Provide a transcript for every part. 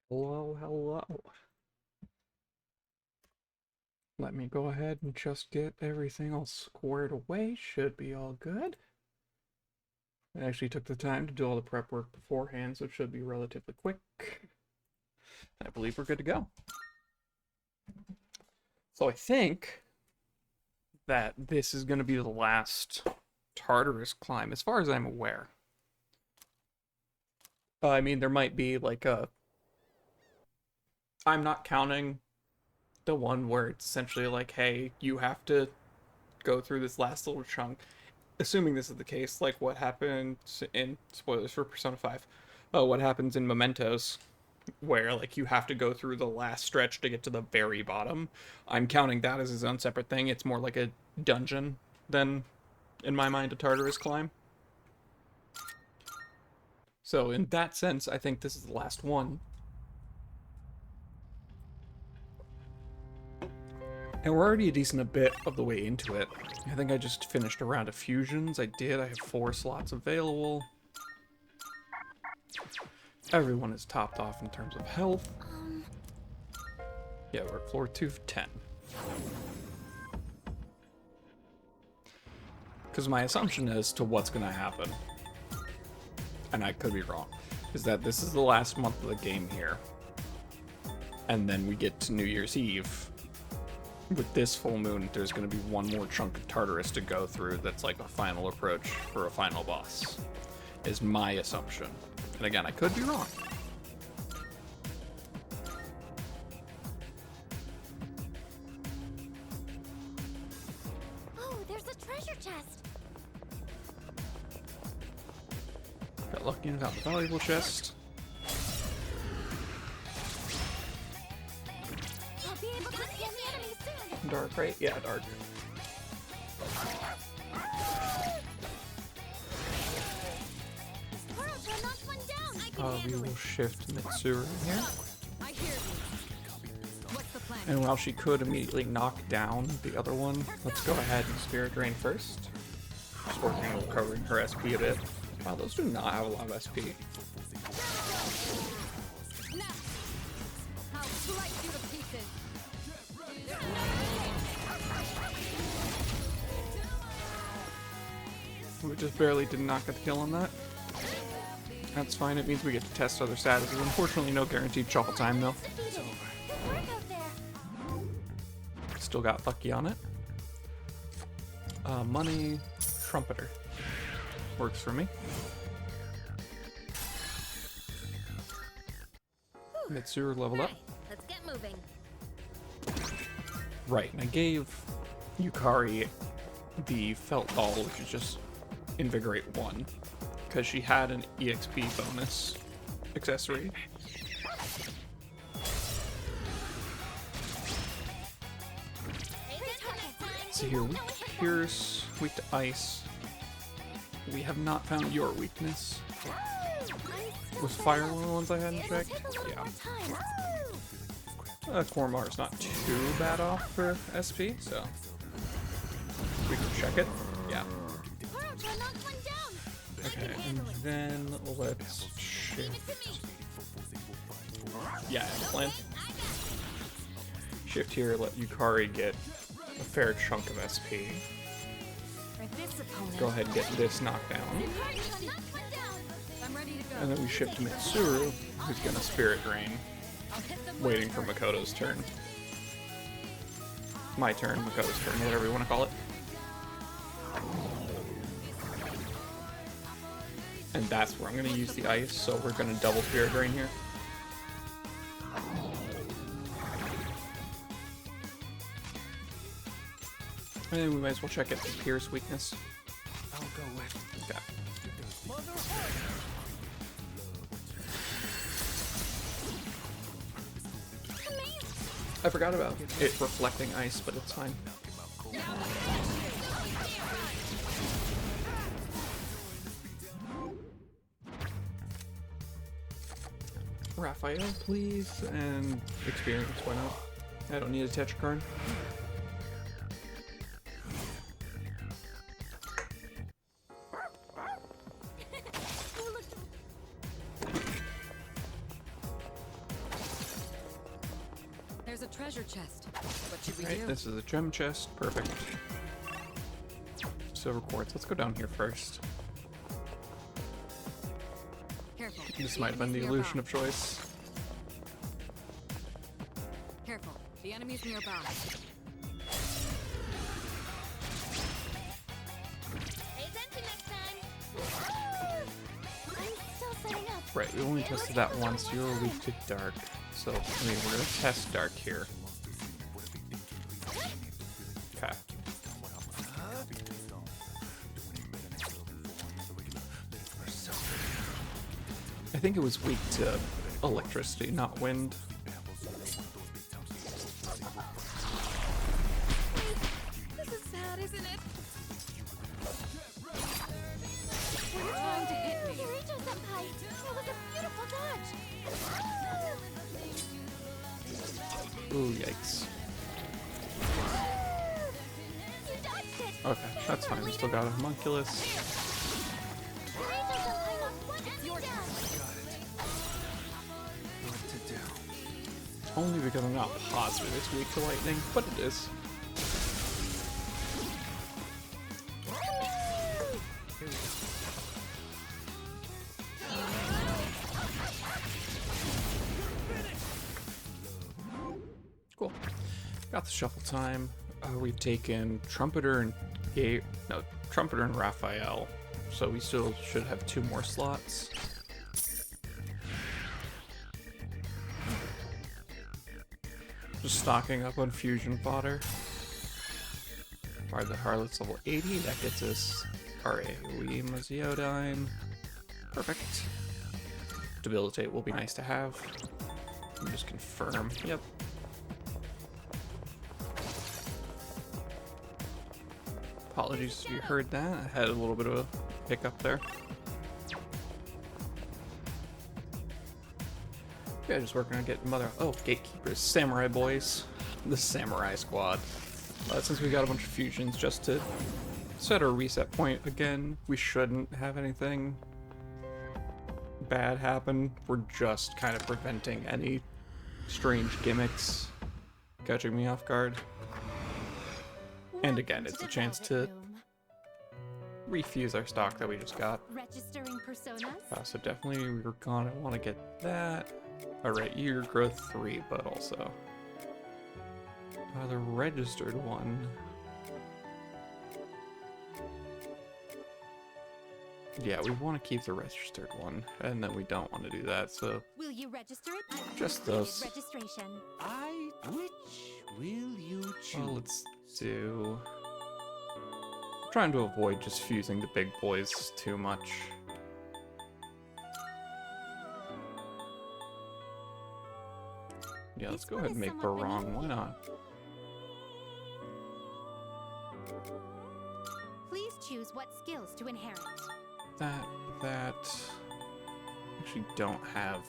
Hello, hello. Let me go ahead and just get everything all squared away. Should be all good. I actually took the time to do all the prep work beforehand, so it should be relatively quick. I believe we're good to go. So I think that this is going to be the last Tartarus climb, as far as I'm aware. I mean, there might be like a... I'm not counting the one where it's essentially like, hey, you have to go through this last little chunk. Assuming this is the case, like what happens in, spoilers for Persona 5, what happens in Mementos, where like you have to go through the last stretch to get to the very bottom. I'm counting that as its own separate thing. It's more like a dungeon than, in my mind, a Tartarus climb. So in that sense, I think this is the last one. And we're already a decent bit of the way into it. I think I just finished a round of fusions. I did. I have 4 slots available. Everyone is topped off in terms of health. Yeah, we're at floor 210. Because my assumption as to what's going to happen, and I could be wrong, is that this is the last month of the game here. And then we get to New Year's Eve. With this full moon, there's going to be one more chunk of Tartarus to go through that's like a final approach for a final boss, is my assumption. And again, I could be wrong. Oh, there's a treasure chest. Got lucky and got the valuable chest. I'll be able to scan the enemy soon. Dark, right? Yeah, dark. Haraba knocked one down. I can We handle will it. shift Mitsuru in here. I hear you. What's the plan? And while she could immediately knock down the other one, let's go ahead and Spirit Drain first. Just working on recovering her SP a bit. Wow, those do not have a lot of SP. Now, I'll slice you to pieces. We just barely did not get the kill on that. That's fine, it means we get to test other statuses. Unfortunately, no guaranteed shuffle time though. Good work out there. Still got lucky on it. Money, Trumpeter. Works for me. Mitsuru leveled up. Let's get moving. Right, and I gave Yukari the felt ball, which is just invigorate 1, because she had an EXP bonus accessory. So here, weak to pierce, weak to ice. We have not found your weakness. Was fire one of the ones I hadn't checked? Yeah. Kormar's not too bad off for SP, so we can check it. Yeah. Okay, and then let's shift. Yeah, I have a plan. Shift here, let Yukari get a fair chunk of SP. Go ahead and get this knocked down. And then we shift to Mitsuru, who's gonna Spirit Drain, waiting for Makoto's turn. My turn, Makoto's turn, whatever you want to call it. And that's where I'm going to use the ice, so we're going to double Spirit Drain here. And we might as well check it for Pierce weakness. I'll go with. Okay. I forgot about it reflecting ice, but it's fine. Raphael, please, and experience, why not? I don't need a Tetrakarn. a treasure chest. What should we Right, do? this is a gem chest. Perfect. Silver quartz. Let's go down here first. Careful. This might have been the enemy's illusion nearby. of choice. Careful. The enemy's nearby. Pay attention next time. I'm still setting up. Right, we only tested that once. You're weak to dark. So, I mean, we're gonna test dark here. Okay. I think it was weak to electricity, not wind. This is sad, isn't it? Were you trying to hit me? Kirito-senpai, that was a beautiful dodge. Ooh, yikes. You dodged it. Okay, that's fine. We still got a homunculus. Kirito-senpai knocked one enemy down. What to do? Only because I'm not positive it's weak to lightning, but it is. Here we go. Cool. Got the shuffle time. We've taken Trumpeter and Trumpeter and Raphael, so we still should have 2 more slots. Just stocking up on fusion fodder. Are the Harlots level 80? That gets us our AoE Maziodyne. Perfect. Debilitate will be nice to have. Let me just confirm. Yep. Apologies if you heard that. I had a little bit of a hiccup there. Yeah, just working on getting gatekeepers, samurai boys, the samurai squad. Since we got a bunch of fusions, just to set our reset point again, we shouldn't have anything bad happen. We're just kind of preventing any strange gimmicks catching me off guard. And again, it's a chance to refuse our stock that we just got. Registering personas. So definitely we're gonna want to get that. Alright, year growth 3, but also the registered one. Yeah, we want to keep the registered one, and then we don't want to do that, so Will you register it? just those. Registration. Which will you choose? Well, let's do... trying to avoid just fusing the big boys too much. Yeah, let's This go one ahead and is make somewhat Barong, beneath why me. not? Please choose what skills to inherit. That... actually don't have...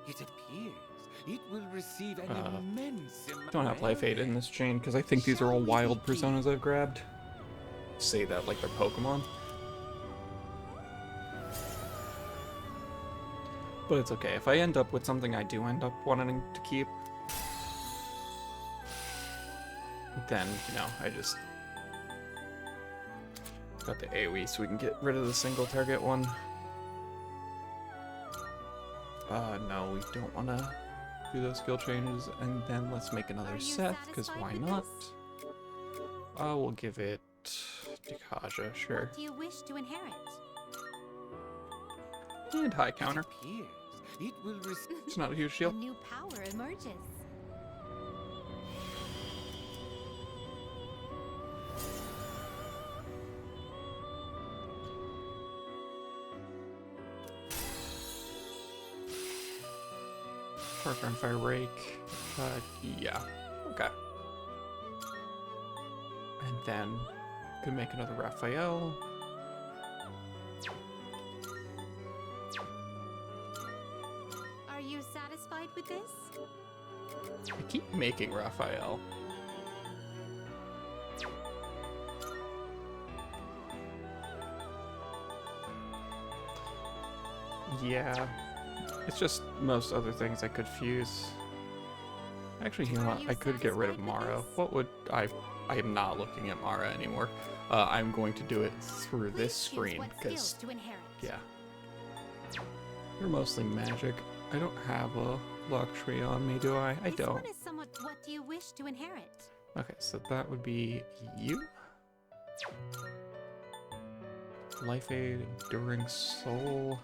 It appears it will receive an immense amount. don't have Life 8 in this chain, because I think these are all wild personas I've grabbed. Say that like they're Pokemon. But it's okay. If I end up with something I do end up wanting to keep, then, you know, I just got the AoE so we can get rid of the single target one. No, we don't want to do those skill changes. And then let's make another Are you Seth, because satisfied why with not? this? We'll give it Dikaja, sure. What do you wish to inherit? And high counter. Appears it will receive. It's not a huge A deal. new power emerges. Parker and Fire Rake. Yeah. Okay. And then could make another Raphael. Are you satisfied with this? I keep making Raphael. Yeah. It's just most other things I could fuse. Actually, you know what? I could get rid of Mara. What would I am not looking at Mara anymore. I'm going to do it through this Please choose screen what because skills to inherit. yeah, you're mostly magic. I don't have a luxury on me, do I? I This don't. one is somewhat. What do you wish to inherit? Okay, so that would be you. Life Aid, Enduring Soul.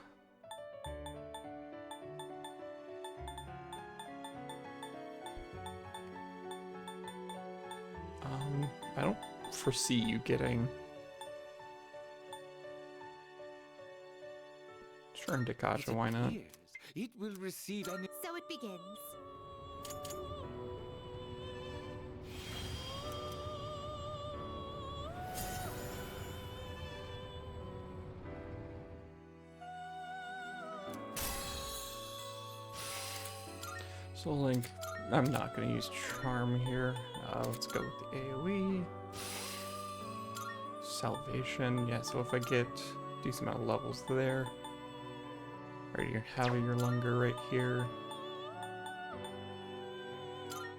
I don't foresee you getting. Sure, and Dakacha, why not? It will receive an So it begins. Soul Link. I'm not going to use Charm here. Let's go with the AoE. Salvation. Yeah, so if I get a decent amount of levels there. Or you have your Lunger right here.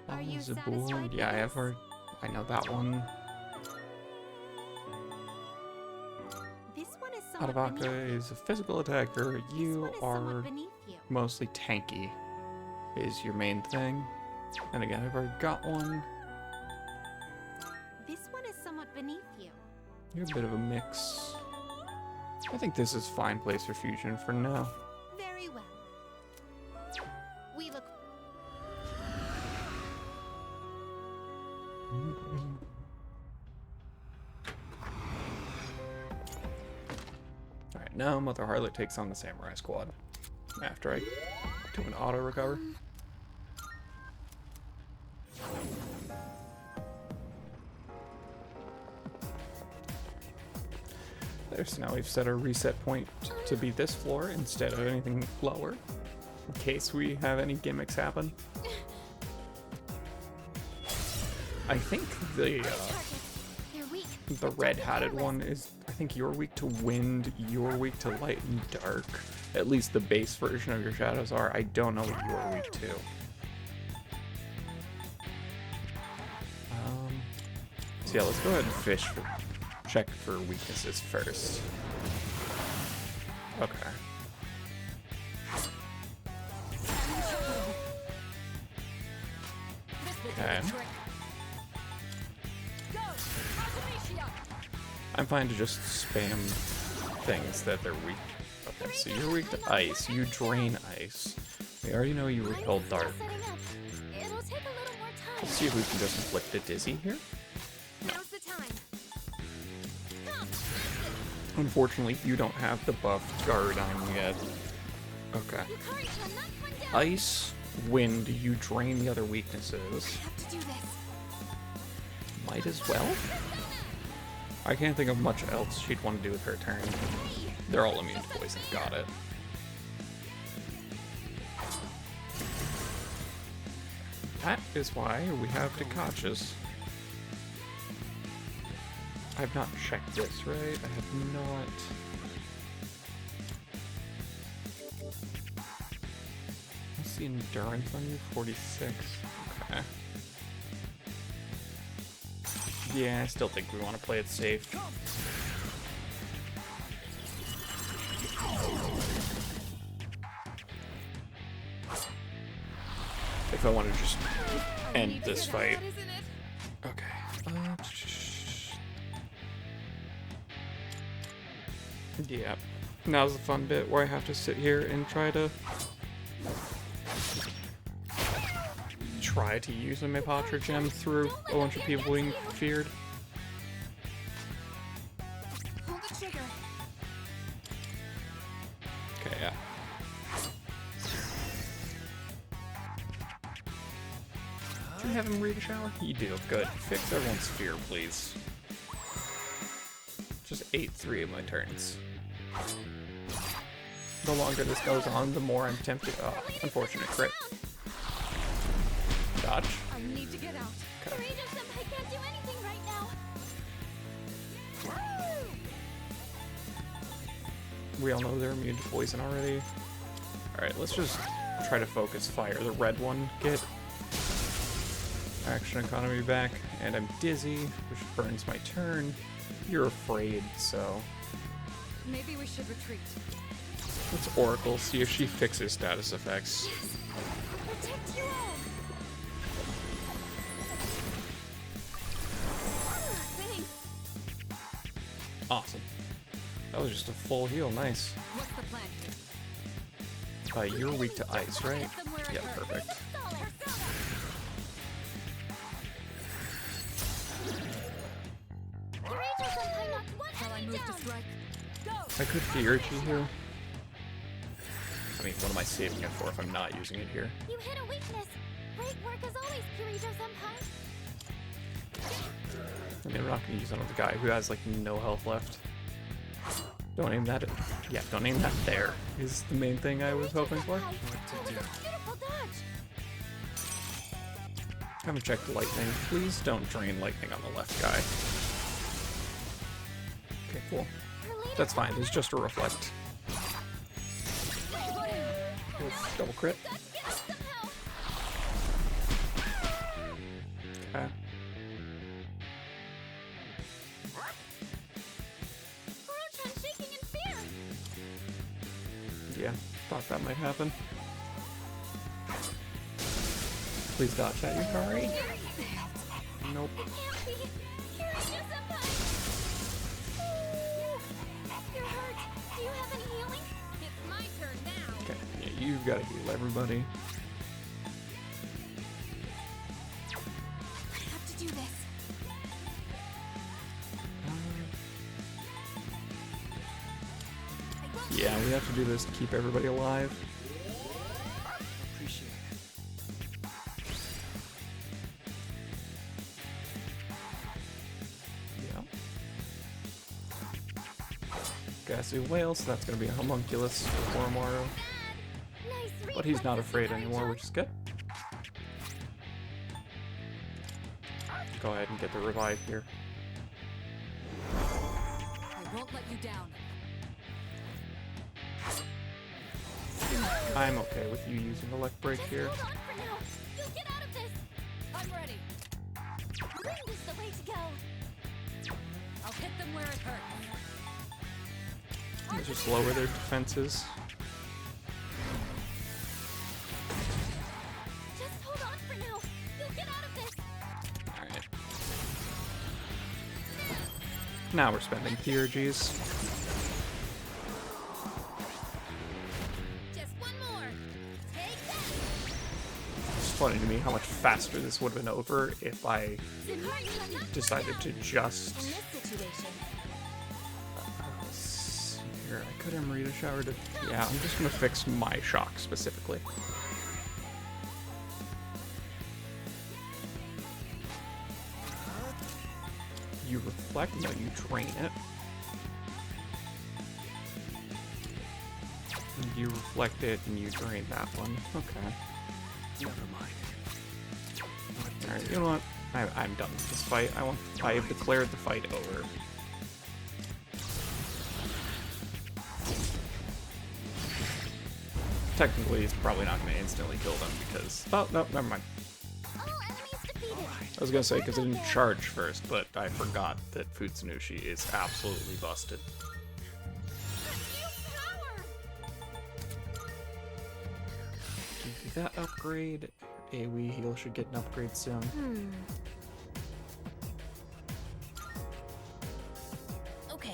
Are you Zaboon. satisfied Yeah, I with have this? I know that one. This one is somewhat beneath Haraba you. is a physical attacker. This You one is somewhat are beneath you. mostly tanky. Is your main thing. And again, I've already got one. This one is somewhat beneath you. You're a bit of a mix. I think this is fine place for fusion for now. Very well. We look. Alright, now Mother Harlot takes on the Samurai Squad. After I do an auto recover. There, so now we've set our reset point to be this floor instead of anything lower. In case we have any gimmicks happen. I think the They're weak. the red-hatted one is, I think you're weak to wind, you're weak to light and dark. At least the base version of your shadows are. I don't know what you're weak to. So yeah, let's go ahead and check for weaknesses first. Okay. Okay. I'm fine to just spam things that they're weak. Okay, so you're weak to ice. You drain ice. We already know you repel dark. It'll take a little more time. Let's see if we can just inflict a dizzy here. Now's the time. Unfortunately, you don't have the buff guard on yet. Okay. Yukari-chan, knock one down. Ice, wind, you drain the other weaknesses. I have to do this. Might as well. I can't think of much else she'd want to do with her turn. They're all immune to poison. Got it. That is why we have Dakachas. I've not checked this, right? I have not. What's the endurance on you? 46. Okay. Yeah, I still think we want to play it safe. If I want to just end this fight. Okay. Yeah. Now's the fun bit where I have to sit here and try to use a Mepatra gem through a bunch of people being feared. Pull the trigger. Okay, yeah. Do you have him read a shower? You do. Good. Fix everyone's fear, please. Just ate 3 of my turns. The longer this goes on, the more I'm tempted. Oh, unfortunate crit. Dodge. I need to get out. Okay. Senpai can't do anything right now. We all know they're immune to poison already. Alright, let's just try to focus fire. The red one, get. action economy back, and I'm dizzy, which burns my turn. You're afraid, so Maybe we should retreat. let's Oracle, see if she fixes status effects. Yes! I'll protect you all! Thanks! Awesome. That was just a full heal, nice. What's the plan here? You're weak to ice, right? Hit them where it Yeah, hurts. perfect. Shall I move to strike? Go! I could Theurgy here. I mean, what am I saving it for if I'm not using it here? You hit a weakness. Great work as always, Kirito-senpai. I mean, we're not going to use another guy who has, like, no health left. Don't aim that at... Yeah, don't aim that there, is the main thing I was hoping for. Beautiful dodge. Haven't checked lightning. Please don't drain lightning on the left guy. Okay, cool. That's fine, it's just a reflect. Oof, double crit. Okay. Kuro-chan shaking in fear. Yeah, thought that might happen. Please dodge that, Yukari. Nope. It can't be. Kirito-senpai. You're hurt. Do you have any healing? It's my turn now! Okay, yeah, you've got to heal everybody. I have to do this. Yeah, we have to do this to keep everybody alive. Appreciate it. Yeah. Gassy whale, so that's going to be a homunculus for Oromaru. Nice But he's not reflexes, afraid Kuro-chan. anymore, which is good. Go ahead and get the revive here. I won't let you down. I'm okay with you using Elect Break Just here. hold on for now. You'll get out of this. I'm ready. Wind is the way to go. I'll hit them where it hurts. Let's just lower their defenses. Just hold on for now. You'll get out of this. Alright. Now we're spending Theurgies. Just one more. Take that. It's funny to me how much faster this would have been over if I Zenhar, you have not decided to just... in this situation. Here, I could Amrita Shower to... Yeah, I'm just gonna fix my shock specifically. You reflect? No, you drain it. And you reflect it and you drain that one. Okay. Never mind. Alright, you know what? I'm done with this fight. I have declared the fight over. Technically, it's probably not going to instantly kill them because... Oh, no, never mind. All enemies defeated. I was going to say, because it didn't charge first, but I forgot that Futsunushi is absolutely busted. Give you that upgrade. AoE heal should get an upgrade soon. Okay.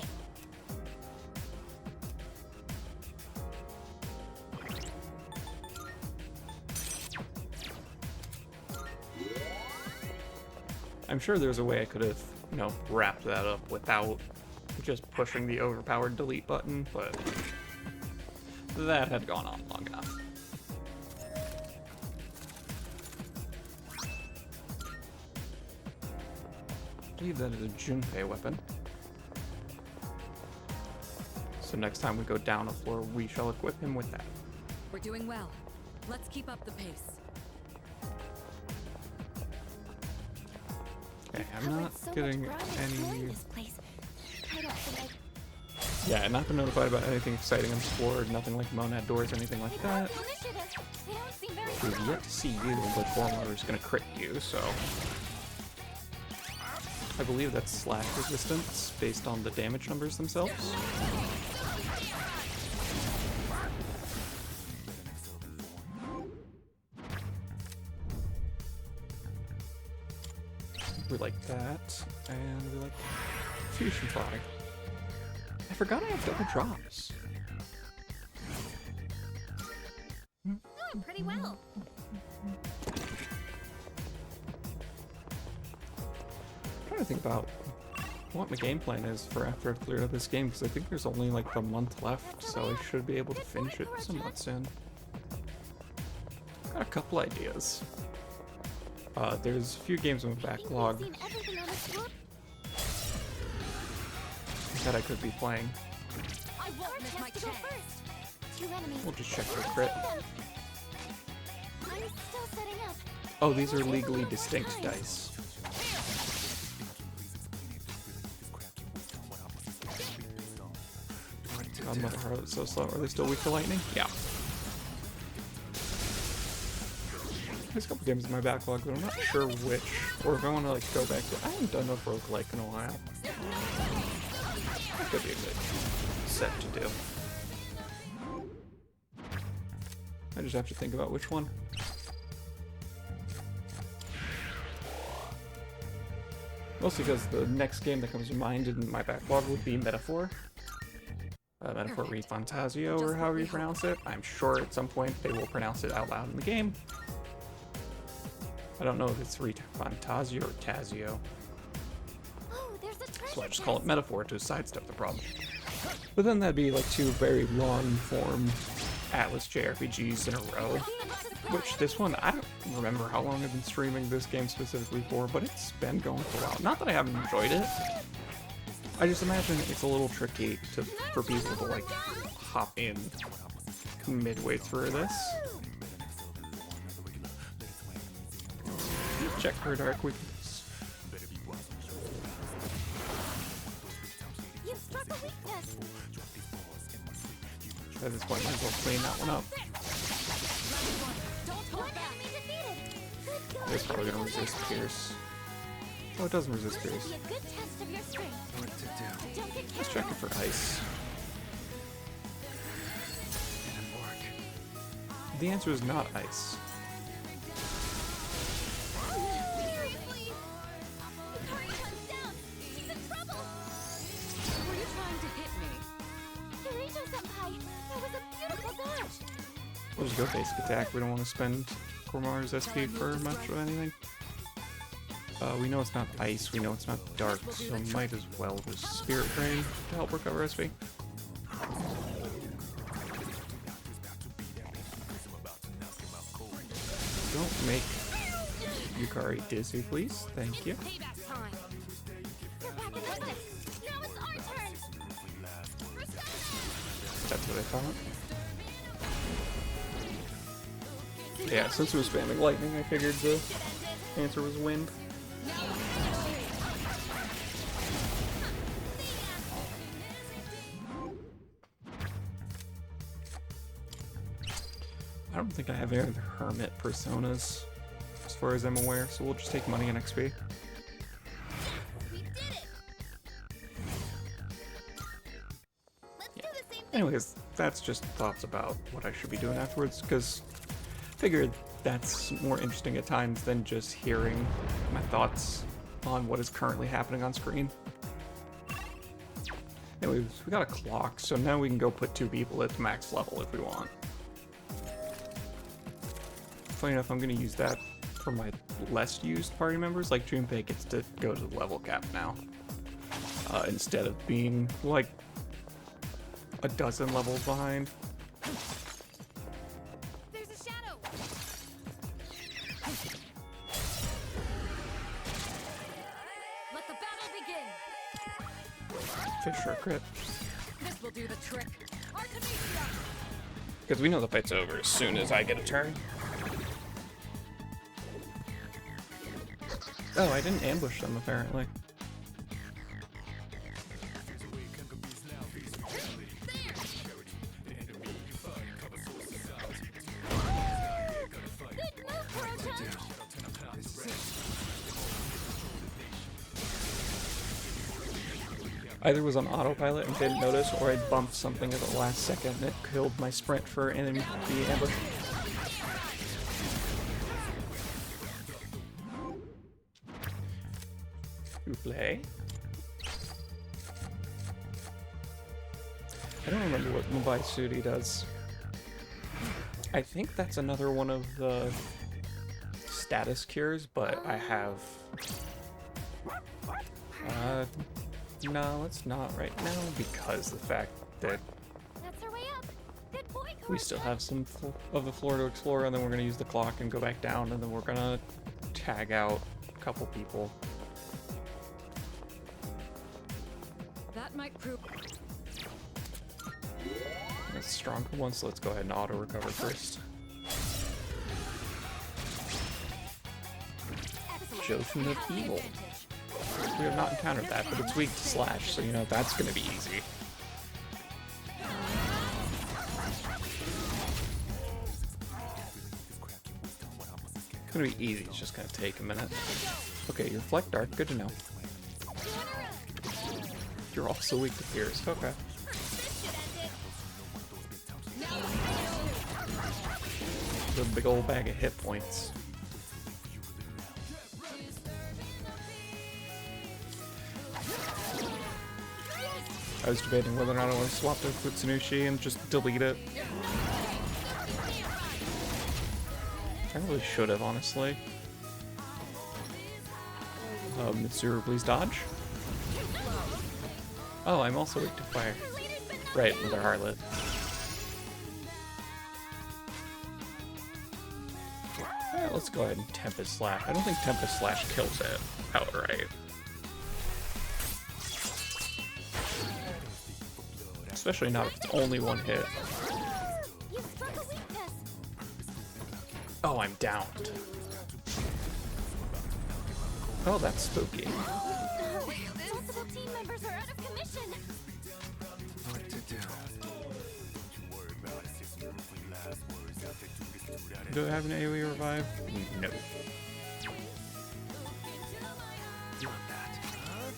I'm sure there's a way I could have, you know, wrapped that up without just pushing the overpowered delete button, but that had gone on long enough. I believe that is a Junpei weapon. So next time we go down a floor, we shall equip him with that. We're doing well. Let's keep up the pace. Okay, I'm Covered not so much getting ground exploring any... this place. I don't think Yeah, I've not been notified about anything exciting explored, nothing like Monad doors, anything like that. Initiative. They don't seem very We've yet to see you, but Gormar is going to crit you, so... I believe that's slash resistance based on the damage numbers themselves. We like that, and we like Fusion Fly. I forgot I have double drops. doing pretty well. I'm trying to think about what my game plan is for after I've cleared up this game, because I think there's only like a month left, so I should be able to finish it somewhat soon. Got a couple ideas. There's a few games in the backlog Seen everything on this book? that I could be playing. I won't miss my Has to go chance. first. Two enemies. We'll just check for crit. I'm still setting up. Oh, these are legally distinct dice. God, Mother Heart is so slow. Are they still weak to lightning? Yeah. There's a couple games in my backlog, but I'm not sure which, or if I want to like go back to. I haven't done a roguelike in a while. That could be a good set to do. I just have to think about which one. Mostly because the next game that comes to mind in my backlog would be Metaphor. Metaphor Refantasio, or however you pronounce it. I'm sure at some point they will pronounce it out loud in the game. I don't know if it's Refantasio or Tazio, Oh, there's a treasure so I just call it Metaphor to sidestep the problem. But then that'd be like two very long-form Atlas JRPGs in a row. Which this one, I don't remember how long I've been streaming this game specifically for, but it's been going for a while. Not that I haven't enjoyed it. I just imagine it's a little tricky for people to like hop in midway through this. Check for dark weakness. You've struck a weakness. At this point, might as well clean that one up. One enemy defeated. Good going. It's probably gonna resist Pierce. Oh, it doesn't resist This Pierce. will be a good test of your strength. What to do? Don't get Let's check it for ice. Didn't work. The answer is not ice. Seriously? Hurry, comes down. She's in trouble. Were you trying to hit me? Kirito-senpai, that was a beautiful dodge. We'll just go basic attack. We don't want to spend Gormar's SP for much of anything. We know it's not ice, we know it's not dark, so might as well just Spirit Drain to help recover SP. Don't make Yukari dizzy, please. Thank you. Payback time. You're back in business. Now it's our turn. That's what I thought. Yeah, since it was spamming lightning, I figured the answer was wind. I don't think I have any other hermit personas, as far as I'm aware, so we'll just take money and XP. We did it. Let's do the same thing. Anyways, that's just thoughts about what I should be doing afterwards, because I figured that's more interesting at times than just hearing my thoughts on what is currently happening on screen. Anyways, we got a clock, so now we can go put 2 people at max level if we want. Funny enough, I'm going to use that for my less used party members, like Junpei gets to go to the level cap now. Instead of being like a dozen levels behind. There's a shadow. Let the battle begin. Fish or a crit. This will do the trick. Artemisia. Because we know the fight's over as soon as I get a turn. Oh, I didn't ambush them apparently. Either was on autopilot and didn't notice, or I bumped something at the last second and it killed my sprint for enemy ambush. Play. I don't remember what Mumbai Sudi does. I think that's another one of the status cures, but I have... no, it's not right now because the fact that That's our way up. Good boy, we still have some of the floor to explore, and then we're going to use the clock and go back down, and then we're going to tag out a couple people. That might prove. That's strong for once, so let's go ahead and auto recover first. Jotun of Evil. We have not encountered that, but it's weak to slash, so you know that's gonna be easy. It's gonna be easy, it's just gonna take a minute. Okay, you're Fleck Dark, good to know. You're also weak to Pierce, okay. The big old bag of hit points. I was debating whether or not I want to swap to Futsunushi and just delete it. I really should have, honestly. Mitsuru, please dodge. Oh, I'm also weak to fire. Right, another Harlot. Alright, let's go ahead and Tempest Slash. I don't think Tempest Slash kills it outright. Especially not if it's only one hit. You struck a weakness. Oh, I'm downed. Oh, that's spooky. Multiple team members are out of commission. What to do? Do I have an AoE revive? No. You want that, huh?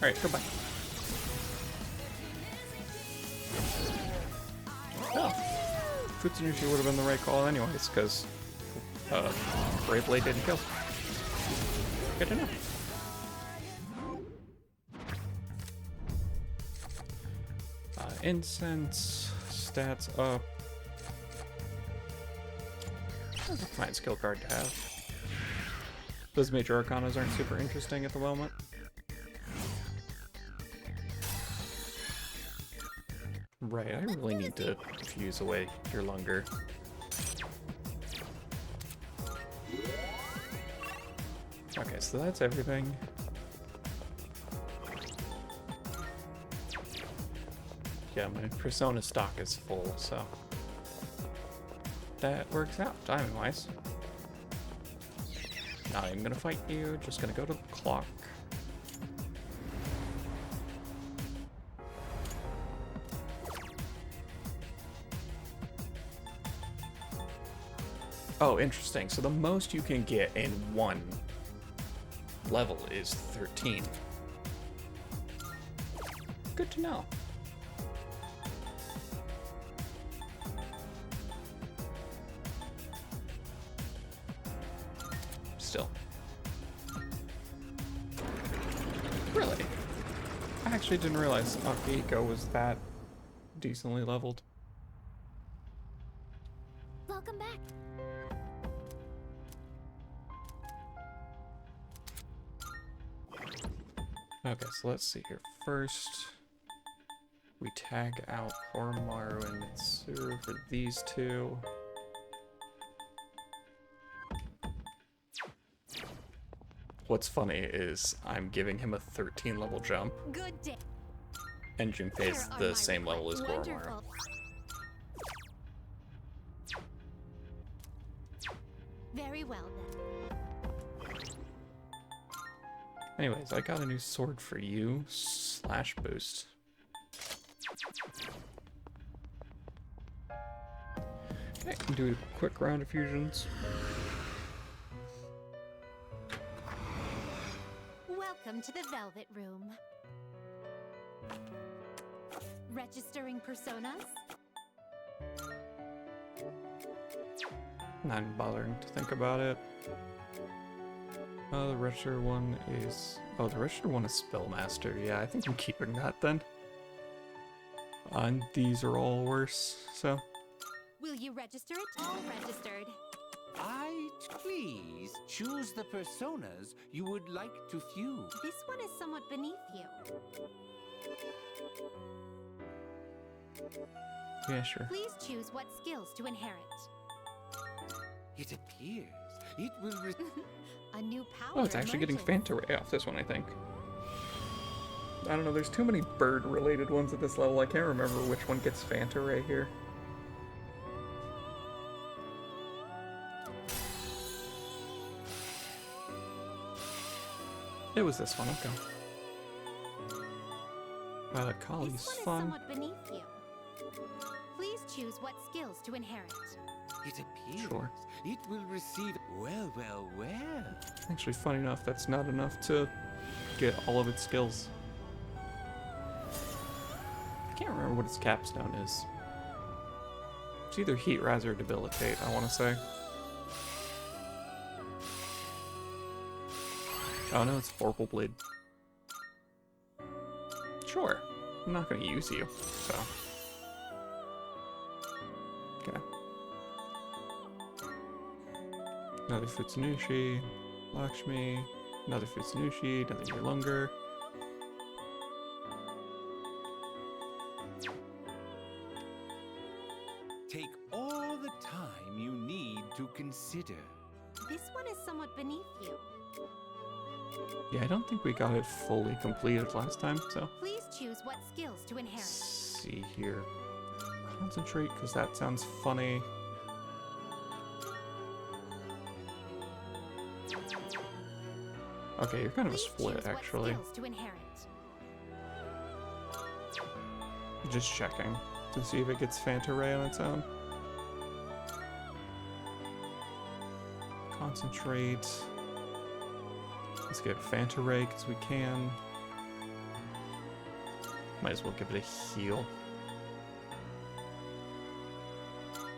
Alright, goodbye. Oh. Futsunushi would have been the right call anyways, because Brave Blade didn't kill. Good to know. Incense, stats up. That's a fine skill card to have. Those major arcanas aren't super interesting at the moment. Right, I really need to fuse away your Lunger. Okay, so that's everything. Yeah, my Persona stock is full, so that works out timing-wise. Not even gonna fight you, just gonna go to the clock. Oh, interesting. So the most you can get in one level is 13. Good to know. Still. Really? I actually didn't realize Akihiko was that decently leveled. Welcome back. Okay, so let's see here. First, we tag out Koromaru and Mitsuru for these two. What's funny is I'm giving him a 13 level jump, Good day. and Junpei's Here are the my same level as requests. Koromaru. Wonderful. Very well then. Anyways, I got a new sword for you. Slash boost. Okay, do a quick round of fusions. Welcome to the Velvet Room. Registering personas? Not even bothering to think about it. The registered one is... Oh, the registered one is Spellmaster. Yeah, I think I'm keeping that then. And these are all worse, so... Will you register it? All registered. Please choose the personas you would like to fuse. This one is somewhat beneath you. Yeah, sure. Please choose what skills to inherit. It appears it will A new power. Oh, it's actually getting emerges. Fanta Ray off this one, I think. I don't know, there's too many bird-related ones at this level. I can't remember which one gets Fanta Ray here. It was this one, okay. Kali's This one is fun. somewhat beneath you. Please choose what skills to inherit. It appears Sure. it will receive. Well, well, well. Actually, funny enough, that's not enough to get all of its skills. I can't remember what its capstone is. It's either Heat, Raz, or Debilitate, I want to say. Oh no, it's Vorpal Blade. Sure. I'm not going to use you, so... Okay. Another Futsunushi, Lakshmi, another Futsunushi, another Yurlunger. Take all the time you need to consider. This one is somewhat beneath you. Yeah, I don't think we got it fully completed last time, so... Please choose what skills to inherit. Let's see here. Concentrate, because that sounds funny. Okay, you're kind of a Please split, choose actually. What skills to inherit. Just checking to see if it gets Fanta Ray on its own. Concentrate. Let's get Fanta Ray because we can. Might as well give it a heal.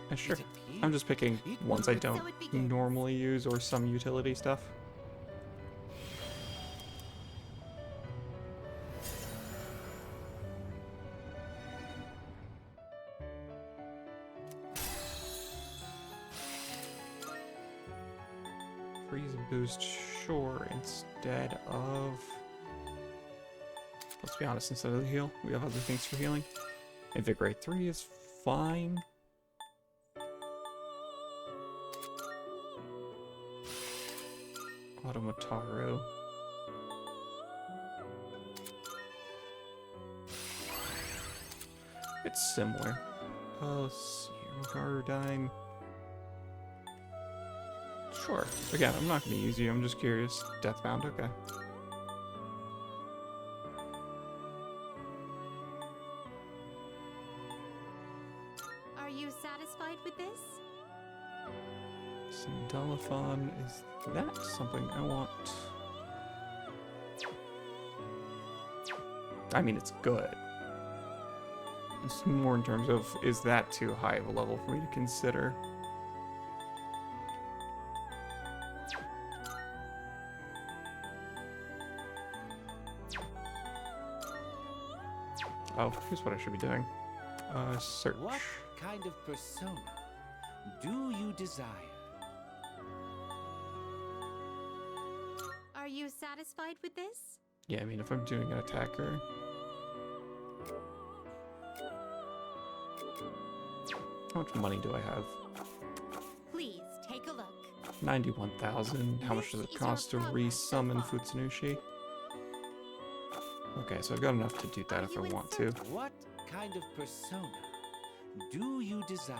Yeah, sure. I'm just picking ones I don't normally use or some utility stuff. Freeze and boost, sure, instead of... Let's be honest, instead of the heal, we have other things for healing. Invigorate 3 is fine. Automataru. It's similar. Let's see, Garudine. Sure. Again, I'm not going to use you, I'm just curious. Deathbound, okay. Are you satisfied with this? Sindalaphon, is that something I want? I mean, it's good. It's more in terms of, is that too high of a level for me to consider? Oh, here's what I should be doing. Search. What kind of persona do you desire? Are you satisfied with this? Yeah, I mean, if I'm doing an attacker... How much money do I have? Please take a look. 91,000. How much does it This is cost to your progress so resummon far. Futsunushi? Okay, so I've got enough to do that Are if I you in want to. What kind of persona do you desire?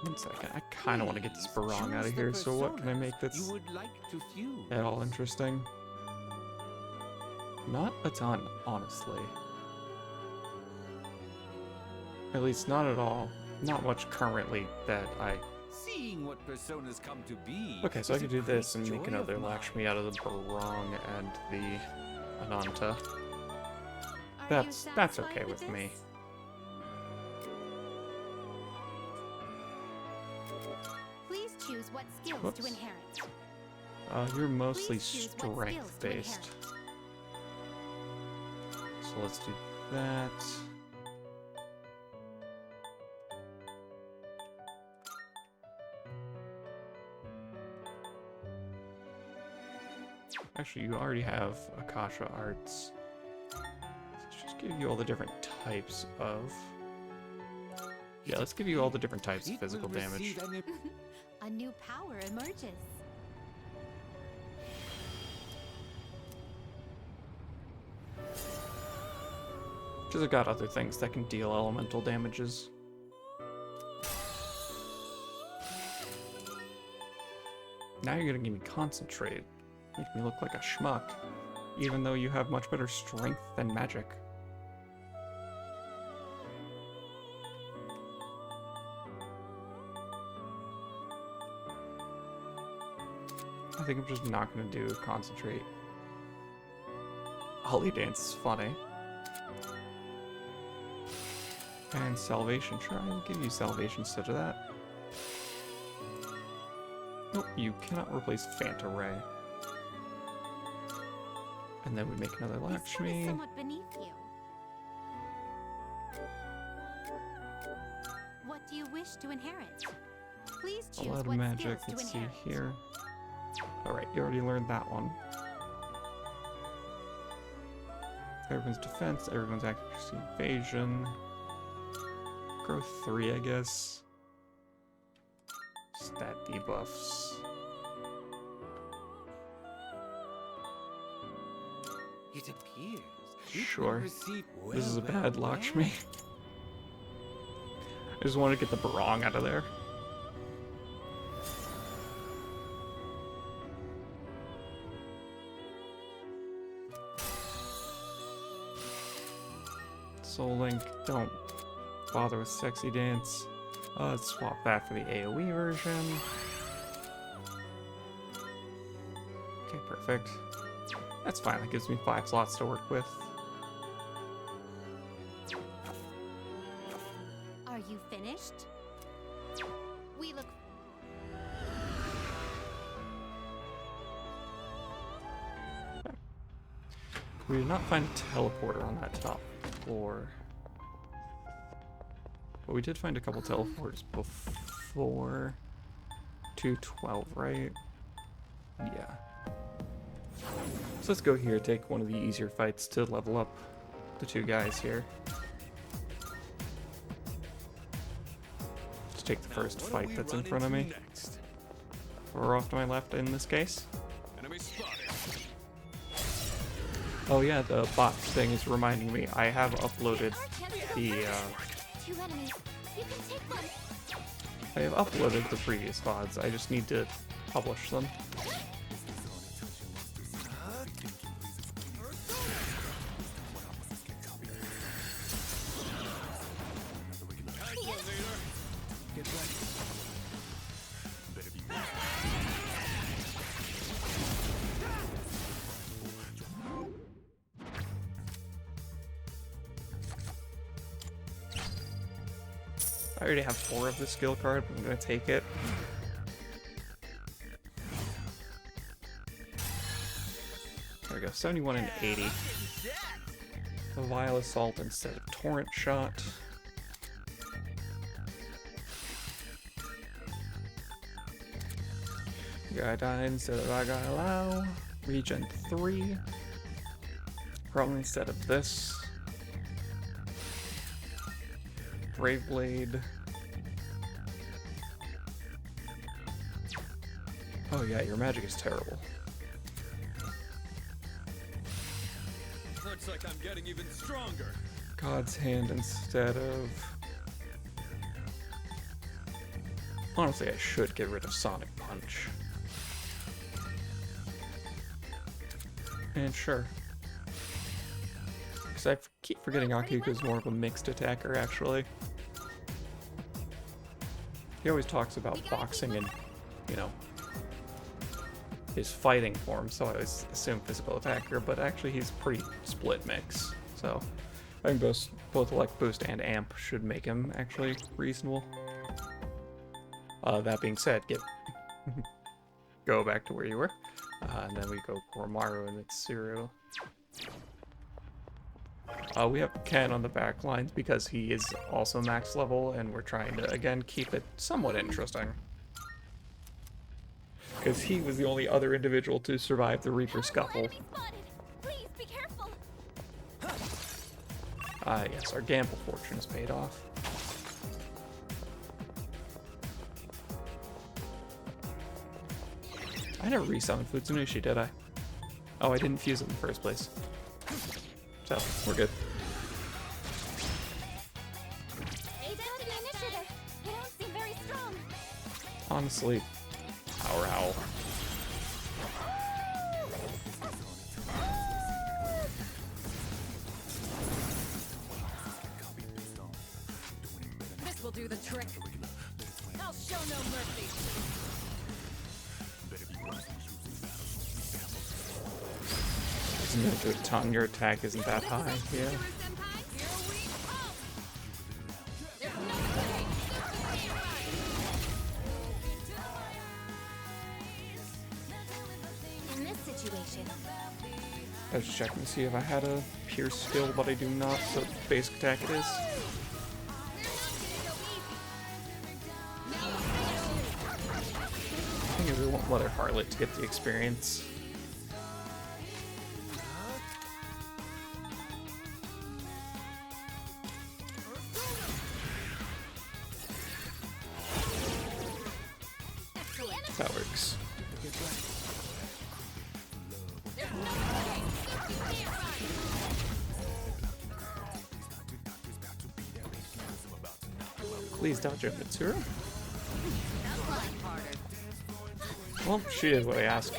One second, I kind of want to get this Please Barong out choose of the here, so what can I personas make that's you would like to fuse? at all interesting? Not a ton, honestly. At least not at all. Not much currently that I... Seeing what personas come to be. Okay, so I is could a do this great and make joy another of mine. Lakshmi out of the Barong and the Ananta. Are you That's satisfied okay with me. this? Please choose what skills Whoops. to inherit. You're mostly Please choose what skills strength to based. inherit. So let's do that. Actually, you already have Akasha Arts. Let's just give you all the different types of... Yeah, let's give you all the different types of It physical will damage. receive an A new power emerges. Because I've got other things that can deal elemental damages. Now you're gonna give me concentrate. Make me look like a schmuck. Even though you have much better strength than magic. I think I'm just not gonna do concentrate. Holly dance is funny. And salvation. Try and give you salvation instead of that. Nope, you cannot replace Phanta Ray. And then we make another This one is Lakshmi. somewhat beneath you. What do you wish to inherit? Please A choose lot of what magic. skills to Let's see inherit. here. Alright, you already learned that one. Everyone's defense, everyone's accuracy, evasion. Growth 3, I guess. Stat debuffs. It appears. It Sure. will receive This is a well, bad well, Lakshmi. I just want to get the Barong out of there. Soul Link, don't bother with Sexy Dance. Let's swap that for the AoE version. Okay, perfect. That's fine, that gives me 5 slots to work with. Are you finished? We look. We did not find a teleporter on that top floor. But we did find a couple teleporters before 212, right? Yeah. So let's go here, take one of the easier fights to level up the two guys here. Let's take the first fight that's in front of me. Or off to my left in this case. Enemy spotted. Oh yeah, the bot thing is reminding me. I have uploaded the, Two enemies. You can take them. I have uploaded the previous VODs. I just need to publish them. I already have 4 of the skill card, but I'm gonna take it. There we go, 71 and 80. A Vile Assault instead of Torrent Shot. Guy died instead of I Guy Allow. Regen 3. Probably instead of this. Brave Blade. Oh yeah, your magic is terrible. Looks like I'm getting even stronger. God's Hand instead of... Honestly, I should get rid of Sonic Punch. And sure. Because I keep forgetting Akuko's more of a mixed attacker, actually. He always talks about boxing and, you know, his fighting form, so I always assume physical attacker, but actually he's pretty split mix. So I think both elect boost and amp should make him actually reasonable. That being said, go back to where you were, and then we go Koromaru and Mitsuru. We have Ken on the back lines because he is also max level, and we're trying to, again, keep it somewhat interesting. Because he was the only other individual to survive the Reaper scuffle. Enemy spotted. Please be careful. Yes, our gamble fortune has paid off. I never resummoned Futsunushi, did I? Oh, I didn't fuse it in the first place. So, we're good. Aiden to the initiative. You don't seem very strong. Honestly, Power Howl. This will do the trick. I'll show no mercy. Isn't it a good ton? Your attack isn't that high. Yeah. Senpai, here we come. There's no way. In this situation, I was just checking to see if I had a pierce skill, but I do not, so basic attack it is. I think we want Mother Harlot to get the experience. That works. Please dodge it, Mitsuru. Well, she is what I asked.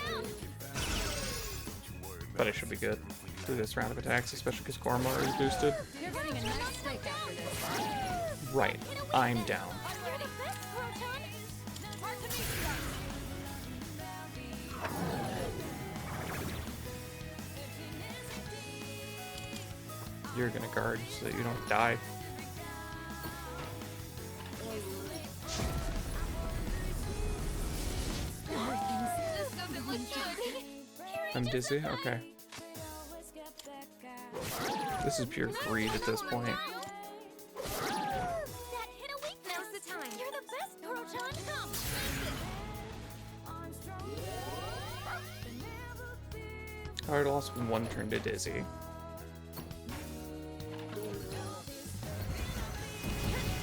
But I should be good through this round of attacks, especially because Koromaru is boosted. You're getting a nice steak after this. Right, I'm down. you're the best, Kurotan. Hard to beat, You're gonna guard so that you don't die. This doesn't look good. I'm dizzy? Okay. This is pure greed at this point. That hit a weakness. Now's the time. You're the best, Kurotan. Come. Alright, lost one turn to dizzy.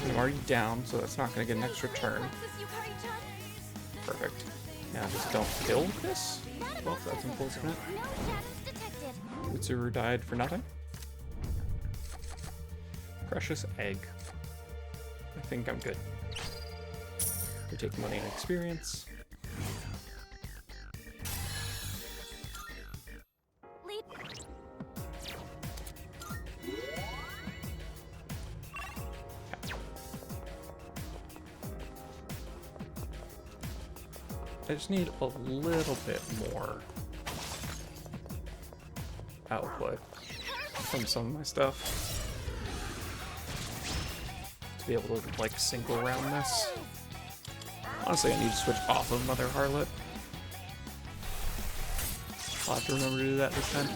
I'm already down, so that's not gonna get an extra turn. Perfect. Now just don't kill this? Well, that's unfortunate. No shadows detected. Mitsuru died for nothing. Precious egg. I think I'm good. We take money and experience. Lead. I just need a little bit more output from some of my stuff to be able to like single round this. Honestly, I need to switch off of Mother Harlot. I'll have to remember to do that this time.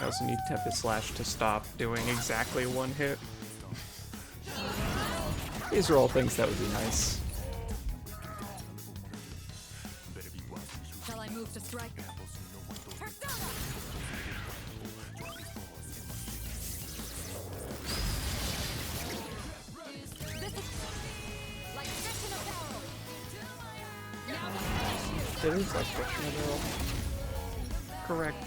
I also need Tempest Slash to stop doing exactly one hit. These are all things that would be nice. Shall I move to strike? Like fish in a barrel. It is like fish in a barrel. Correct.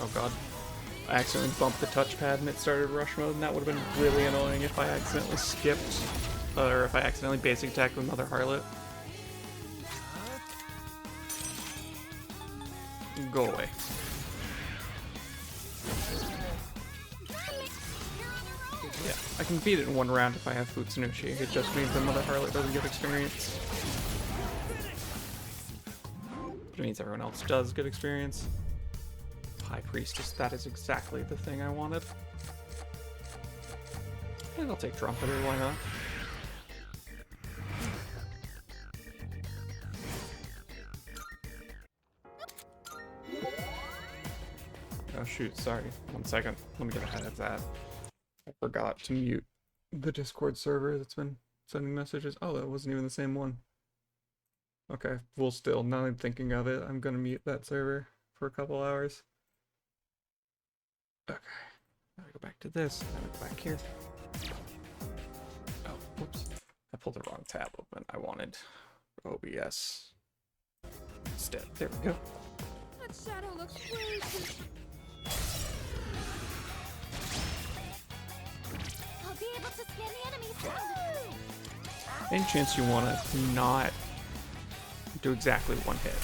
Oh god. I accidentally bumped the touchpad and it started rush mode, and that would have been really annoying if I accidentally skipped, or if I accidentally basic attacked with Mother Harlot. Go away. Yeah, I can beat it in one round if I have Futsunushi. It just means that Mother Harlot doesn't get experience. But it means everyone else does get experience. High Priestess, that is exactly the thing I wanted. And I'll take Trumpeter, why not? Oh shoot, sorry. 1 second. Let me get ahead of that. I forgot to mute the Discord server that's been sending messages. Oh, that wasn't even the same one. Okay, well still, now that I'm thinking of it, I'm gonna mute that server for a couple hours. Okay, now we go back to this, now we go back here. Oh, whoops. I pulled the wrong tab open. I wanted OBS instead. There we go. That shadow looks crazy. I'll be able to scan the enemies soon. Any chance you want to not do exactly one hit?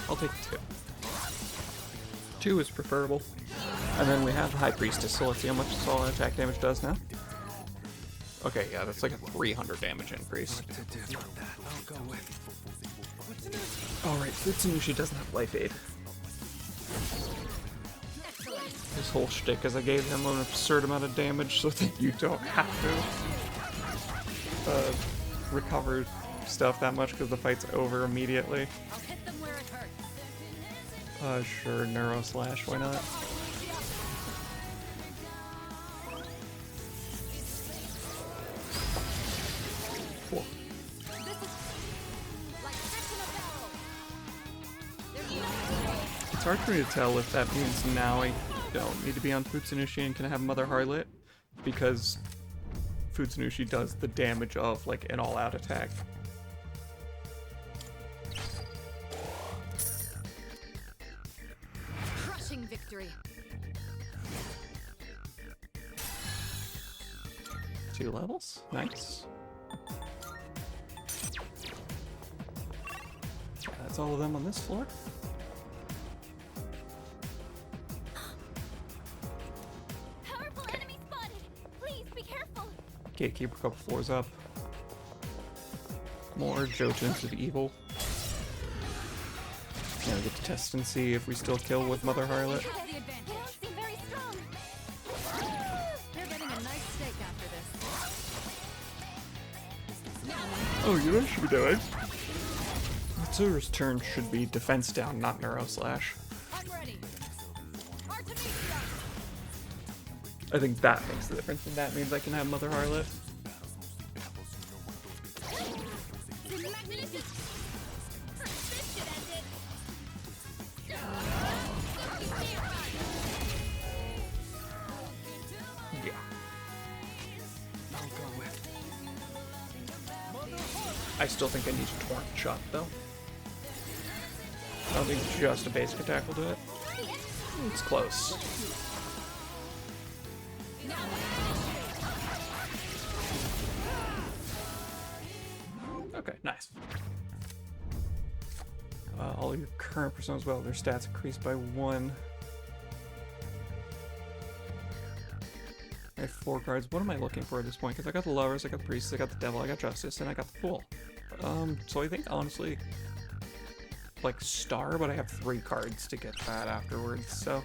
I'll take 2. 2 is preferable. And then we have the High Priestess, so let's see how much solid attack damage does now. Okay, yeah, that's like a 300 damage increase. Alright, Futsunushi doesn't have Life Aid. His whole shtick is I gave him an absurd amount of damage so that you don't have to recover stuff that much because the fight's over immediately. I'll hit them where it hurts. Sure, Neuro Slash, why not? Cool. It's hard for me to tell if that means now I don't need to be on Futsunushi and can have Mother Harlot, because Futsunushi does the damage of like an all-out attack. Crushing victory. 2 levels? Nice. That's all of them on this floor. Powerful enemy spotted. Please be careful. Gatekeeper a couple floors up. More Jotuns of Evil. Now we get to test and see if we still kill with Mother Harlot. Have the They advantage. don't seem very strong. They're getting a nice steak after this. Oh, you know what I should be doing? Mitsuru's turn should be defense down, not Neuro Slash. I'm ready. Artemisia. I think that makes the difference, and that means I can have Mother Harlot. The magnificent. This should end it. Yeah. I'll go with. I still think I need a Torrent Shot, though. I don't think just a basic attack will do it. It's close. Okay, nice. All your current personas, well, their stats increased by 1. I have 4 cards. What am I looking for at this point? Because I got the Lovers, I got the Priests, I got the Devil, I got Justice, and I got the Fool. So I think, honestly, like Star, but I have 3 cards to get that afterwards, so...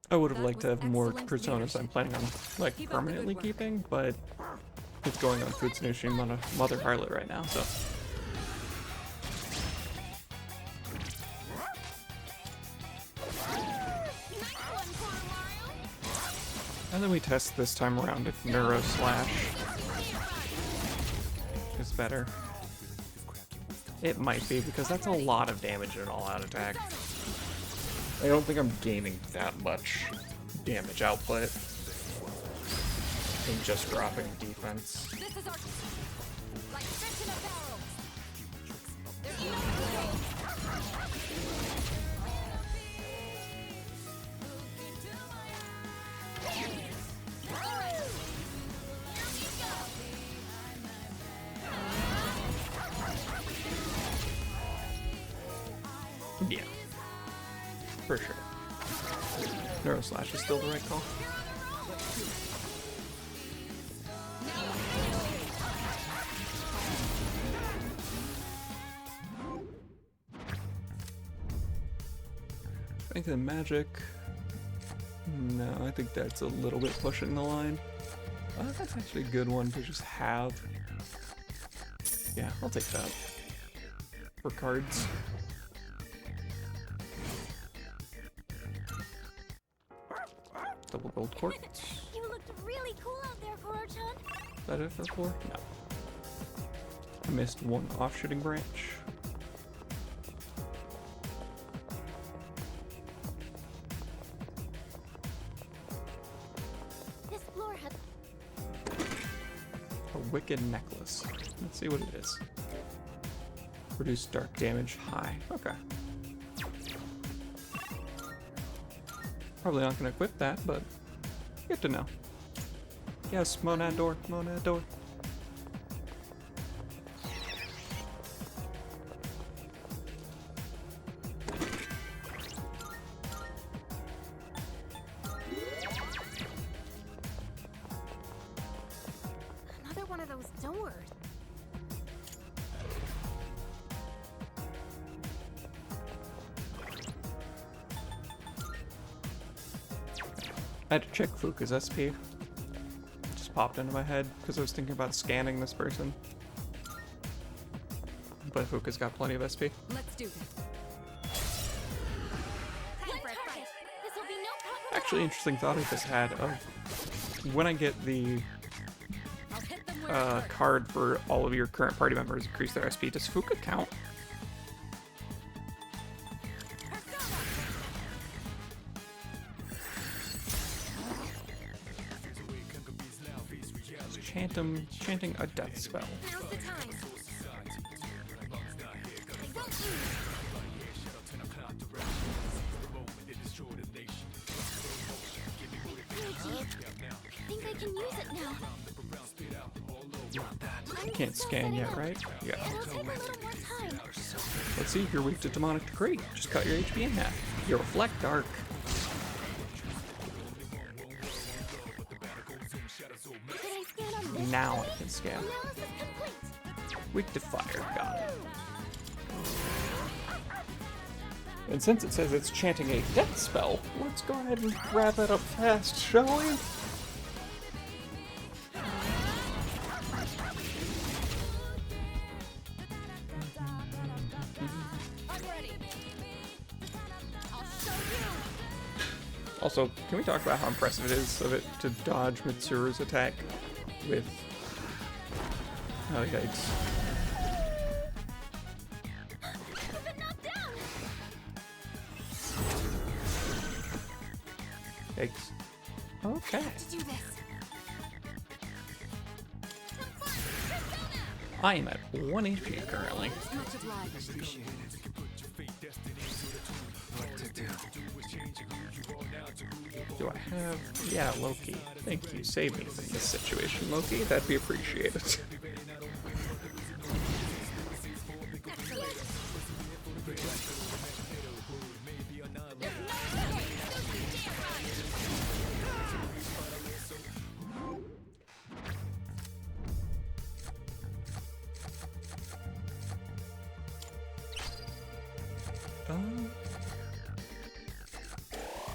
I would have liked to have more personas I'm planning on, like, permanently keeping, but it's going on Futsunushi and Mother Harlot right now, so... And then we test this time around if Neuro Slash is better. It might be, because that's a lot of damage in an all-out attack. I don't think I'm gaining that much damage output in just dropping defense. This is our like fish in a barrel. Yeah. For sure. Neuro Slash is still the right call. Strength and Magic. No, I think that's a little bit pushing the line. That's actually a good one to just have. Yeah, I'll take that. For cards. Double gold quartz. You looked really cool out there, Koro-chan. Is that it for 4? No. I missed one offshooting branch. This floor has A wicked necklace. Let's see what it is. Reduce dark damage high. Okay. Probably not going to equip that, but good to know. Yes, Monad door, Monad door. another one of those doors. I had to check Fuka's SP. Just popped into my head because I was thinking about scanning this person. But Fuka's got plenty of SP. Let's do this. One target. This will be no problem at Actually, interesting thought I just had of when I get the I'll hit them where it hurts. card for all of your current party members increase their SP, does Fuka count? Chanting a death spell. Now's the time. Don't lose. I think I can use it now. You can't scan yet, right? Yeah. It'll take a little more time. Let's see if you're weak to demonic decree. Just cut your HP in half. You reflect dark. Could I scan on this? Now I can scan. Analysis complete. Weak to fire. Got it. And since it says it's chanting a death spell, let's go ahead and wrap it up fast, shall we? I'm ready. I'll show you. Also, can we talk about how impressive it is of it to dodge Mitsuru's attack with... Oh, yikes. I've been knocked down. Yikes. Okay. To do this. I am at 1 HP currently. Much obliged. Do I have... Yeah, Loki. Thank you. Save me from this situation, Loki. That'd be appreciated.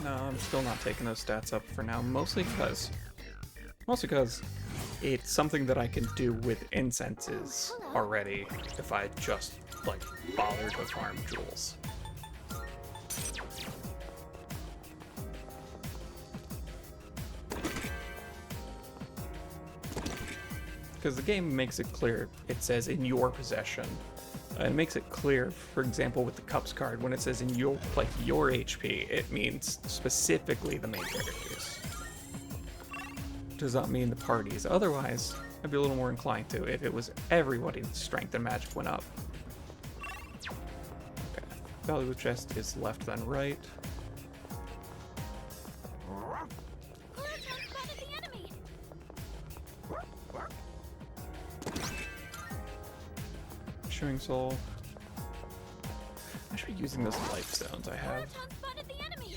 No, I'm still not taking those stats up for now, mostly because it's something that I can do with incenses already if I just, like, bother to farm jewels. Because the game makes it clear, it says in your possession. And it makes it clear, for example, with the Cups card, when it says in your, like, your HP, it means specifically the main characters. Does not mean the parties. Otherwise, I'd be a little more inclined to if it was everybody's strength and magic went up. Okay. Value of chest is left then right. Koro-chan spotted the enemy. Shooting Soul. I should be using those life zones I have. Koro-chan spotted the enemy.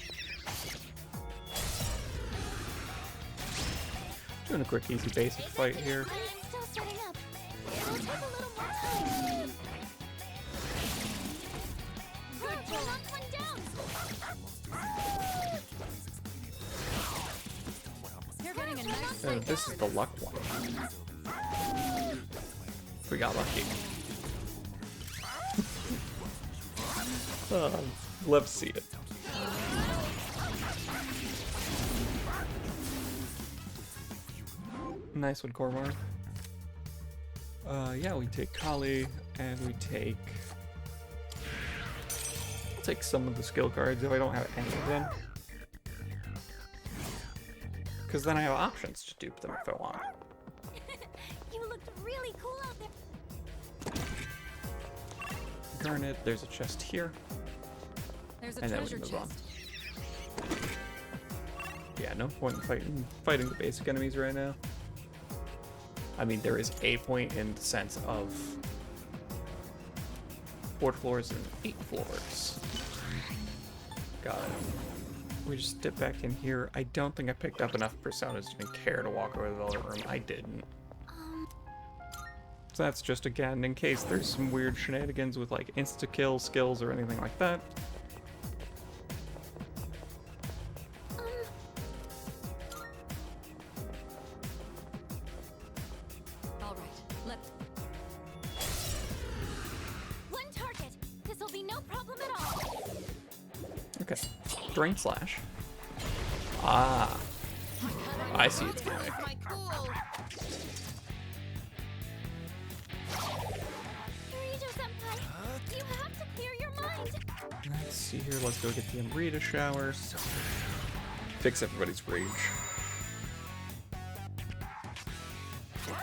Doing a quick, easy, basic fight here. I'm still setting up. It'll take a little more time. Good, we're knocked one down. You're getting a nice This is the luck one. We got lucky. Love to see it. Nice one, Cormor. Yeah, we take Kali, and we take... I'll take some of the skill cards if I don't have any of them. Because then I have options to dupe them if I want. You looked really cool out there. Garnet, there's a chest here, There's a and then we treasure move on. chest. Yeah, no point in fighting the basic enemies right now. I mean, there is a point in the sense of 4 floors and 8 floors. Got it. We just dip back in here. I don't think I picked up enough personas to even care to walk over to the other room. I didn't. So that's just, again, in case there's some weird shenanigans with, like, insta-kill skills or anything like that. All right, let's. One target. This'll be no problem at all. Okay. Drain Slash. Ah. I see its gimmick. My cool. Kirito-senpai, you have to clear your mind. Let's see here. Let's go get the Amrita shower. Fix everybody's rage. The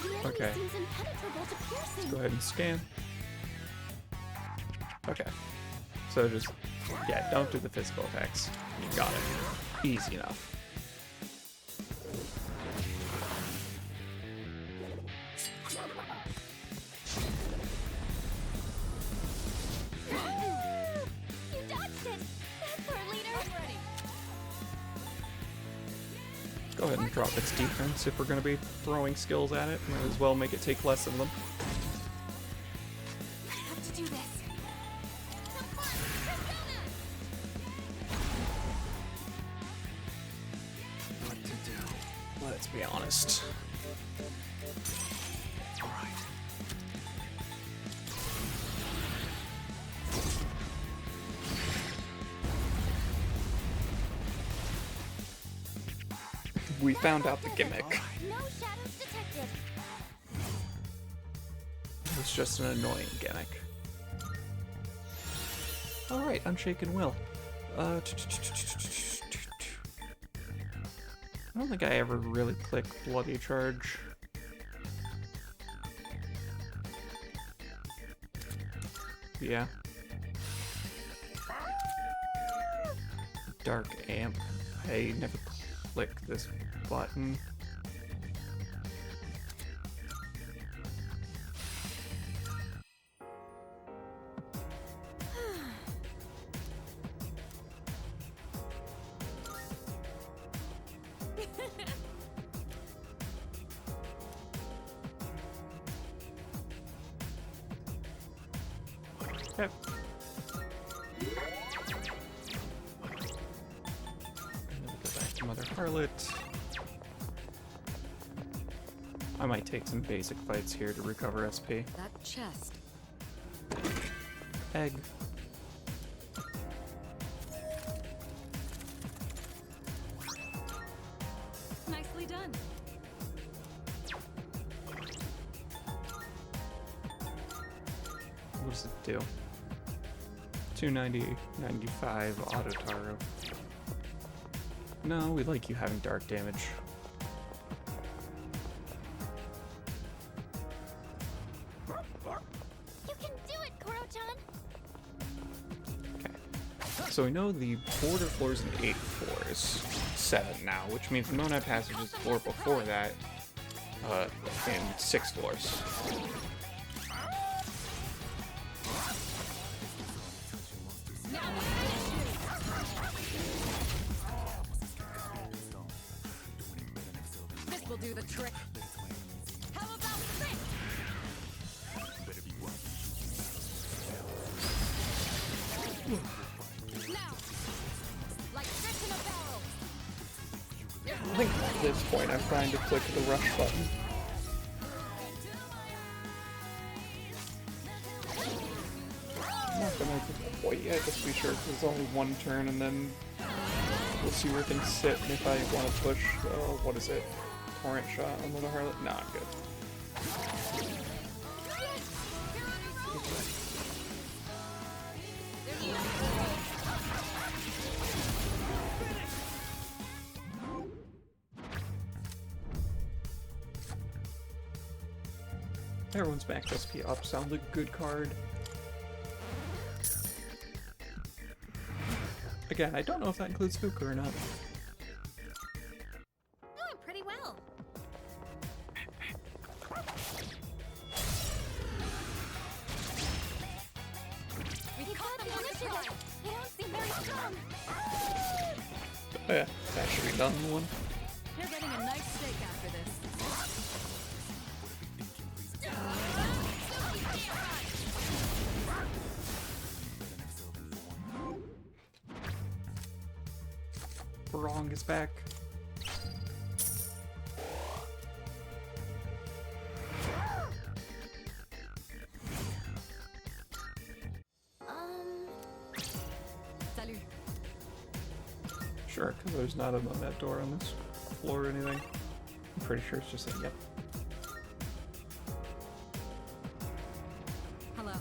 enemy Okay. seems impenetrable to piercing. Go ahead and scan. Okay. So just, yeah, don't do the physical attacks. You got it. Easy enough. You dodged it. That's our leader. Ready. Go ahead and drop its defense if we're going to be throwing skills at it. Might as well make it take less of them. I have to do this. What to do? Let's be honest. All right. We found out the gimmick. No shadows detected. It's just an annoying gimmick. Alright, Unshaken Will. I don't think I ever really clicked Bloody Charge. Yeah. Dark Amp. I never clicked this button. Okay. And then we go back to Mother Harlot. I might take some basic fights here to recover SP. That chest. Egg. Nicely done. What does it do? 290, 95 auto taro. No, we like you having dark damage. You can do it, Koro-chan. Okay. So we know the border floors and 8 floors. 7 now, which means the Monad Passage is the floor before that. In 6 floors. the trick. How about this? Now, like fish in a barrel. I think at this point I'm trying to click the rush button. I'm not gonna quite yet, just be sure, because it's only one turn, and then we'll see where things sit, and if I want to push, what is it? Torrent shot on the Harlot? Nah, I'm good. Everyone's max SP up sounds like a good card. Again, I don't know if that includes Fuka or not. Doing pretty well. We caught the initiative. They don't seem very strong. Oh yeah, that should be done in one. You're getting a nice steak after this. Wrong is back. Salut. Sure, because there's not a that door on this floor or anything. I'm pretty sure it's just a yep. Hello.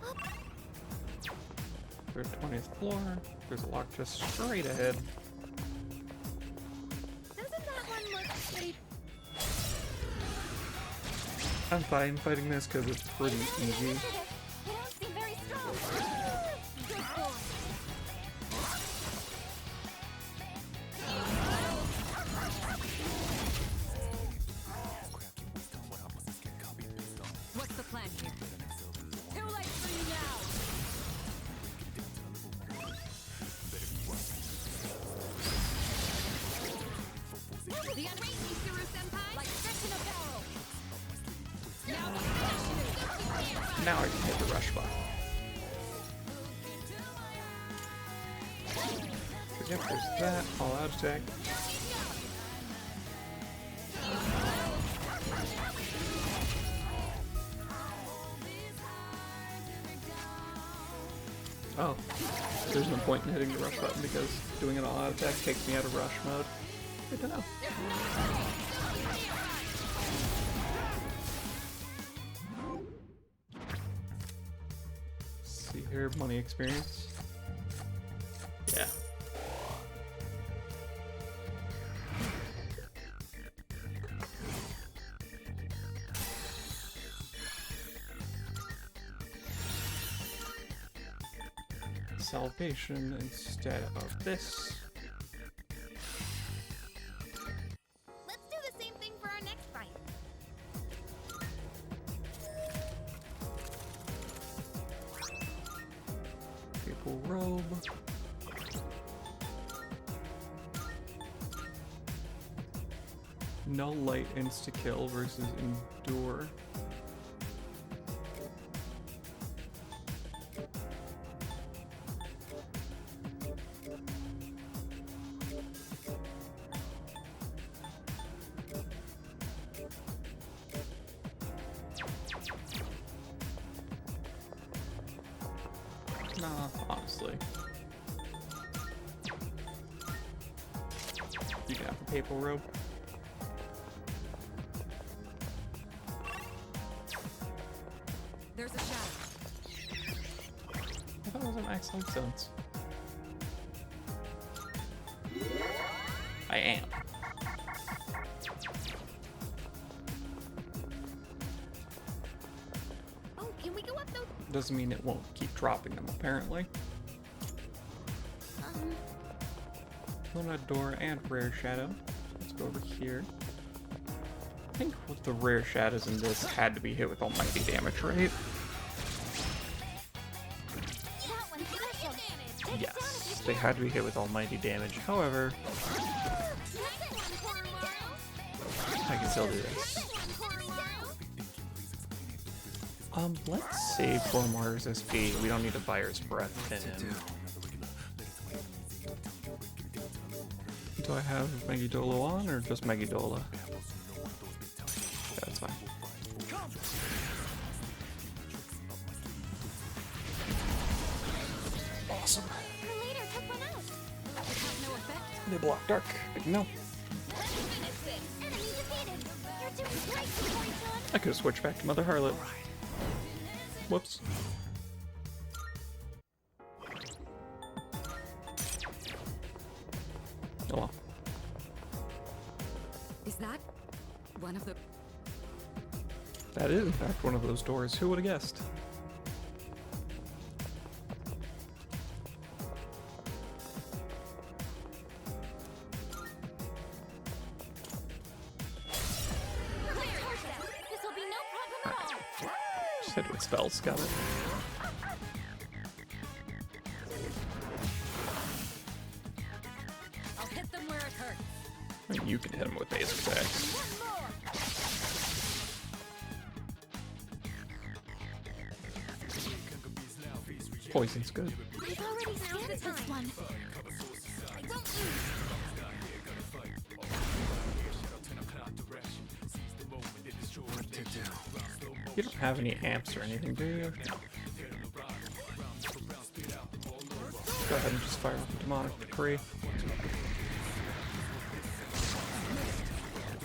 Okay. We're 20th floor. There's a lock just straight ahead. Doesn't that one look pretty? I'm fine fighting this because it's pretty easy. Initiative. They don't seem very strong. Good boy. What's the plan here? Too late for you now. The unraising Suru Senpai, like fish in a barrel. Now to finish you. Now I can hit the rush button. Yep, there's that. All out attack. Oh, there's no point in hitting the rush button because doing an all-out attack takes me out of rush mode. Good to know. See here, money experience. Yeah. Salvation instead of this. Let's do the same thing for our next fight. People robe. No light insta kill versus endure. Nah, honestly. You can have a paper rope. There's a shadow. I thought it was an max life zones. I am. Oh, can we go up those? Doesn't mean it won't keep dropping them, apparently. Luna door and rare shadow. Let's go over here. I think with the rare shadows in this had to be hit with almighty damage, right? That one's special. Yeah. They had to be hit with almighty damage. However, I can still do this. Let's save Gormar's SP. We don't need a Fire's Breath in him. Do I have Megidolo on or just Megidola? Yeah, that's fine. Awesome. Her leader took one out. No effect. They block Dark. Good to know. Enemy defeated. You're doing great, Koro-chan. I could have switched back to Mother Harlot. Whoops. Oh well. Is that one of the... That is, in fact, one of those doors. Who would have guessed? This will be no problem at all. Just hit with spells. Got it. I'll hit them where it hurts. I mean, you can hit him with basic attacks. One more. Poison's good. I've already scanned this one. I don't lose. You don't have any amps or anything, do you? Go ahead and just fire off a demonic decree.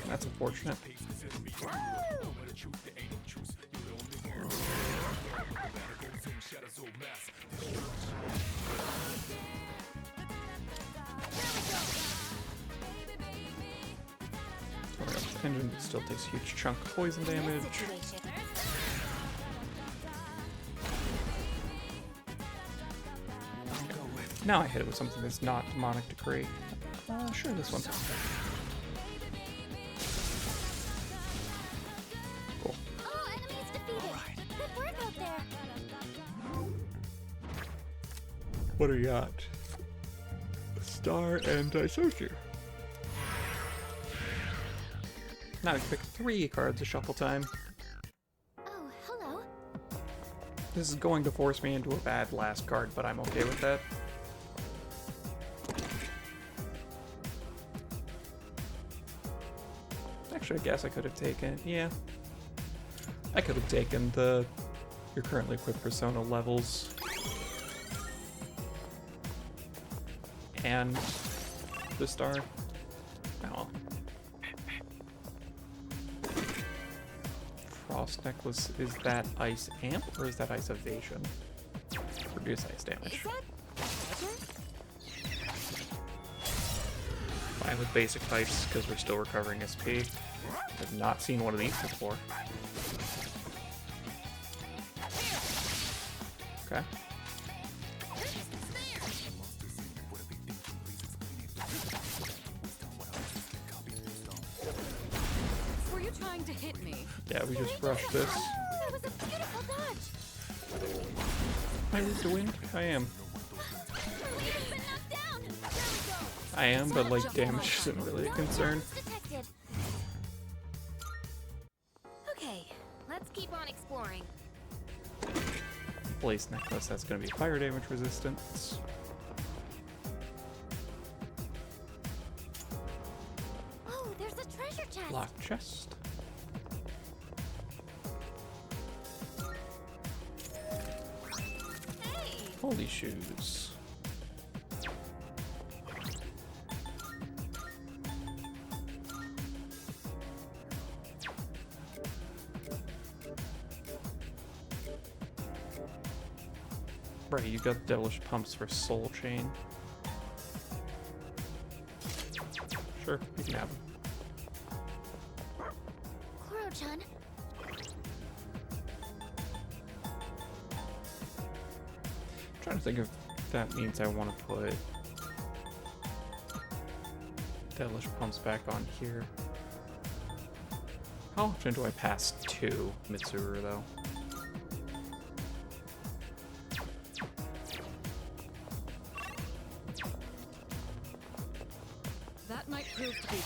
That's unfortunate. Engine still takes a huge chunk of poison damage. Now I hit it with something that's not demonic decree. Sure, this one. Cool. Oh, enemies defeated. Good work out there. What do you got? Star and Disocia. Now I can pick 3 cards of shuffle time. Oh, hello. This is going to force me into a bad last card, but I'm okay with that. Actually, I guess I could have taken... Yeah. I could have taken the... Your currently equipped persona levels. And... the star. Oh. Frost Necklace, is that Ice Amp or is that Ice Evasion? Reduce ice damage. Fine with basic types because we're still recovering SP. I've not seen one of these before. Okay. Were you trying to hit me? Yeah, we just rushed this. That was a beautiful dodge. Am I weak to wind? I am. Leader's been knocked down. There we go. I am, but like damage isn't really a concern. Detected. Okay, let's keep on exploring. Blaze Necklace, that's going to be fire damage resistance. Oh, there's a treasure chest. Lock chest. Hey. Holy shoes. Right, you got devilish pumps for Soul Chain. Sure, you can have them. Koro-chan. Trying to think if that means I want to put devilish pumps back on here. How often do I pass 2 Mitsuru though?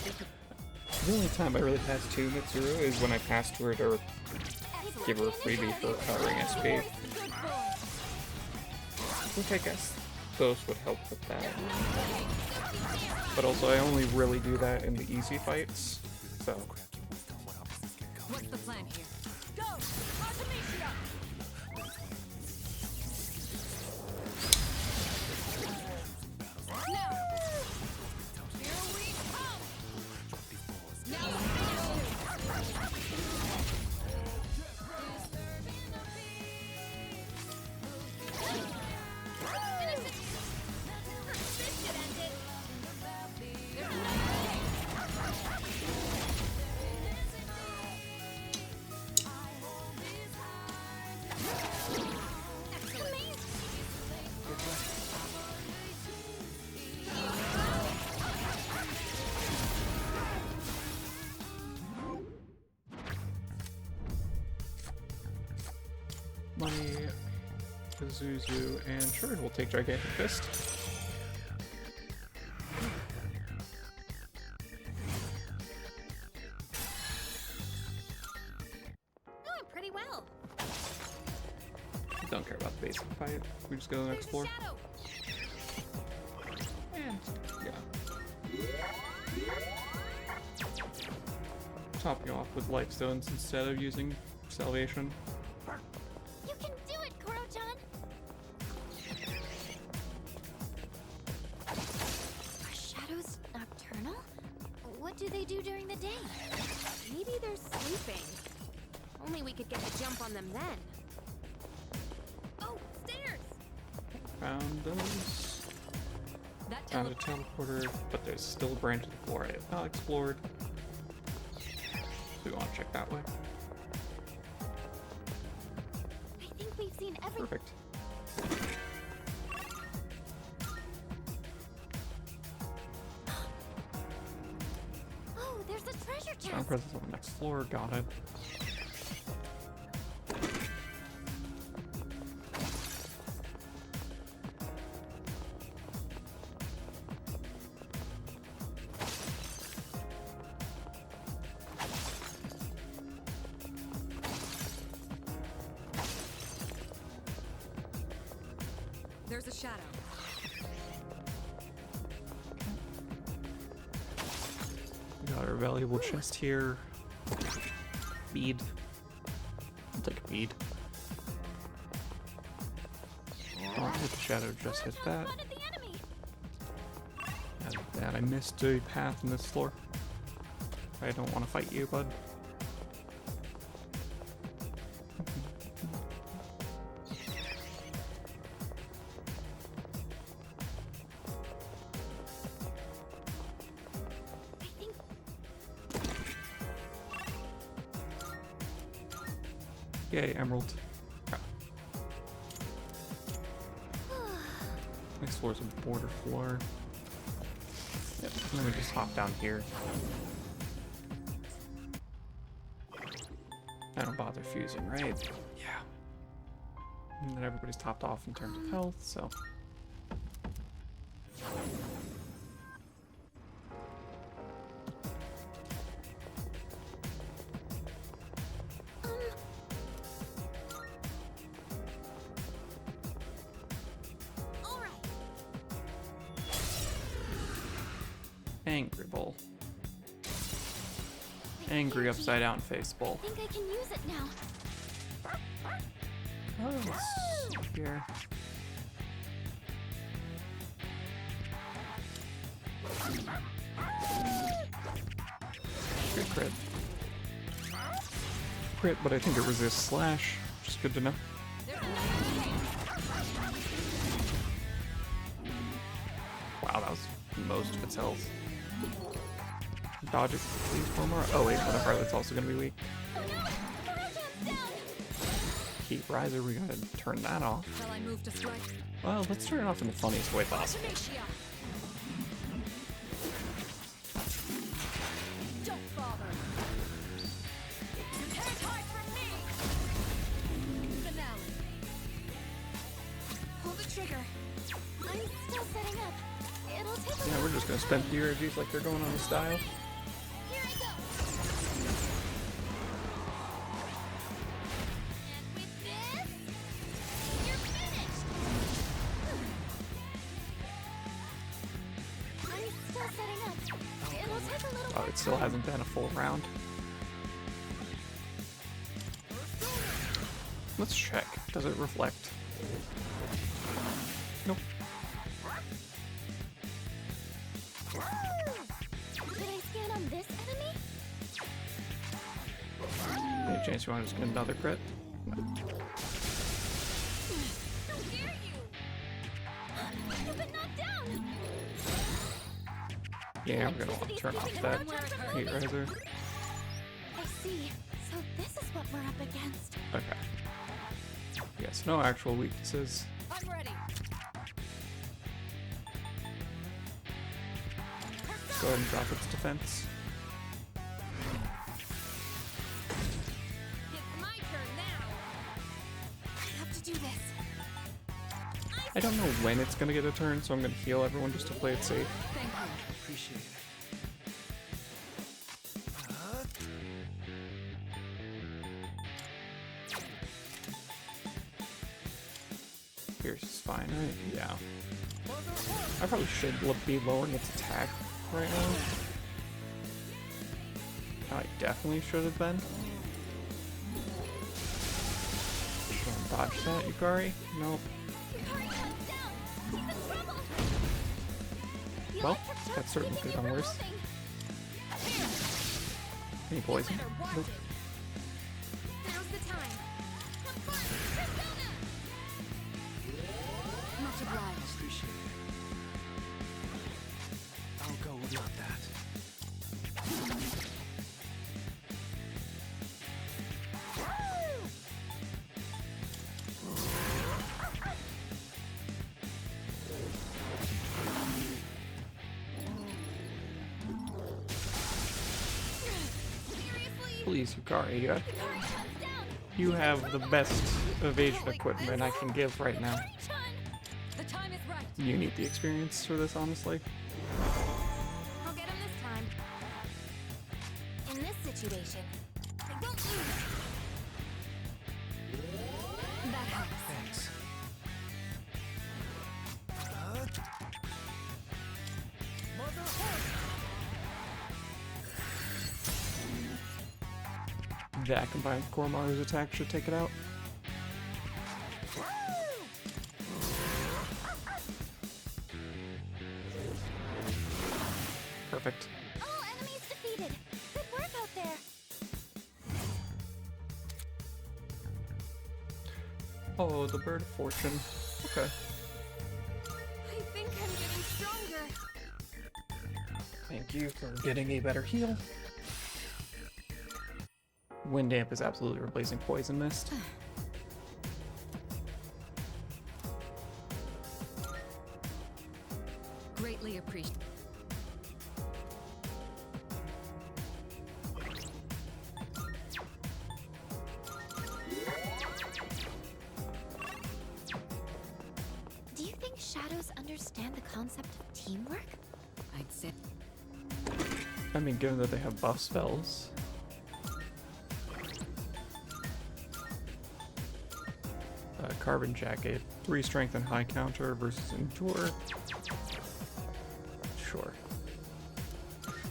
The only time I really pass to Mitsuru is when I pass to her to give her a freebie for powering SP. Which I guess those would help with that. But also I only really do that in the easy fights, so. What's the plan here? Go! Artemisia! Now! Here we come! Now This should end it. Money, Zuzu, and sure, we'll take Gigantic Fist. Doing pretty well. Don't care about the basic fight. We just go to the next floor. Shadow. And yeah. Topping off with life stones instead of using salvation. You can do it, Koro-chan. Are shadows nocturnal? What do they do during the day? maybe they're sleeping. Only we could get the jump on them then. Oh, stairs! Found those. That Found a teleporter, but there's still a branch of the floor I have not explored. So we want to check that way. I think we've seen everything. Perfect. Oh, there's a treasure Strong chest. presence on the next floor, got it. There's a shadow. We got our valuable chest here. Bead. I'll take a bead. Don't hit the shadow, just hit that. Spotted the enemy. And I missed a path in this floor. I don't want to fight you, bud. I think Yay, emerald. Okay. Next floor is a border floor. Yep, and then we just hop down here. I don't bother fusing, right? Yeah. And then everybody's topped off in terms of health, so. all right. Angry Bull. Angry upside down face bull. I think I can use it now. Oh, it's here. Good crit. Crit, but I think it resists slash, which is good to know. Wow, that was most of its health. Dodge it, please, Pomar. Oh wait, one of our that's also gonna be weak. Oh no! Koro-chan's down! Heat riser, we gotta turn that off. Shall I move to strike? Well, let's turn it off in the funniest way possible. Artemisia! Don't bother. You can't hide from me! Finale. Pull the trigger. I'm still setting up. It'll take a Yeah, we're just gonna spend the energies like they're going on the style. still hasn't been a full round. Let's check. Does it reflect? Nope. Did I scan on this enemy? Any chance you want to just get another crit? No. How dare you! You've been knocked down! Yeah, I'm gonna want to turn off that heat riser. I see. So this is what we're up against. Okay. Yes, no actual weaknesses. I'm ready. Go ahead and drop its defense. It's my turn now. I have to do this. I don't know when it's gonna get a turn, so I'm gonna heal everyone just to play it safe. Thank you. Appreciate it. Pierce is fine, right? Yeah. I probably should be lowering its attack right now. I definitely should have been. Don't dodge that, Yukari. Nope. Well, that certainly could have done worse. Any poison? Nope. Now's the time. Much obliged. Appreciate it. I'll go without that. Please, Yukari, you have the best evasion equipment I can give right now. The time is right. You need the experience for this, honestly. I'll get him this time. In this situation, I won't lose. That helps. Thanks. That combined with Koromaru's attack should take it out. Perfect. all enemies defeated. Good work out there. Oh, the Bird of Fortune. Okay. I think I'm getting stronger. Thank you for getting a better heal. Wind Damp is absolutely replacing Poison Mist. Greatly appreciated. Do you think shadows understand the concept of teamwork? I'd say. I mean, given that they have buff spells. Carbon Jacket, 3 strength and high counter versus endure. Sure.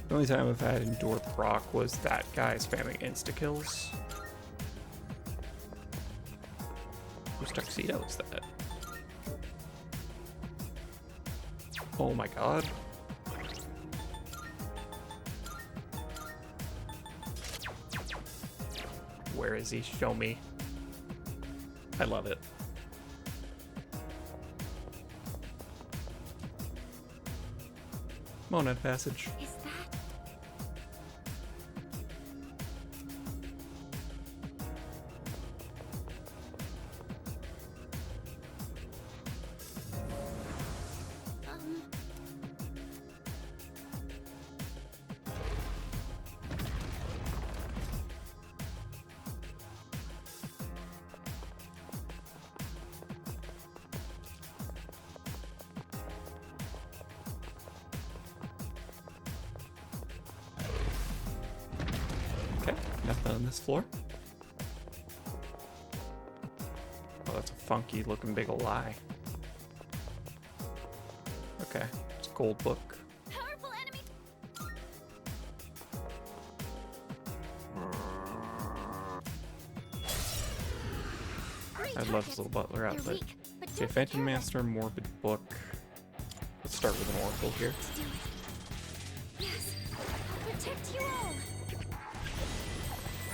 The only time I've had endure proc was that guy spamming insta kills. Whose tuxedo is that? Oh my god. Where is he? Show me. I love it. Monad Passage. Is that... Okay, nothing on this floor. Oh, that's a funky looking big ol' eye. Okay, it's a gold book. Powerful enemy... I love this little butler They're outfit. weak, but Okay, don't be Phantom careless. Master, Morbid Book. Let's start with an Oracle here. Let's do it. Yes, I'll protect you all.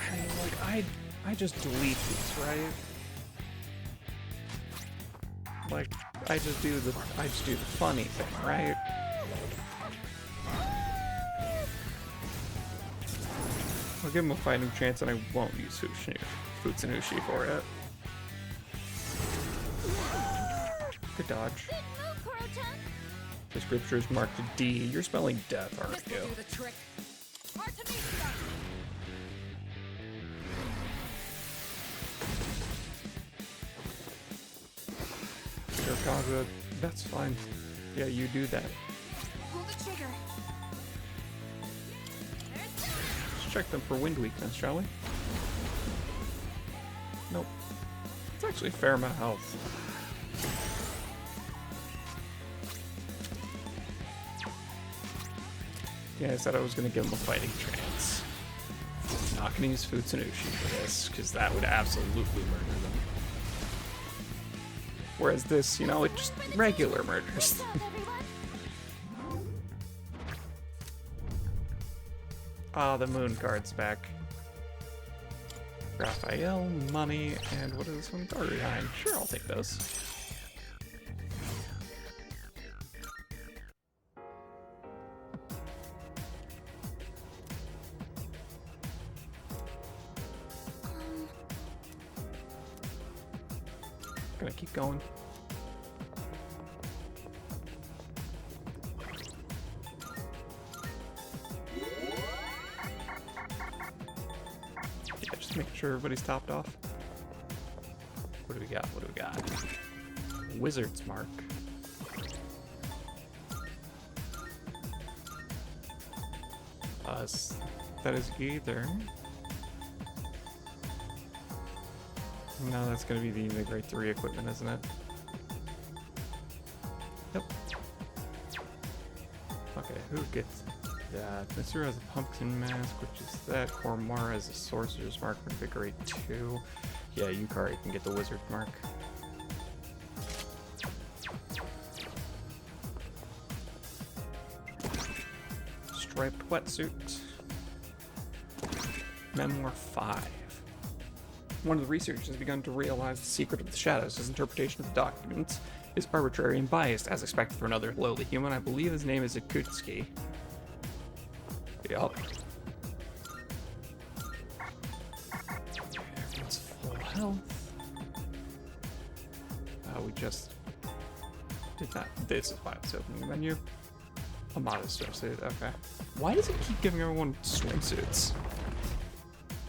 I mean, like, I just delete these, right? Like, I just do the funny thing, right? I'll give him a fighting chance and I won't use Futsunushi for it. Good dodge. Good move, Koro-chan. The scripture is marked D. You're spelling death, aren't This will you? do the trick. Artemisia! Kaga, that's fine. Yeah, you do that. Pull the trigger. Let's check them for wind weakness, shall we? Nope. It's actually a fair amount of health. Yeah, I said I was gonna give him a fighting chance. Not gonna use Futsunushi for this, because that would absolutely murder them. Whereas this, you know, it just regular murders. Good job, everyone. Ah, the moon card's back. Raphael, money, and what is this one? Gardeine. Sure, I'll take those. Gonna keep going. Yeah, just making sure everybody's topped off. What do we got? What do we got? Wizard's Mark. That is either. No, that's gonna be the grade 3 equipment, isn't it? Yep. Okay, who gets that? Mr. has a pumpkin mask, which is that. Koromara has a sorcerer's mark, which would be grade 2. Yeah, Yukari can get the wizard mark. Striped wetsuit. Memoir 5. One of the researchers has begun to realize the secret of the shadows. His interpretation of the documents is arbitrary and biased, as expected for another lowly human. I believe his name is Akutsuki. Yup. Everyone's full health. We just did that. This is why it's opening the menu. A modest swimsuit, okay. Why does it keep giving everyone swimsuits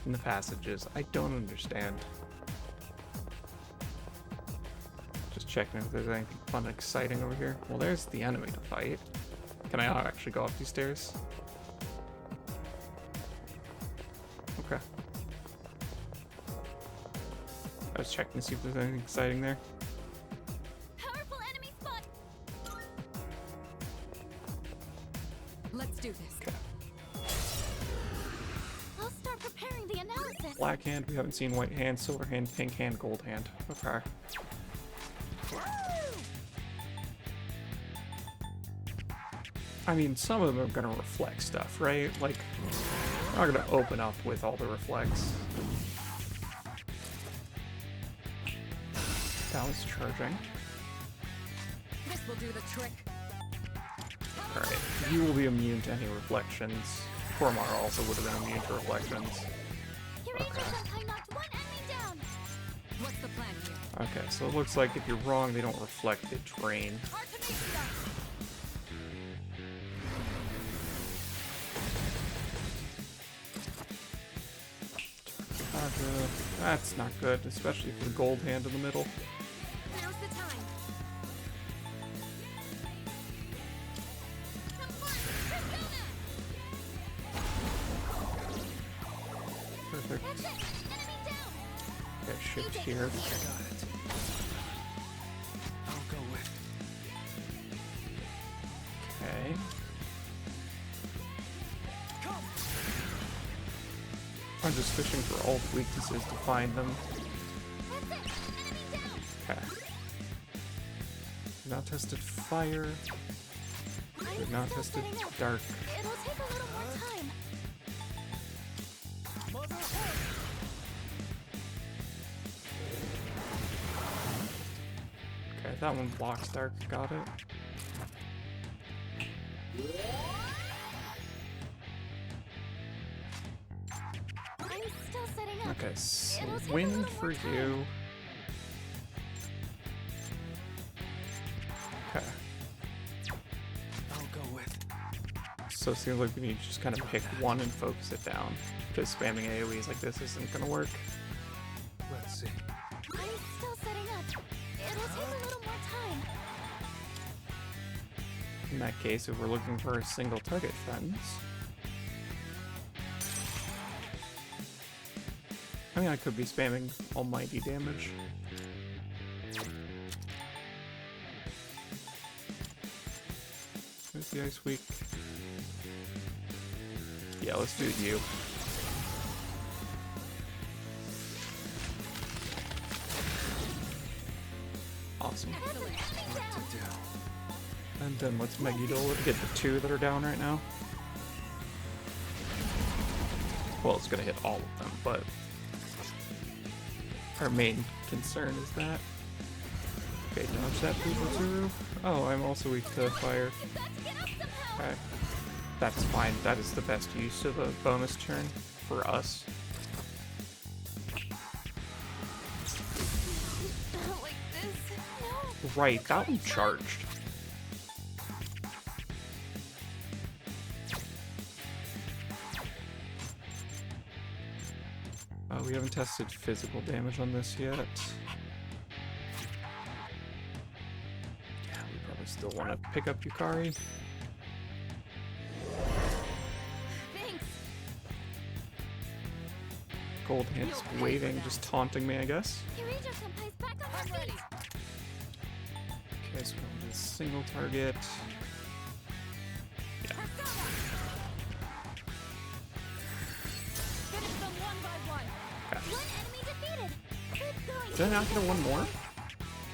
in the passages? I don't understand. Just checking if there's anything fun and exciting over here. Well, there's the enemy to fight. Can I actually go up these stairs? Okay. I was checking to see if there's anything exciting there. Powerful enemy spot. Let's do this. Okay. I'll start preparing the analysis. Black hand, we haven't seen white hand, silver hand, pink hand, gold hand. Okay. I mean, some of them are gonna reflect stuff, right? Like, I'm not gonna open up with all the reflects. That was charging. This will do the trick. Alright, you will be immune to any reflections. Koromara also would have been immune to reflections. Your Okay. Angel Senpai knocked one enemy down. What's the plan here? Okay, so it looks like if you're wrong, they don't reflect, they drain. Artemisia! That's not good, especially for the gold hand in the middle. Now's the time. Come on, Persona! Perfect. That's it. Enemy down. Okay, shift here. Got it. I'll go with. Okay. I'm just fishing for alt weaknesses to find them. That's it. Enemy Okay. We've not tested fire. We've not tested dark. It'll take a little more time. Okay, that one blocks dark. Got it. I'm still setting up. Okay, so It'll take a wind little for more time. you. Okay. I'll go with. So it seems like we need to just kind of pick one and focus it down. Because spamming AoEs like this isn't gonna work. Let's see. I'm still setting up. It'll take a little more time. In that case, if we're looking for a single target friends. I mean, I could be spamming almighty damage. Where's the ice weak? Yeah, let's do you. Awesome. What to do? And then let's Megidol to get the two that are down right now. Well, it's gonna hit all of them, but our main concern is that. Okay, dodge that P3R. Oh, I'm also weak to fire. You've got to get up somehow. Okay. That's fine. That is the best use of a bonus turn for us. Like this? No. Right, that one charged. We haven't tested physical damage on this yet. Yeah, we probably still want to pick up Yukari. Thanks. Gold Hand's waving, just taunting me, I guess. Kirijo Senpai's back on I'm her ready. feet. Okay, so we'll do a single target. Yeah. Finish them one by one. Okay. One enemy defeated. Keep going. Did I not get a one more?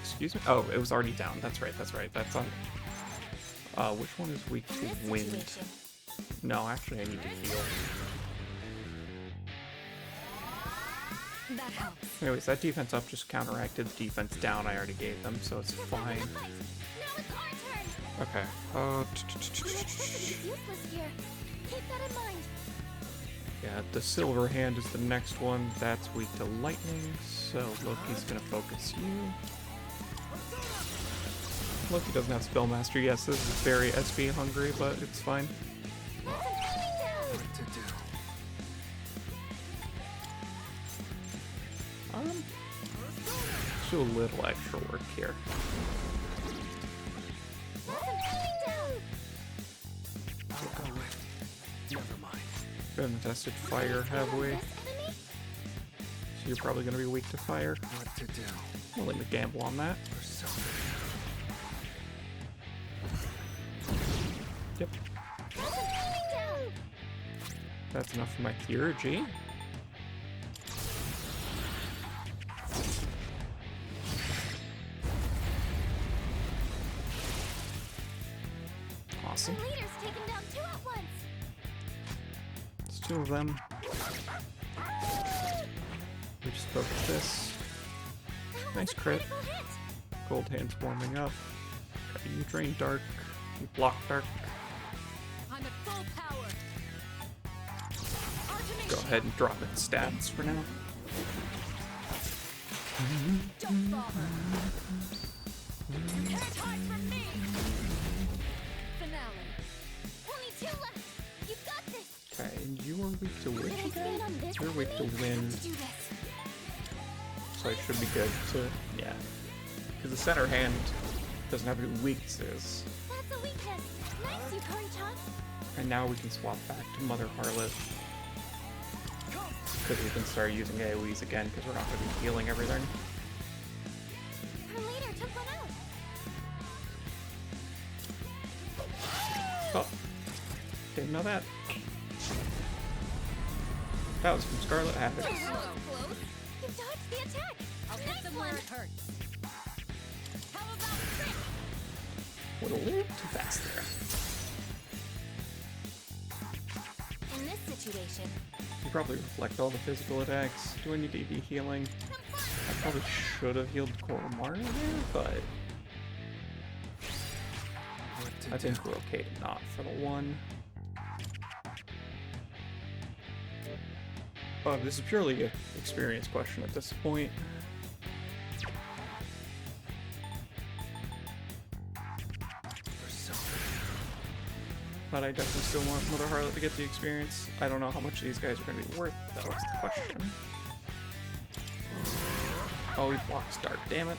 Excuse me? Oh, it was already down. That's right, that's right. That's on. Which one is weak In this to wind? situation, No, actually, I need to heal. That helps. Anyways, that defense up just counteracted the defense down I already gave them, so it's fine. the fight. Now it's our turn. Okay. Unexpected is useless here. Keep that in mind. Yeah, the silver hand is the next one. That's weak to lightning, so Loki's gonna focus you. Loki doesn't have spell master. Yes, this is very SP hungry, but it's fine. That's an enemy down. What to do? Let's do a little extra work here. That's an enemy down. I'll go with. Never mind. We haven't tested fire, have we? This enemy? So you're probably gonna be weak to fire. What to do? Willing to gamble on that. Persona. Yep. That's an enemy down. That's enough for my theurgy. Awesome. Our leader's taken down two at once. It's two of them. We just focus this. That was Nice a crit. critical hit. Gold hand's warming up. Okay, you drain dark. You block dark. I'm at full power. Go ahead and drop its stats for now. Don't bother. It's hard for me. Finale. Only two left. You've got this. Okay, and you are weak to Did which I again? stand on this You're weak to enemy? wind, Let's do this. so I should be good to, yeah. Because the center hand doesn't have any weaknesses. That's a weakness. Nice, Yukari-chan. And now we can swap back to Mother Harlot. Because we can start using AoEs again, because we're not going to be healing everything. Her leader took one out. Oh, didn't know that. That was from Scarlet Havoc. Too slow. Close. You dodged the attack. I'll hit Nice them one. where it hurts. about trick? Went a little too fast there. In this situation, You probably reflect all the physical attacks. Do I need to be healing? I probably should have healed Koromar there, but I think we're okay to not for the one. This is purely an experience question at this point. But I definitely still want Mother Harlot to get the experience. I don't know how much these guys are going to be worth, though, is the question. Oh, he blocks Dart, damn it.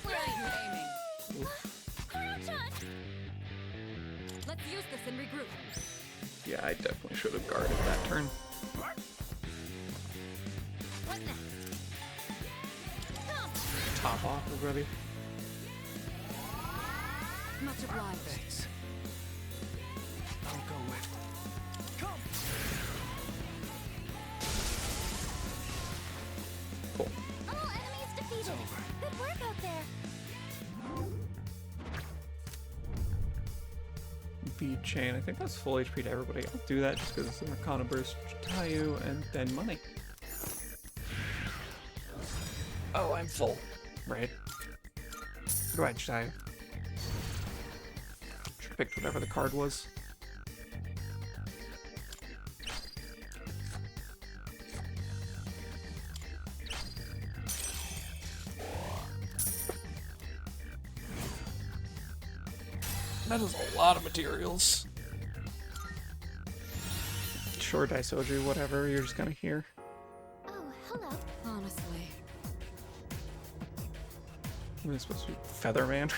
Where are you aiming? Koro-chan! Let's use this and regroup. Yeah, I definitely should have guarded that turn. What next? Come! Top off, everybody. Much obliged. Thanks. I'll go with. Come! Cool. All enemies defeated! Good work out there! Bead chain. I think that's full HP to everybody. I'll do that just because it's an Arcana Burst, Tayu, and then money. Oh, I'm full. Right. Go ahead, Tayu. Should have picked whatever the card was. That is a lot of materials. Sure, Daisoji, whatever, you're just gonna hear. Oh, hello. Honestly. What is supposed to be? Featherman?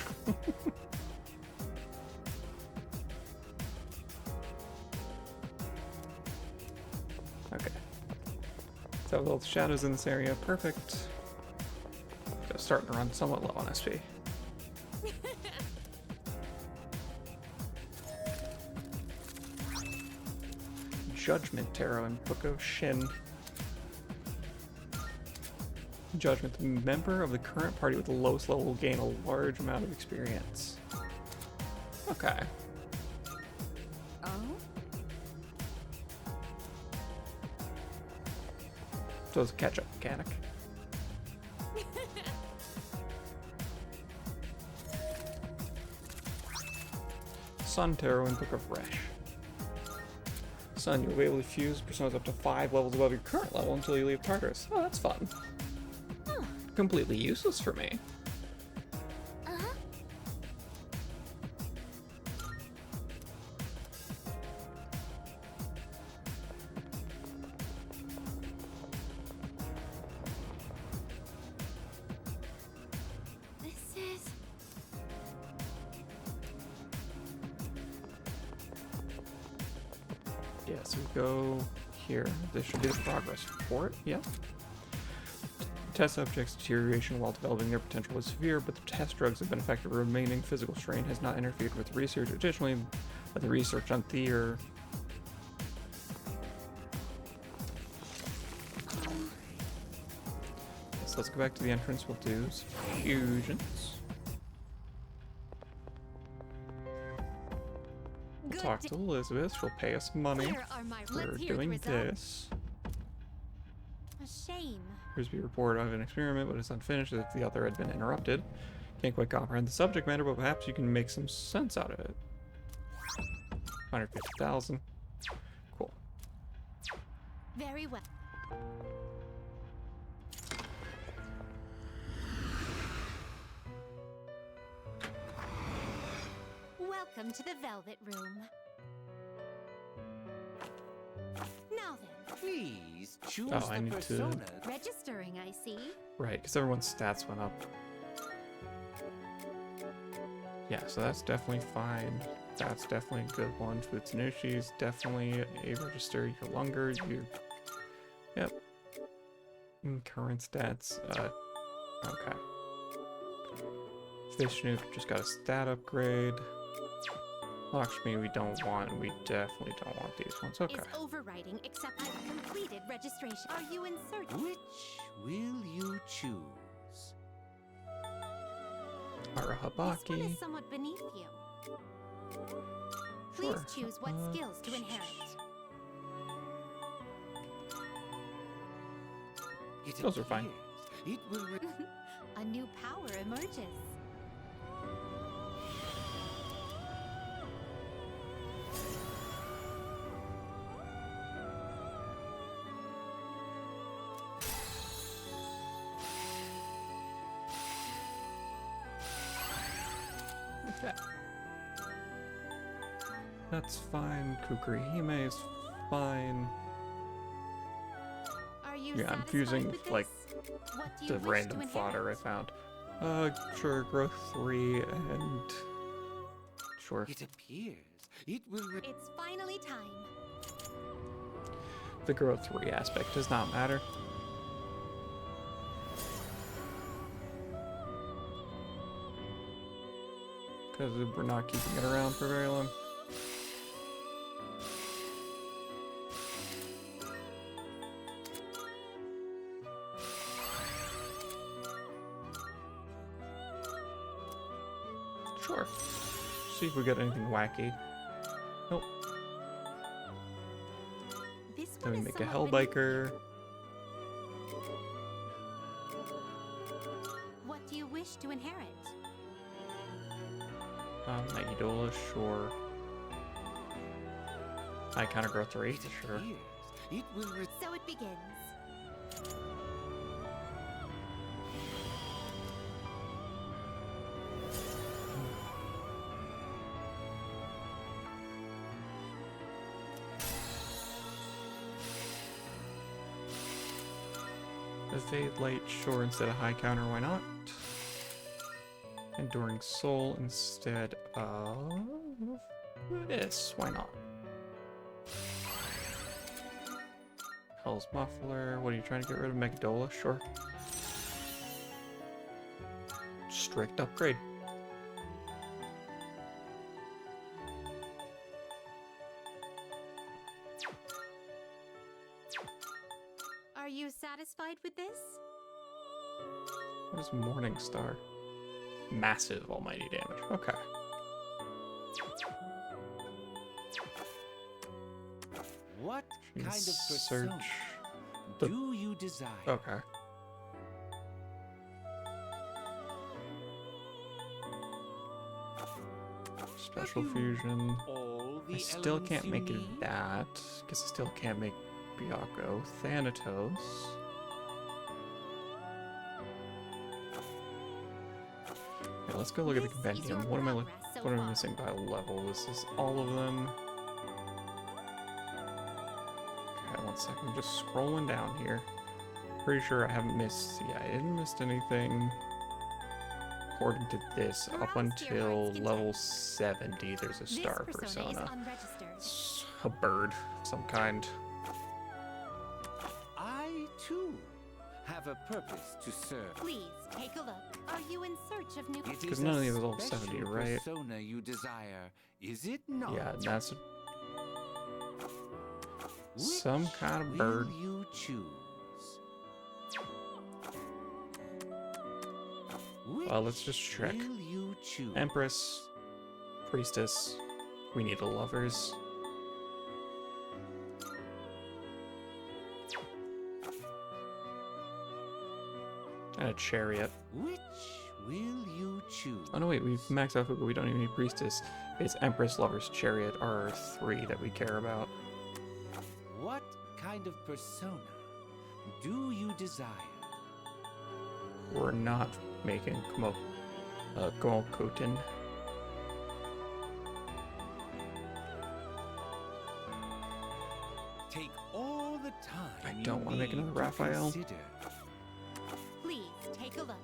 Okay. So with all the shadows in this area, perfect. Just starting to run somewhat low on SP. Judgment Tarot and Book of Shin. Judgment. The member of the current party with the lowest level will gain a large amount of experience. Okay. Oh? So it's a catch-up mechanic. Sun Tarot and Book of Resh. Sun, you'll be able to fuse personas up to 5 levels above your current level until you leave Tartarus. Oh, that's fun. Huh. Completely useless for me. Uh-huh. This is... Yeah, so we go here. This should be the progress report. Yep. Test subjects' deterioration while developing their potential was severe, but the test drugs have been effective. Remaining physical strain has not interfered with research. Additionally, the research on Thier. So let's go back to the entrance. We'll do some fusions. We'll talk to Elizabeth. She'll pay us money Here are my... for Let's hear the doing results. this. A shame. Here's the report of an experiment, but it's unfinished as if the author had been interrupted. Can't quite comprehend the subject matter, but perhaps you can make some sense out of it. 150,000. Cool. Very well. Welcome to the Velvet Room. Now then, Please choose Oh, I the need to- persona. registering, I see. Right, because everyone's stats went up. Yeah, so that's definitely fine. That's definitely a good one. Futsunushi's definitely a register. Your Lunger, you... Yep. Current stats. Okay. Fish Snoop just got a stat upgrade. Lakshmi, we don't want. We definitely don't want these ones. Okay. Is overriding accepted? Completed registration. Are you in search? Which will you choose? This one Arahabaki. is somewhat beneath you. Please Sure. choose what skills to inherit. It Those are fine. appears It will A new power emerges. Okay. That's fine. Kukurihime is fine. Are you Yeah, I'm satisfied fusing with like this? What do you the wish to random fodder I inherit? found. Sure, growth 3 and sure. It appears it will It's finally time. The growth 3 aspect does not matter. Because we're not keeping it around for very long. Sure. See if we get anything wacky. Nope. This Then one we is make a somewhat beneath Hellbiker. you. What do you wish to inherit? Megidola, sure. I kind of growth 3, it sure. appears it will So it begins. Evade light, sure, instead of high counter, why not? Enduring soul instead of this, why not? Hell's muffler, what are you trying to get rid of? Megidola, sure. Strict upgrade. Are you satisfied with this? What is Morning Star? Massive almighty damage. Okay. What You kind can of search persona the- do you desire? Okay. Special Have you fusion. All the I still elements can't you make need? it that. Guess I still can't make Byakko. Thanatos. Okay, let's go look at the This is compendium. your What am I progress so what am I far. missing by level? This is all of them. Okay, one second. I'm just scrolling down here. Pretty sure I haven't missed. Yeah, I haven't missed anything. According to this, up Morale to your until heart's level content. 70, there's a This star persona is persona. unregistered. It's a bird of some kind. I too have a purpose to serve. Please take a look. Are you in search of new? It 'Cause is none a of these are level special 70, right? persona you desire, is it not? Yeah, that's Which some kind of will bird. you choose? Let's just check. Will you choose? Empress, Priestess, we need a lovers. And a chariot. Which will you choose? Oh no, wait, we've maxed out Fuga, we don't even need Priestess. It's Empress, Lovers, Chariot are 3 that we care about. What kind of persona do you desire? We're not making Komokoten. Take all the time. I you don't wanna make need another to Raphael. consider. Please take a look.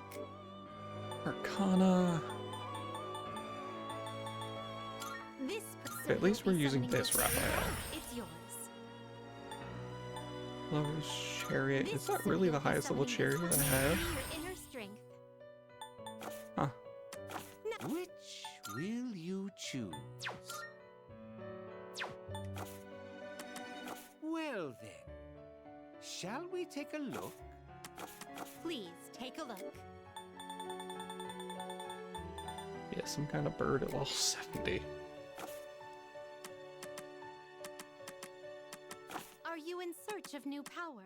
Arcana. This Okay, at least we're using this Raphael. It's yours. Lovers, Chariot. This Is that person really will the be highest level summoning chariot this I one have? to your inner strength. Huh. Which will you choose? Well then, shall we take a look? Please take a look. Yeah, some kind of bird at level 70. Are you in search of new power?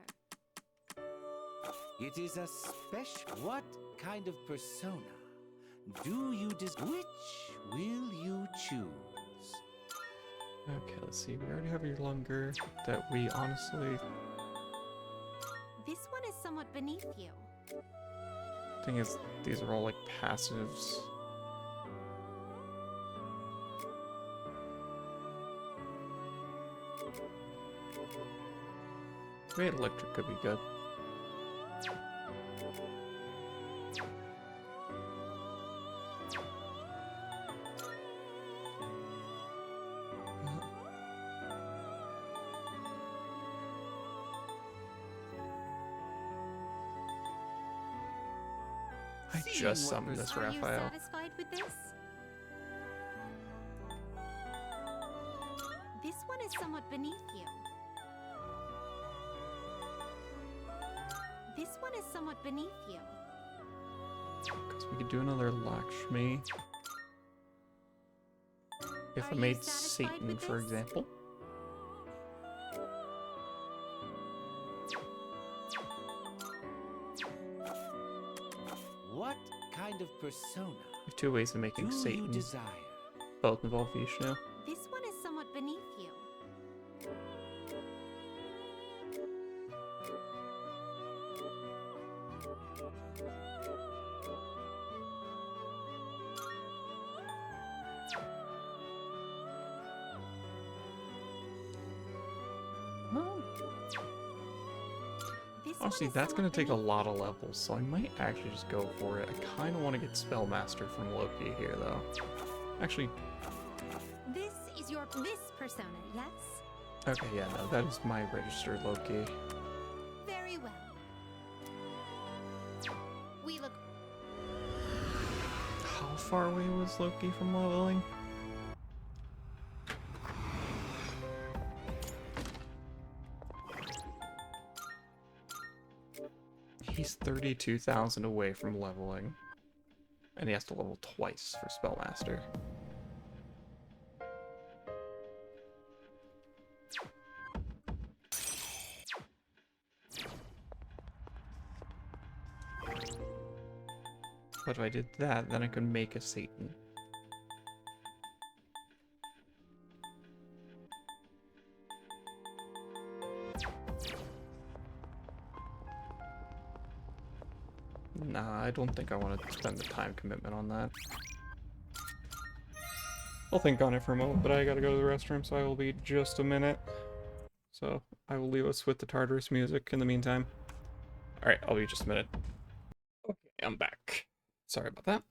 It is a special... What kind of persona do you Which will you choose? Okay, let's see. We already have your longer that we honestly... This one is somewhat beneath you. Thing is, these are all like passives. Maybe electric could be good. I just summoned this Are you Raphael. satisfied with this? This one is somewhat beneath you. This one is somewhat beneath you. Because we could do another Lakshmi. If Are I you made satisfied Satan, with for this? example. What kind of persona We have two ways of making do you Satan. desire? Both involve Vishnu. This one is somewhat beneath you. This one Honestly, is that's going somewhat to take a beneath lot of levels, so I might actually just go for it. I kind of want to get Spellmaster from Loki here, though. Actually, This is your persona, yes? okay, yeah, no, that is my registered Loki. Very well. We look How far away was Loki from leveling? He's 32,000 away from leveling. And he has to level twice for Spellmaster. But if I did that, then I could make a Satan. Nah, I don't think I want to spend the time commitment on that. I'll think on it for a moment, but I gotta go to the restroom, so I will be just a minute. So I will leave us with the Tartarus music in the meantime. Alright, I'll be just a minute. Okay, I'm back. Sorry about that.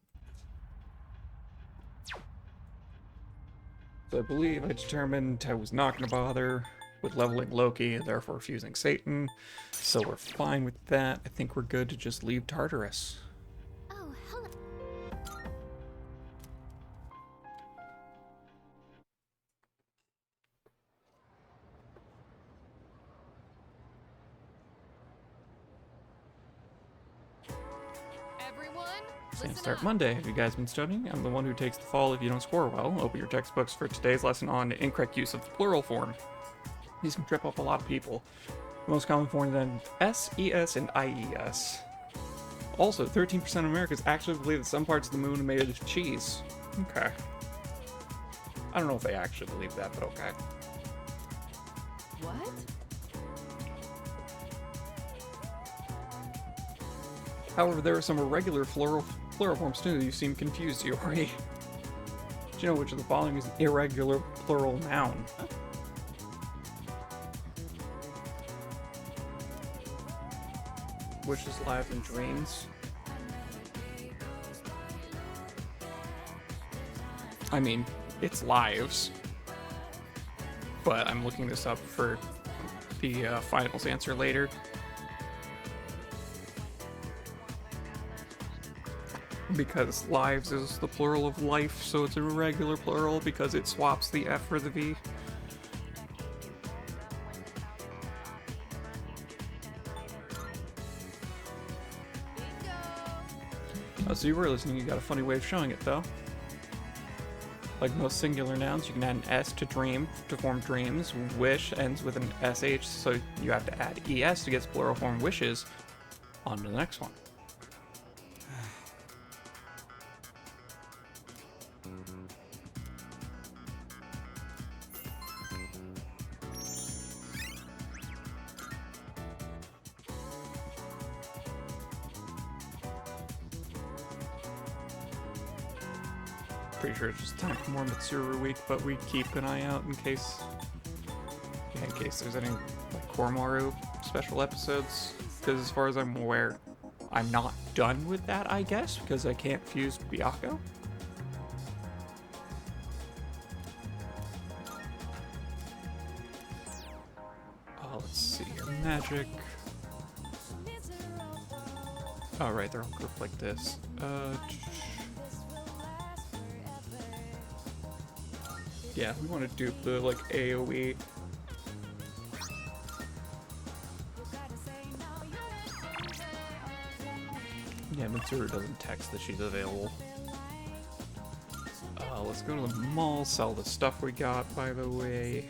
So I believe I determined I was not going to bother with leveling Loki, and therefore fusing Satan. So we're fine with that. I think we're good to just leave Tartarus. Oh, hello. Everyone, Saying listen start up. Monday. Have you guys been studying? I'm the one who takes the fall if you don't score well. Open your textbooks for today's lesson on incorrect use of the plural form. These can trip up a lot of people. The most common form then S, ES, and IES. Also, 13% of Americans actually believe that some parts of the moon are made of cheese. Okay. I don't know if they actually believe that, but okay. What? However, there are some irregular plural forms too that you seem confused, Yori. Do you know which of the following is an irregular plural noun? Which is live in dreams? I mean, it's lives. But I'm looking this up for the finals answer later. Because lives is the plural of life, so it's a irregular plural because it swaps the F for the V. Oh, so you were listening, you got a funny way of showing it, though. Like most singular nouns, you can add an S to dream to form dreams. Wish ends with an SH, so you have to add ES to get its plural form wishes. On to the next one. Pretty sure it's just time for more Mitsuru week, but we keep an eye out in case there's any like Koromaru special episodes. Because as far as I'm aware, I'm not done with that, I guess, because I can't fuse Byakko. Let's see here. Magic. Oh, right, they're all grouped like this. Yeah, we want to dupe the, like, AoE. Yeah, Mitsuru doesn't text that she's available. Let's go to the mall, sell the stuff we got, by the way.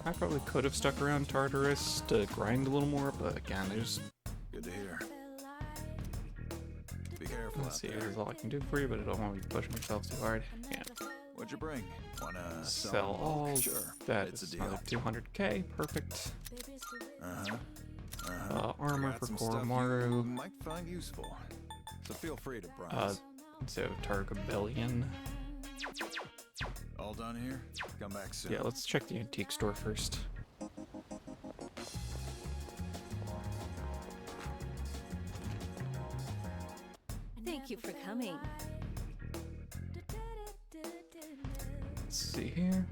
I probably could have stuck around Tartarus to grind a little more, but again, there's... Good to hear. Be careful. Let's see, here's all I can do for you, but I don't want to be pushing myself too hard. Yeah. What'd you bring? Wanna Sell all. Sure. That It's is a deal. another 200k. Perfect. Uh-huh. Armor Got for some stuff you Koromaru. might find useful. So feel free to browse. So Targabellion. All done here? Come back soon. Yeah, let's check the antique store first. Thank you for coming. Let's see here.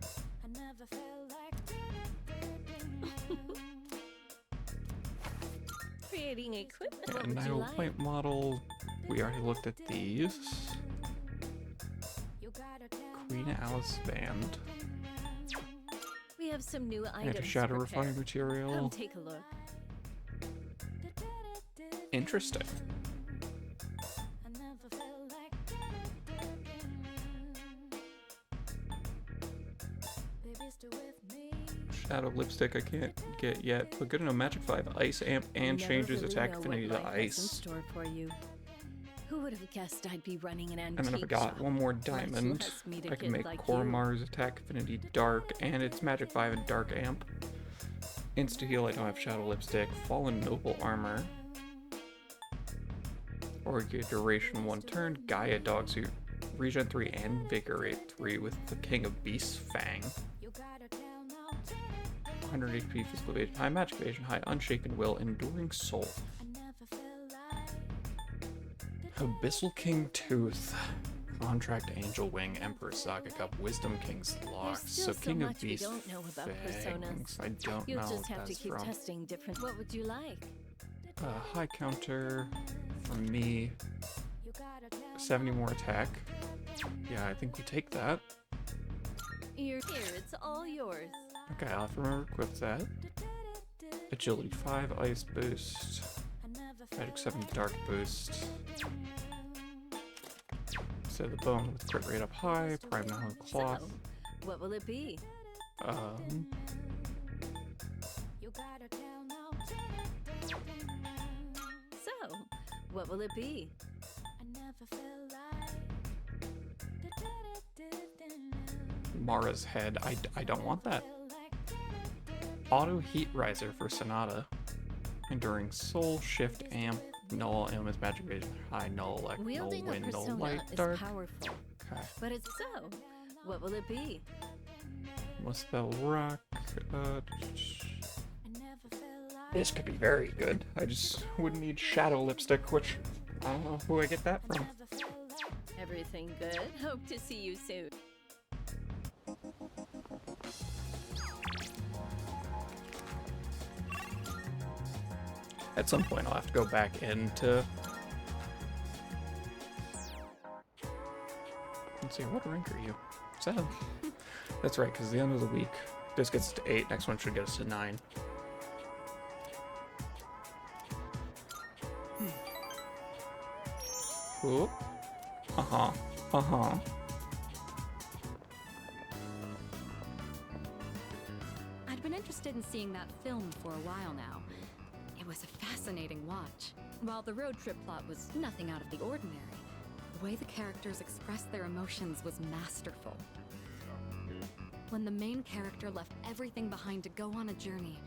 Creating equipment. Yeah, What would you Nile like? Plate model. We already looked at these. Queen Alice band. We have some new And items. a shadow to prepare. refining material. Come take a look. Interesting. Shadow lipstick I can't get yet, but good enough. Magic 5 ice amp and Never changes really attack know what affinity to life has in ice. store for you. Who would have guessed I'd be running an antique And then if I got shop? one more Much diamond, less meet a I can kid make like you. Koromaru's attack affinity dark and its magic 5 and dark amp. Insta heal, I don't have shadow lipstick. Fallen noble armor. Or duration 1 turn. Gaia dogsuit. Regen 3 and Invigorate 3 with the King of Beasts Fang. 100 HP, physical evasion, high magic evasion, high unshaken will, enduring soul. Abyssal King Tooth. Contract Angel Wing, Emperor Saga Cup, Wisdom King's Locks. There's So still King so of much we Beasts don't know about Fangs. personas. I don't You'll know just what have to that's keep from. testing different. What would you like? High counter for me. 70 more attack. Yeah, I think we'll take that. You're here. It's all yours. Okay, I'll have to remember to equip that. Agility 5, Ice Boost. Magic 7, Dark Boost. Set the bone with crit rate up high. Prime now with cloth. So, what will it be? So, what will it be? Mara's head. I don't want that. Auto Heat Riser for Sonata. Enduring Soul, Shift, Amp, Null, Ailments, Magic Vision, High, Null, Elect, Null, Wielding a Wind, Null, persona Light, is Dark. powerful, Okay. but it's so. What will it be? Spell Rock. This could be very good. I just would need Shadow Lipstick, which I don't know who I get that from. Everything good? Hope to see you soon. At some point, I'll have to go back into. Let's see, what rank are you? 7. That's right, because the end of the week, this gets to 8. Next one should get us to 9. Ooh. Uh-huh. Uh-huh. I'd been interested in seeing that film for a while now. It was a fascinating watch. While the road trip plot was nothing out of the ordinary, the way the characters expressed their emotions was masterful. When the main character left everything behind to go on a journey,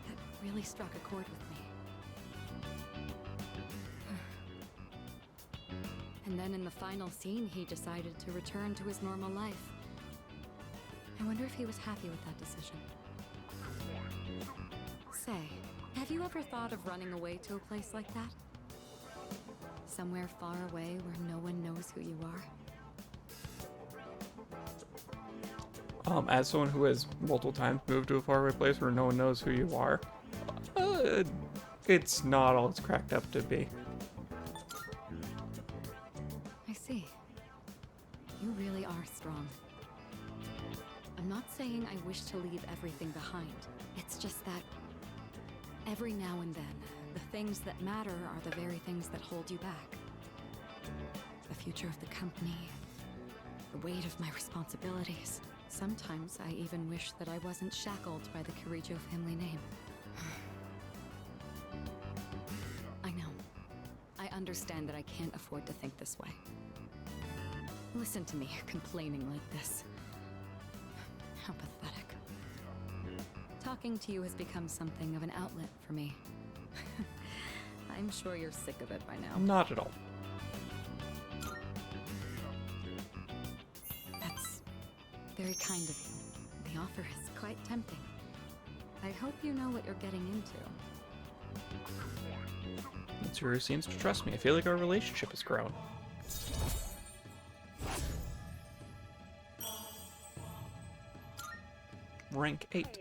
that really struck a chord with me. And then in the final scene, he decided to return to his normal life. I wonder if he was happy with that decision. Say, have you ever thought of running away to a place like that? Somewhere far away where no one knows who you are? As someone who has multiple times moved to a faraway place where no one knows who you are, it's not all it's cracked up to be. I see. You really are strong. I'm not saying I wish to leave everything behind. It's just that every now and then, the things that matter are the very things that hold you back. The future of the company, the weight of my responsibilities. Sometimes I even wish that I wasn't shackled by the Kirijo family name. I know. I understand that I can't afford to think this way. Listen to me complaining like this. How pathetic. Talking to you has become something of an outlet for me. I'm sure you're sick of it by now. Not at all. That's very kind of you. The offer is quite tempting. I hope you know what you're getting into. Mitsuru seems to trust me. I feel like our relationship has grown. Rank 8.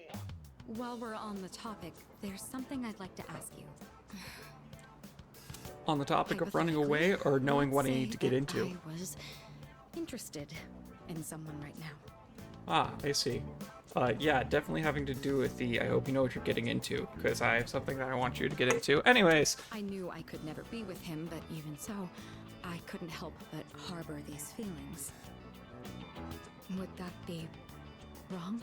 While we're on the topic, there's something I'd like to ask you. On the topic of running away or knowing what I need to get into? I was interested in someone right now. Ah, I see. Yeah, definitely having to do with the I hope you know what you're getting into, because I have something that I want you to get into. Anyways. I knew I could never be with him, but even so, I couldn't help but harbor these feelings. Would that be wrong?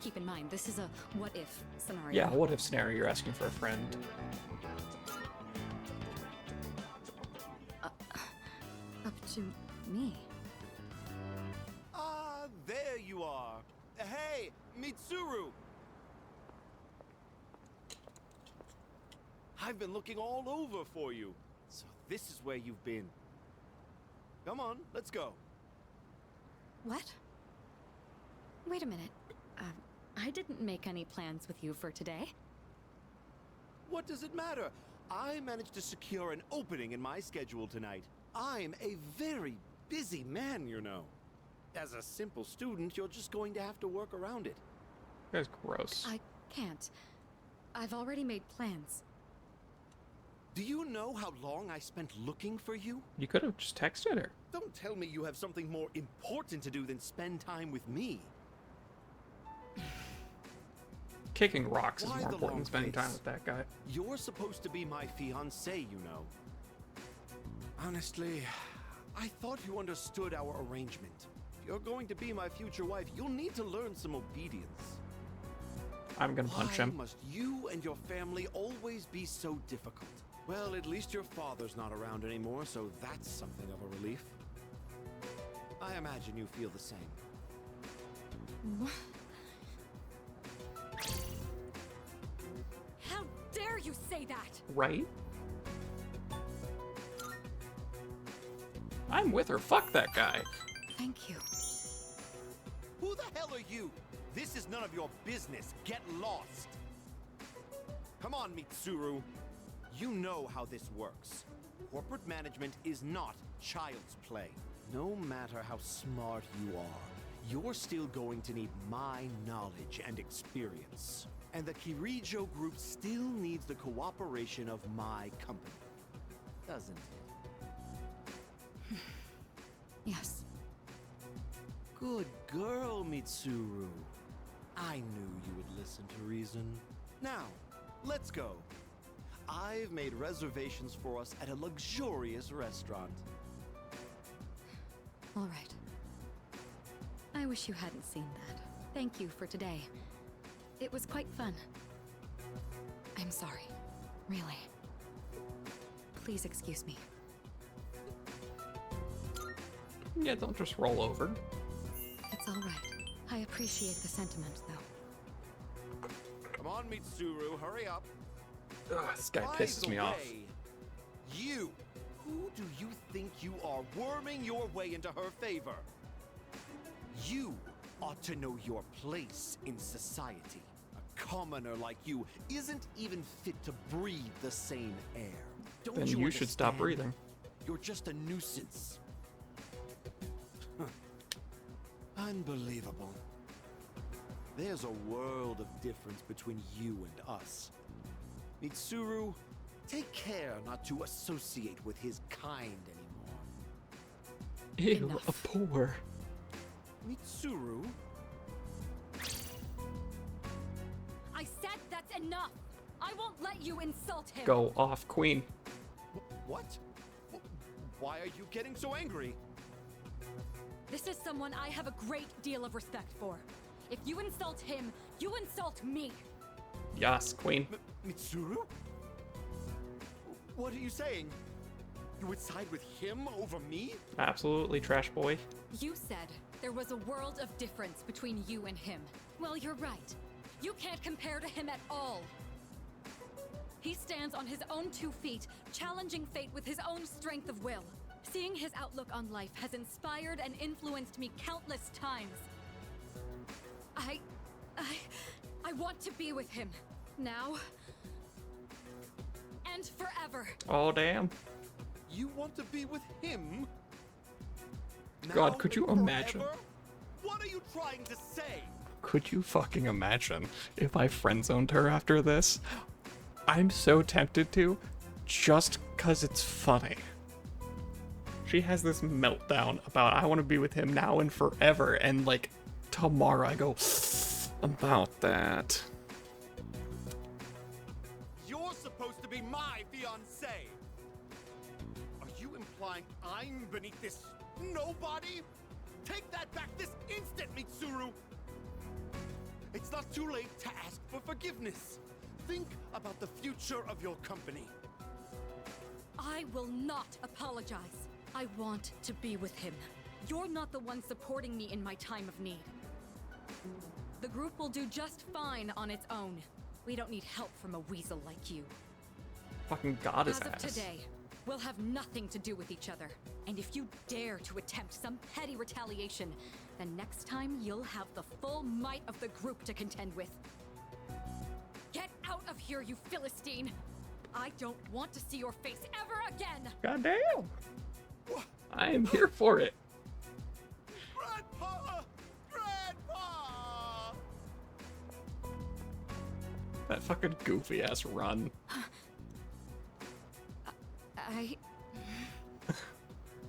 Keep in mind, this is a what-if scenario. Yeah, what if scenario, you're asking for a friend. Up to me. Ah, there you are. Hey, Mitsuru! I've been looking all over for you. So this is where you've been. Come on, let's go. What? Wait a minute. I didn't make any plans with you for today. What does it matter? I managed to secure an opening in my schedule tonight. I'm a very busy man, you know. As a simple student, you're just going to have to work around it. That's gross. I can't. I've already made plans. Do you know how long I spent looking for you? You could have just texted her. Don't tell me you have something more important to do than spend time with me. Kicking rocks is Why more the important than spending long time face? with that guy. You're supposed to be my fiancé, you know. Honestly, I thought you understood our arrangement. If you're going to be my future wife, you'll need to learn some obedience. I'm gonna punch him. Why must you and your family always be so difficult? Well, at least your father's not around anymore, so that's something of a relief. I imagine you feel the same. What? How dare you say that? Right? I'm with her. Fuck that guy. Thank you. Who the hell are you? This is none of your business. Get lost. Come on, Mitsuru. You know how this works. Corporate management is not child's play. No matter how smart you are, you're still going to need my knowledge and experience. And the Kirijo group still needs the cooperation of my company. Doesn't it? Yes. Good girl, Mitsuru. I knew you would listen to reason. Now, let's go. I've made reservations for us at a luxurious restaurant. All right. I wish you hadn't seen that. Thank you for today. It was quite fun. I'm sorry. Really. Please excuse me. Yeah, don't just roll over. It's all right. I appreciate the sentiment, though. Come on, Mitsuru, hurry up. Ugh, this guy By pisses the me off. way, you, who do you think you are, worming your way into her favor? You ought to know your place in society. A commoner like you isn't even fit to breathe the same air. Don't Then you should stop understand? breathing. You're just a nuisance. Unbelievable. There's a world of difference between you and us. Mitsuru, take care not to associate with his kind anymore. Ew, Enough. a poor. Mitsuru? I said that's enough! I won't let you insult him! Go off, queen. What? Why are you getting so angry? This is someone I have a great deal of respect for. If you insult him, you insult me! Yes, queen. Mitsuru? What are you saying? You would side with him over me? Absolutely, trash boy. You said there was a world of difference between you and him. Well, you're right. You can't compare to him at all. He stands on his own 2 feet, challenging fate with his own strength of will. Seeing his outlook on life has inspired and influenced me countless times. I want to be with him. Now. And forever. Oh, damn. You want to be with him? God, Now could you and imagine? forever? What are you trying to say? Could you fucking imagine if I friend-zoned her after this? I'm so tempted to, just cause it's funny. She has this meltdown about I want to be with him now and forever, and like tomorrow I go about that. You're supposed to be my fiancé. Are you implying I'm beneath this nobody? Take that back this instant, Mitsuru! It's not too late to ask for forgiveness. Think about the future of your company. I will not apologize. I want to be with him. You're not the one supporting me in my time of need. The group will do just fine on its own. We don't need help from a weasel like you. Fucking god his As of ass. today, we'll have nothing to do with each other. And if you dare to attempt some petty retaliation, then next time you'll have the full might of the group to contend with. Get out of here, you Philistine! I don't want to see your face ever again! God damn. I am here for it. Grandpa! Grandpa! That fucking goofy ass run.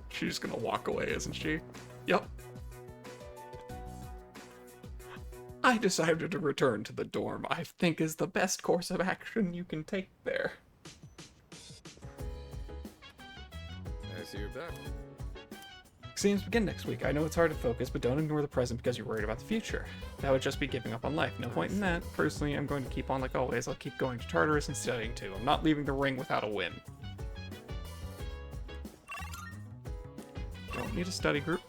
She's gonna walk away, isn't she? Yep. I decided to return to the dorm. I think is the best course of action you can take there. I see you're back. Exams begin next week. I know it's hard to focus, but don't ignore the present because you're worried about the future. That would just be giving up on life. No point in that. Personally, I'm going to keep on like always. I'll keep going to Tartarus and studying too. I'm not leaving the ring without a win. Don't need a study group.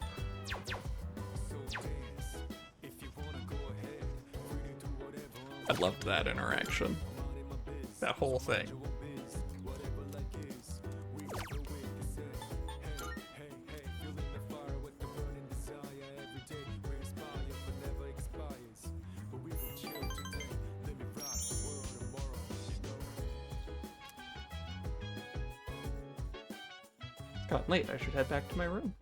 I loved that interaction. That whole thing. It's gotten late. I should head back to my room.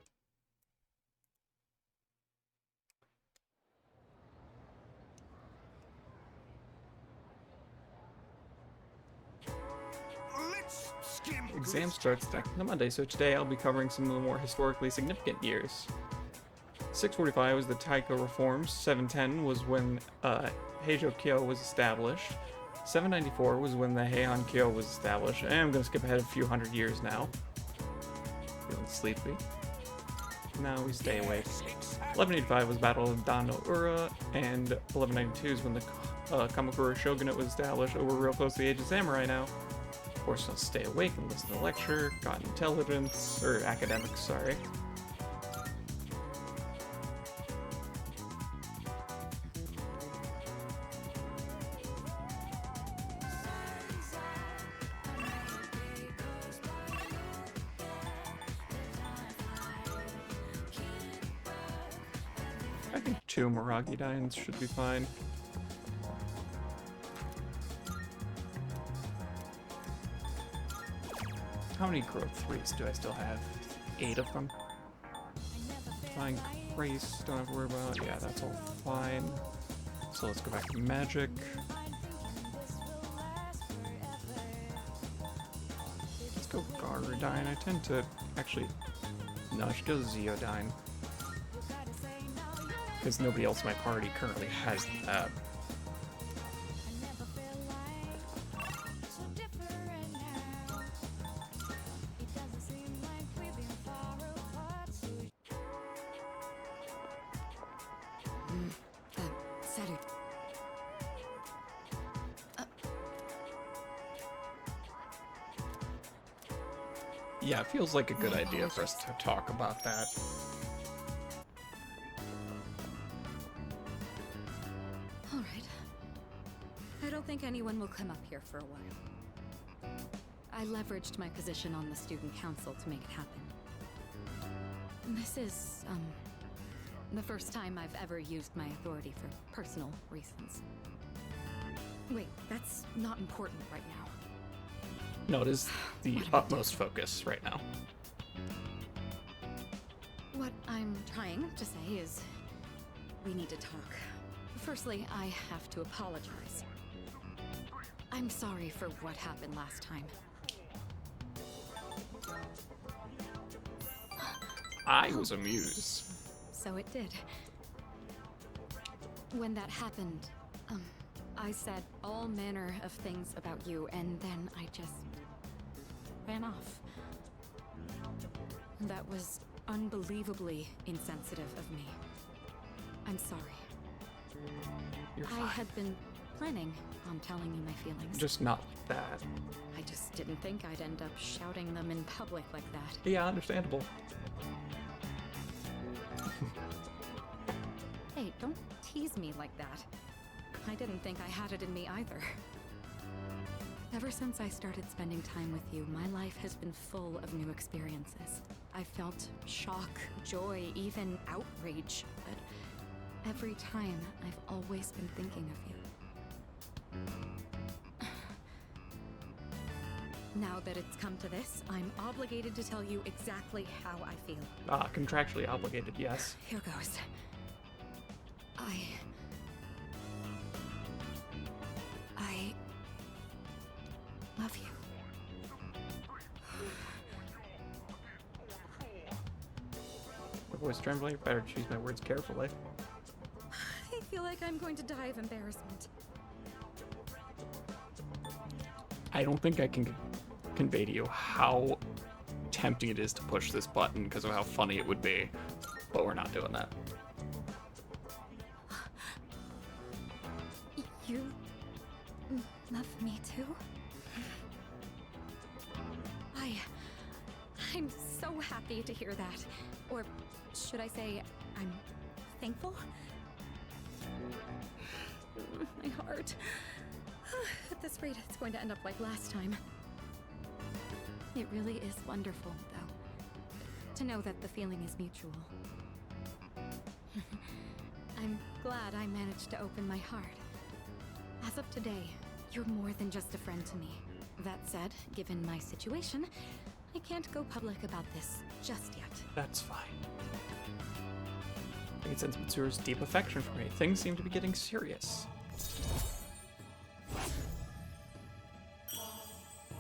Let's skim Exam starts on Monday, so today I'll be covering some of the more historically significant years. 645 was the Taiko reforms. 710 was when Heijo-kyo was established. 794 was when the Heian Kyo was established, and I'm gonna skip ahead a few hundred years now. Feeling sleepy. Now we stay awake. 1185 was Battle of Dan no Ura, and 1192 is when the Kamakura Shogunate was established. Oh, we're real close to the Age of Samurai now. Forced us to stay awake and listen to the lecture, got intelligence, or academics, sorry. I think 2 Miragi Dines should be fine. How many growth 3s do I still have? 8 of them. Fine Grace, don't have to worry about. Yeah, that's all fine. So let's go back to magic. Let's go Garudine. I tend to actually... No, I should go Zeodyne. Because nobody else in my party currently has that. Saturday. Yeah, it feels like a good idea for us to talk about that. All right. I don't think anyone will come up here for a while. I leveraged my position on the student council to make it happen. This is, the first time I've ever used my authority for personal reasons. Wait, that's not important right now. No, it is the utmost focus right now. What I'm trying to say is, we need to talk. Firstly, I have to apologize. I'm sorry for what happened last time. I was amused. So it did. When that happened, I said all manner of things about you, and then I just ran off. That was unbelievably insensitive of me. I'm sorry. You're fine. I had been planning on telling you my feelings. Just not like that. I just didn't think I'd end up shouting them in public like that. Yeah, understandable. Hey, don't tease me like that. I didn't think I had it in me either. Ever since I started spending time with you, my life has been full of new experiences. I felt shock, joy, even outrage, but every time I've always been thinking of you. Now that it's come to this, I'm obligated to tell you exactly how I feel. Contractually obligated, yes. Here goes. I love you. My voice trembling, better choose my words carefully. I feel like I'm going to die of embarrassment. I don't think I can convey to you how tempting it is to push this button because of how funny it would be, but we're not doing that. You love me too? I'm so happy to hear that. Or should I say, I'm thankful? My heart. At this rate, it's going to end up like last time. It really is wonderful, though, to know that the feeling is mutual. I'm glad I managed to open my heart. As of today, you're more than just a friend to me. That said, given my situation, I can't go public about this just yet. That's fine. I can sense Mitsuru's deep affection for me. Things seem to be getting serious.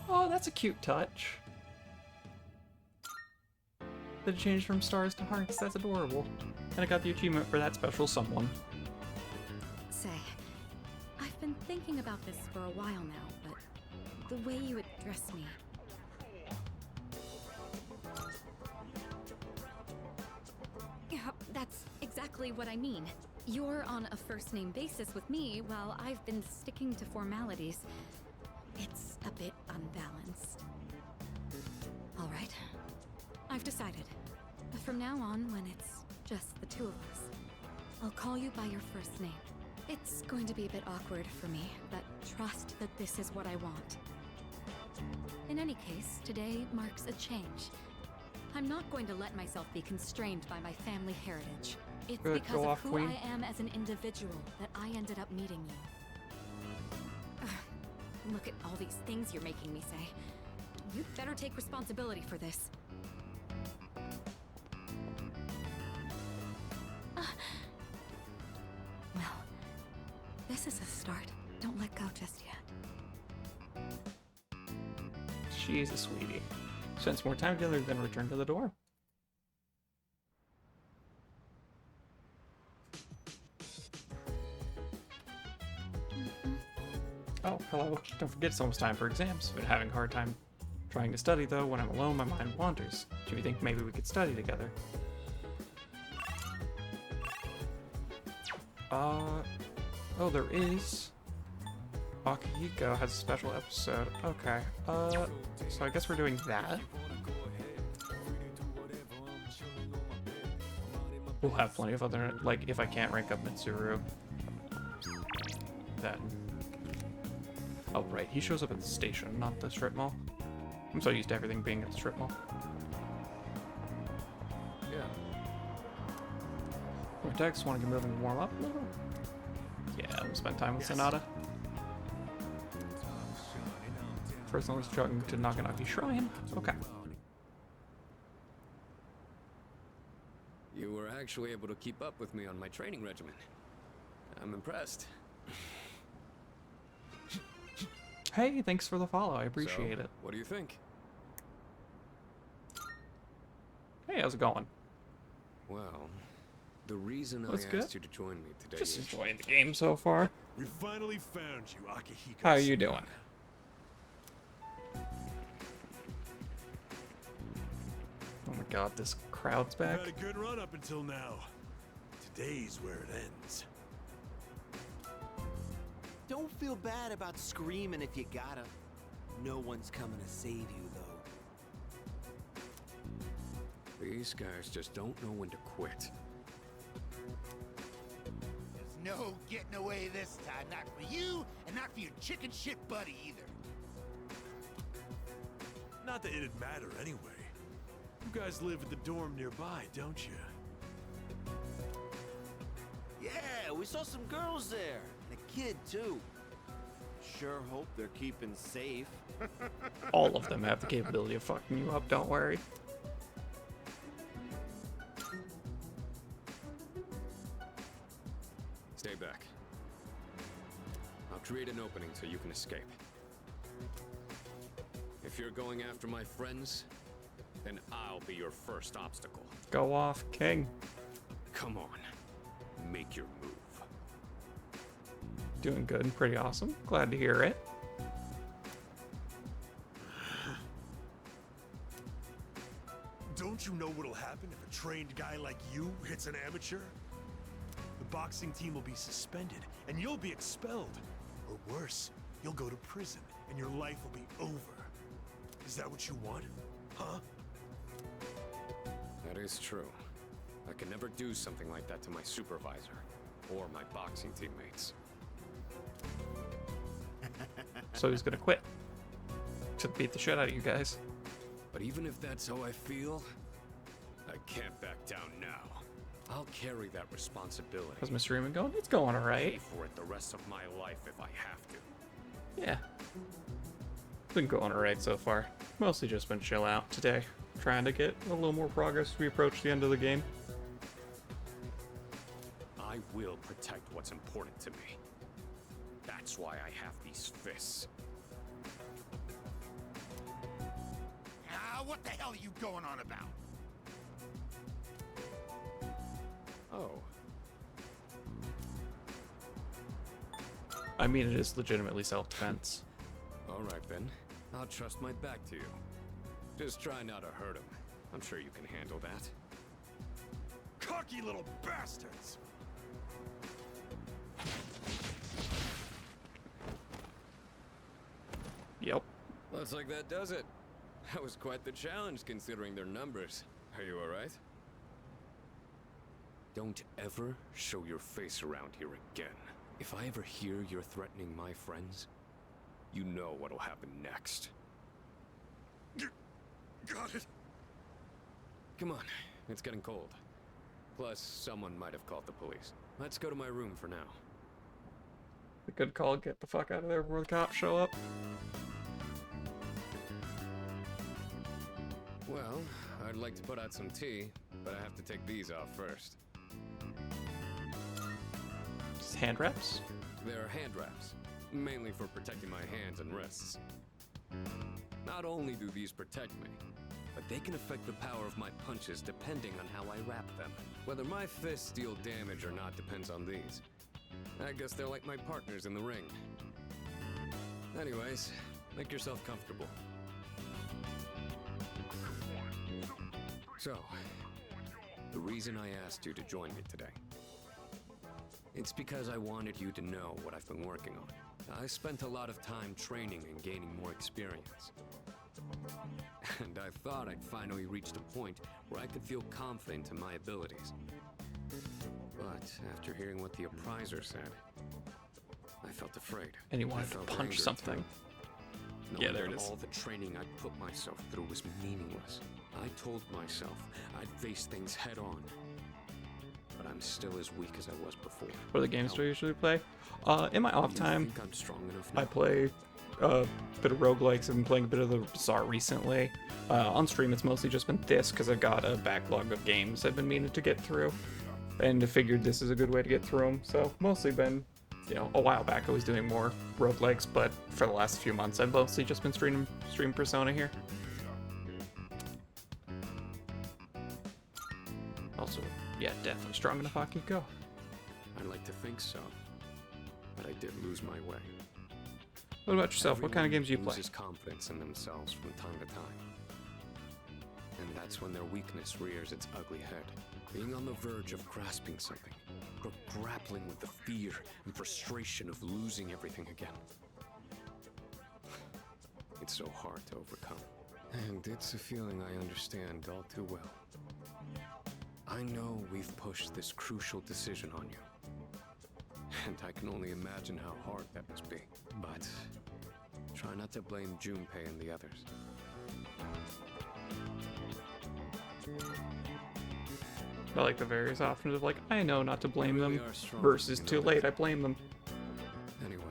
Oh, that's a cute touch. That it changed from stars to hearts. That's adorable. And I got the achievement for that special someone. Say, I've been thinking about this for a while now, but the way you address me... Yeah, that's exactly what I mean. You're on a first-name basis with me, while I've been sticking to formalities. It's a bit unbalanced. All right. I've decided. From now on, when it's just the two of us, I'll call you by your first name. It's going to be a bit awkward for me, but trust that this is what I want. In any case, today marks a change. I'm not going to let myself be constrained by my family heritage. It's Good, because go of off, who Queen. I am as an individual that I ended up meeting you. Ugh, look at all these things you're making me say. You'd better take responsibility for this. Well, this is a start. Don't let go just yet. She's a sweetie. Spend some more time together, then return to the door. Oh, hello. Don't forget it's almost time for exams. Been having a hard time trying to study, though. When I'm alone, my mind wanders. Do you think maybe we could study together? Oh, there is. Akihiko has a special episode. Okay. So I guess we're doing that. We'll have plenty of other, like, if I can't rank up Mitsuru, then... Oh, right, he shows up at the station, not the strip mall. I'm so used to everything being at the strip mall. Yeah. Vortex, want to get moving and warm up a little? Yeah, we'll spend time with Sonata. First one was chugging to Naganaki Shrine. Okay. You were actually able to keep up with me on my training regimen. I'm impressed. Hey, thanks for the follow. I appreciate it. What do you think? Hey, how's it going? Well, the reason That's I good. asked you to join me today Just is... enjoying the game so far. We finally found you, Akihiko. How are you doing? Oh my god, this crowd's back. Had a good run up until now. Today's where it ends. Don't feel bad about screaming if you gotta. No one's coming to save you, though. These guys just don't know when to quit. There's no getting away this time. Not for you, and not for your chicken shit buddy either. Not that it'd matter anyway. You guys live at the dorm nearby, don't you? Yeah, we saw some girls there. And a kid, too. Sure hope they're keeping safe. All of them have the capability of fucking you up, don't worry. Stay back. I'll create an opening so you can escape. If you're going after my friends, then I'll be your first obstacle. Go off, King. Come on, make your move. Doing good and pretty awesome. Glad to hear it. Don't you know what'll happen if a trained guy like you hits an amateur? The boxing team will be suspended, and you'll be expelled. Or worse, you'll go to prison, and your life will be over. Is that what you want? Huh? That is true. I can never do something like that to my supervisor or my boxing teammates. So he's gonna quit. To beat the shit out of you guys. But even if that's how I feel, I can't back down now. I'll carry that responsibility. How's Mr. Raymond going? It's going Pay alright. for it the rest of my life if I have to. Yeah. It's been going alright so far. Mostly just been chill out today. Trying to get a little more progress as we approach the end of the game. I will protect what's important to me. That's why I have these fists. What the hell are you going on about? Oh. I mean, it is legitimately self-defense. All right, then. I'll trust my back to you. Just try not to hurt him. I'm sure you can handle that. Cocky little bastards! Yep. Looks like that does it. That was quite the challenge considering their numbers. Are you alright? Don't ever show your face around here again. If I ever hear you're threatening my friends, you know what'll happen next. Got it. Come on, it's getting cold. Plus, someone might have called the police. Let's go to my room for now. A good call. Get the fuck out of there before the cops show up. Well, I'd like to put out some tea, but I have to take these off first. Just hand wraps? They're hand wraps, mainly for protecting my hands and wrists. Not only do these protect me, but they can affect the power of my punches depending on how I wrap them. Whether my fists deal damage or not depends on these. I guess they're like my partners in the ring. Anyways, make yourself comfortable. So, the reason I asked you to join me today, it's because I wanted you to know what I've been working on. I spent a lot of time training and gaining more experience. And I thought I'd finally reached a point where I could feel confident in my abilities. But after hearing what the appraiser said, I felt afraid. And he I wanted to felt punch anger, something. too. Yeah, Knowing there it that is. all the training I put myself through was meaningless. I told myself I'd face things head on. But I'm still as weak as I was before. What are the games do I usually play? In my off You time, think I'm strong enough I now? play a bit of roguelikes. I've been playing a bit of the Bazaar recently. On stream, it's mostly just been this because I've got a backlog of games I've been meaning to get through. And I figured this is a good way to get through them. So mostly been, you know, a while back I was doing more roguelikes, but for the last few months I've mostly just been stream Persona here. Also, yeah, definitely strong enough I could go. I'd like to think so. But I did lose my way. What about yourself? What kind of games do you play? Loses confidence in themselves from time to time. And that's when their weakness rears its ugly head. Being on the verge of grasping something, or grappling with the fear and frustration of losing everything again. It's so hard to overcome. And it's a feeling I understand all too well. I know we've pushed this crucial decision on you. And I can only imagine how hard that must be. But try not to blame Junpei and the others. I like the various options of like, I know not to blame really them, are strong, versus you know too that. late, I blame them. Anyway,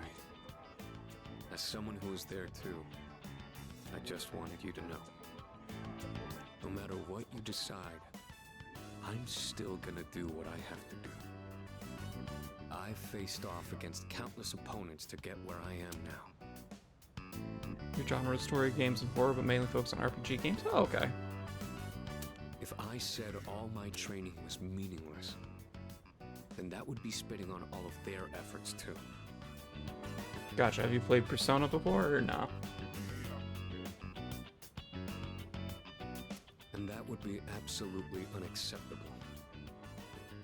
as someone who was there too, I just wanted you to know. No matter what you decide, I'm still gonna do what I have to do. I faced off against countless opponents to get where I am now. Your genre is story games and horror, but mainly focus on RPG games? Oh, okay. If I said all my training was meaningless, then that would be spitting on all of their efforts too. Gotcha. Have you played Persona before or no? And that would be absolutely unacceptable.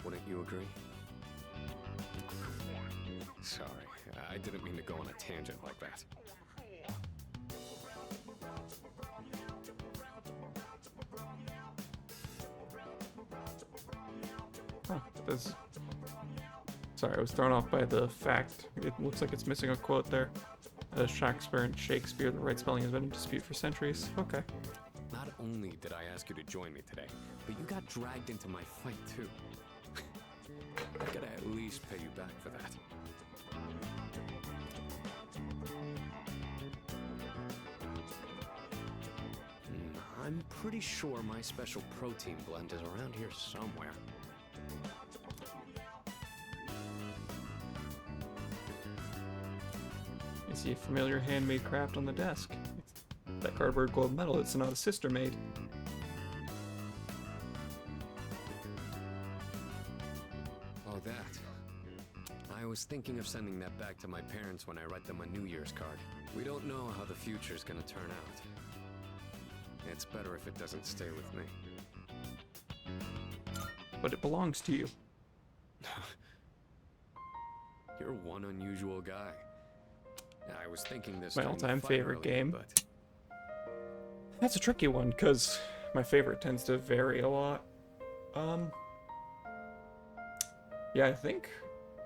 Wouldn't you agree? Sorry, I didn't mean to go on a tangent like that. Huh, that's... Sorry, I was thrown off by the fact. It looks like it's missing a quote there. Shakespeare, the right spelling has been in dispute for centuries. Okay. Not only did I ask you to join me today, but you got dragged into my fight too. I gotta at least pay you back for that. I'm pretty sure my special protein blend is around here somewhere. I see a familiar handmade craft on the desk. It's that cardboard gold medal, it's not a sister made. Oh, that. I was thinking of sending that back to my parents when I write them a New Year's card. We don't know how the future's gonna turn out. It's better if it doesn't stay with me. But it belongs to you. You're one unusual guy. I was thinking this My during the all-time fight favorite earlier, game. but That's a tricky one, because my favorite tends to vary a lot. Yeah, I think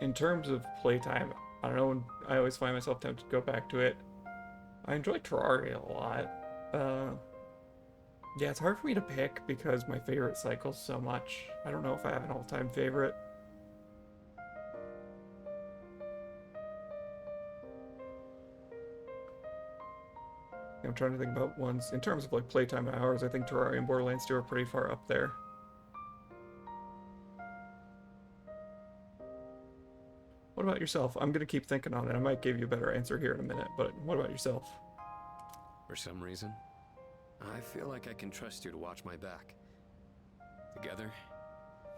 in terms of playtime, I don't know, I always find myself tempted to go back to it. I enjoy Terraria a lot. Yeah, it's hard for me to pick because my favorite cycles so much. I don't know if I have an all-time favorite. I'm trying to think about ones. In terms of like playtime hours, I think Terraria and Borderlands 2 are pretty far up there. What about yourself? I'm gonna keep thinking on it. I might give you a better answer here in a minute, but what about yourself? for some reason, I feel like I can trust you to watch my back. Together,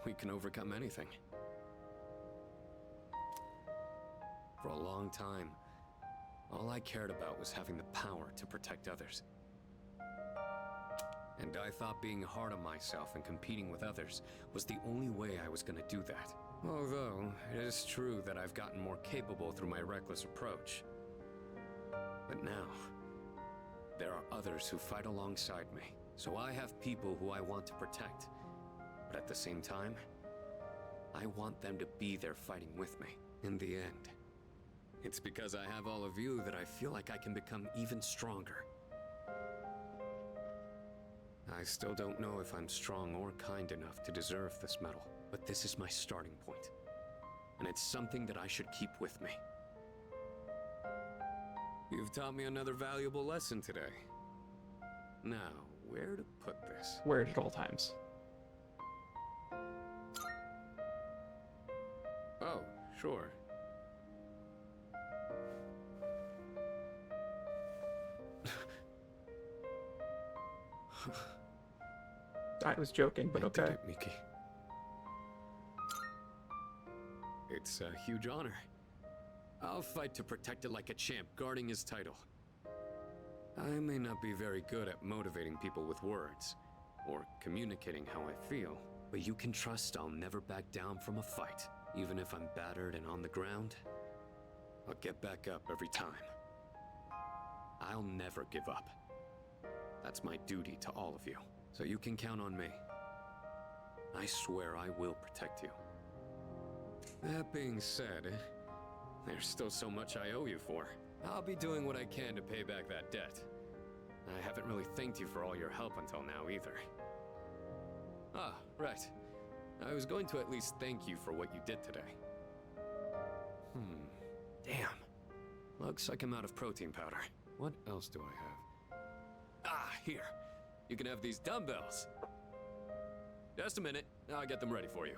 we can overcome anything. For a long time, all I cared about was having the power to protect others. And I thought being hard on myself and competing with others was the only way I was gonna do that. Although, it is true that I've gotten more capable through my reckless approach. But now, there are others who fight alongside me, so I have people who I want to protect. But at the same time, I want them to be there fighting with me. In the end, it's because I have all of you that I feel like I can become even stronger. I still don't know if I'm strong or kind enough to deserve this medal, but this is my starting point, and it's something that I should keep with me. You've taught me another valuable lesson today. Now, where to put this? Wear it at all times. Oh, sure. I was joking, but I did okay. it, Miki. It's a huge honor. I'll fight to protect it like a champ, guarding his title. I may not be very good at motivating people with words, or communicating how I feel, but you can trust I'll never back down from a fight. Even if I'm battered and on the ground, I'll get back up every time. I'll never give up. That's my duty to all of you, so you can count on me. I swear I will protect you. That being said, there's still so much I owe you for. I'll be doing what I can to pay back that debt. I haven't really thanked you for all your help until now either. Ah, right. I was going to at least thank you for what you did today. Damn. Looks like I'm out of protein powder. What else do I have? Ah, here. You can have these dumbbells. Just a minute. I'll get them ready for you.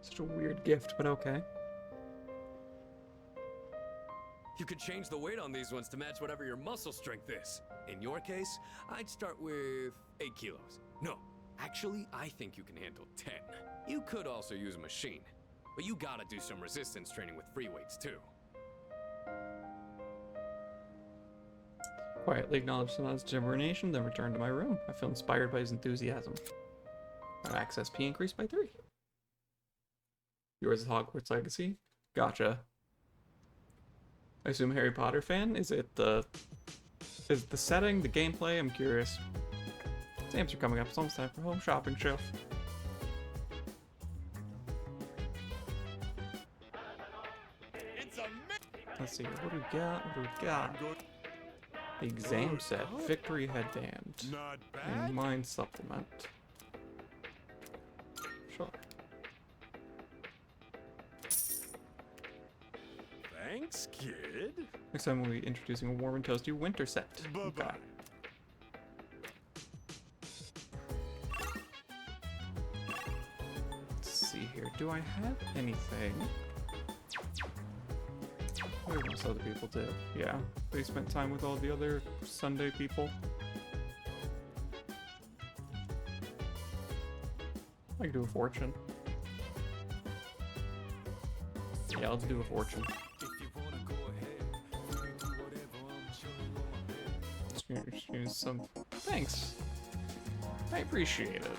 Such a weird gift, but okay. You could change the weight on these ones to match whatever your muscle strength is. In your case, I'd start with 8 kilos. No, actually, I think you can handle 10. You could also use a machine, but you gotta do some resistance training with free weights too. Quietly acknowledge Sonata's determination, then return to my room. I feel inspired by his enthusiasm. My max SP increased by 3. Yours is Hogwarts Legacy? Gotcha. I assume Harry Potter fan? Is it the setting, the gameplay? I'm curious. Exams are coming up. It's almost time for home shopping show. Let's see. What do we got? What do we got? The exam set, victory headband, Not and bad. mind supplement. Sure. Thanks, kid. Next time we'll be introducing a warm and toasty winter set. Bye-bye. Okay. Let's see here. Do I have anything? What do most other people do? Yeah, they spent time with all the other Sunday people. I could do a fortune. Yeah, let's do a fortune. Just use some. Thanks. I appreciate it.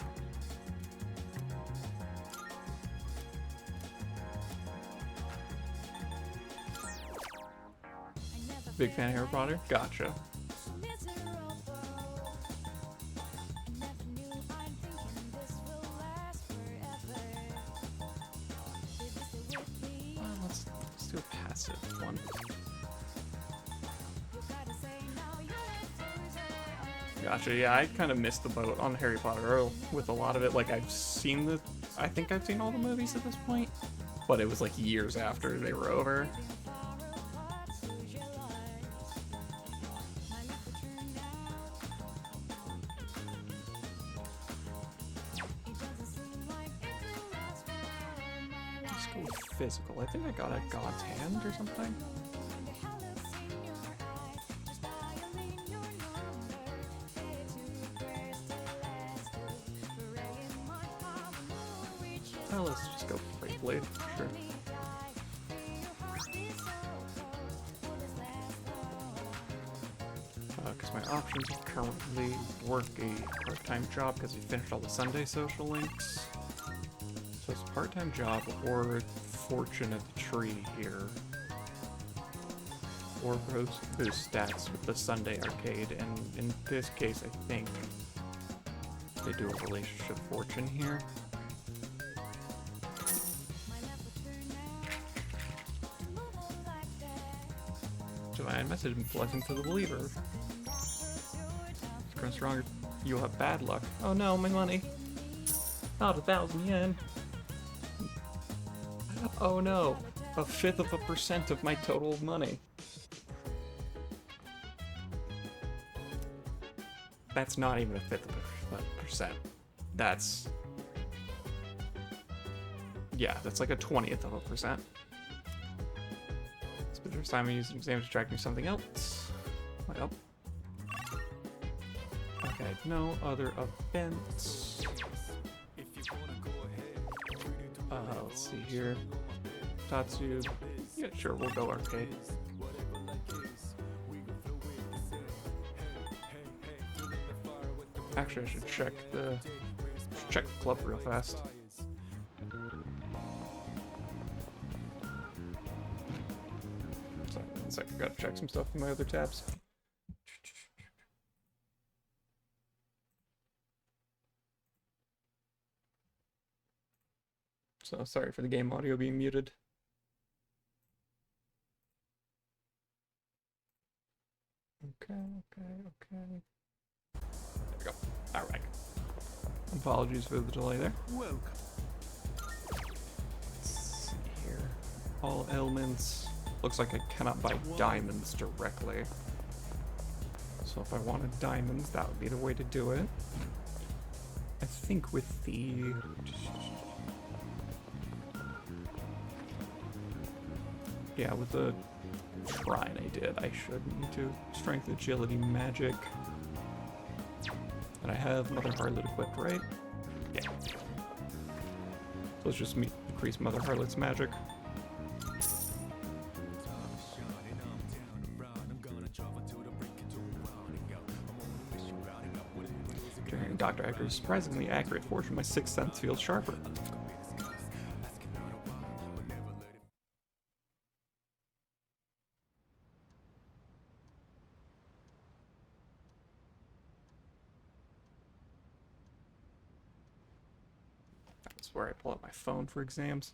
Big fan of Harry Potter? Gotcha. Let's do a passive one. Gotcha, yeah, I kind of missed the boat on Harry Potter with a lot of it. Like, I think I've seen all the movies at this point, but it was like years after they were over. Let's go with physical. I think I got a God's Hand or something. Oh, let's just go Blade Blade, sure. Because my options are currently work a part-time job because we finished all the Sunday social links. So it's a part-time job or fortune at the tree here. Or boost stats with the Sunday arcade, and in this case I think they do a relationship fortune here. Divine message and blessing to the believer. Grow stronger, you'll have bad luck. Oh no, my money. Not 1,000 yen. Oh no, 1/5% of my total money. That's not even 1/5%. That's... yeah, that's like 1/20%. It's the first time I used an exam to track me something else. Well. Okay, no other events. Let's see here. Tatsu. Yeah, sure, we'll go arcade. Actually, I should check the club real fast. Sorry, 1 second, gotta check some stuff in my other tabs. So sorry for the game audio being muted. Okay. There we go. Alright. Apologies for the delay there. Welcome. Let's see here. All elements. Looks like I cannot buy diamonds directly. So if I wanted diamonds, that would be the way to do it. I think with the... yeah, with the shrine I did, I should need to strength, agility, magic. And I have Mother Harlot equipped, right? Yeah. So let's just increase Mother Harlot's magic. During Dr. Hector's surprisingly accurate fortune, my sixth sense feels sharper. That's where I pull out my phone for exams.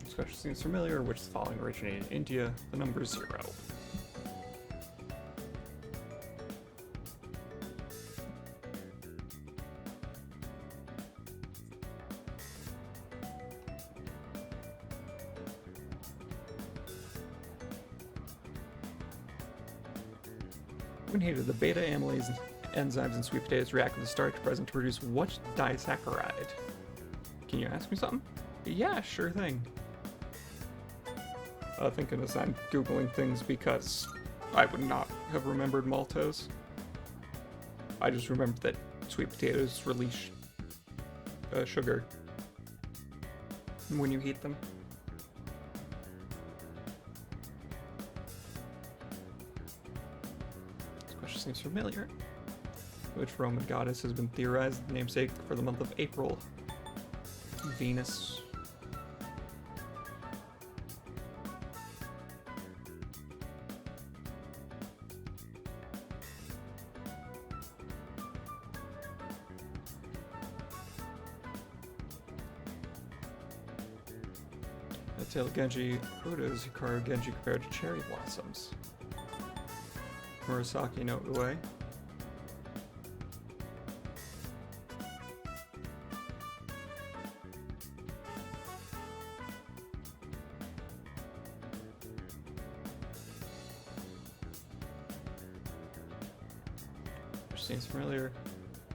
This question seems familiar. Which of the following originated in India? The number is 0. When heated, the beta amylase enzymes in sweet potatoes react with the starch present to produce what disaccharide? Can you ask me something? Yeah, sure thing. Thinking as I'm Googling things because I would not have remembered maltose. I just remembered that sweet potatoes release sugar when you heat them. This question seems familiar. Which Roman goddess has been theorized the namesake for the month of April? Venus. Tail Genji, who does Hikaru Genji compared to cherry blossoms? Murasaki no Ue. Which seems familiar.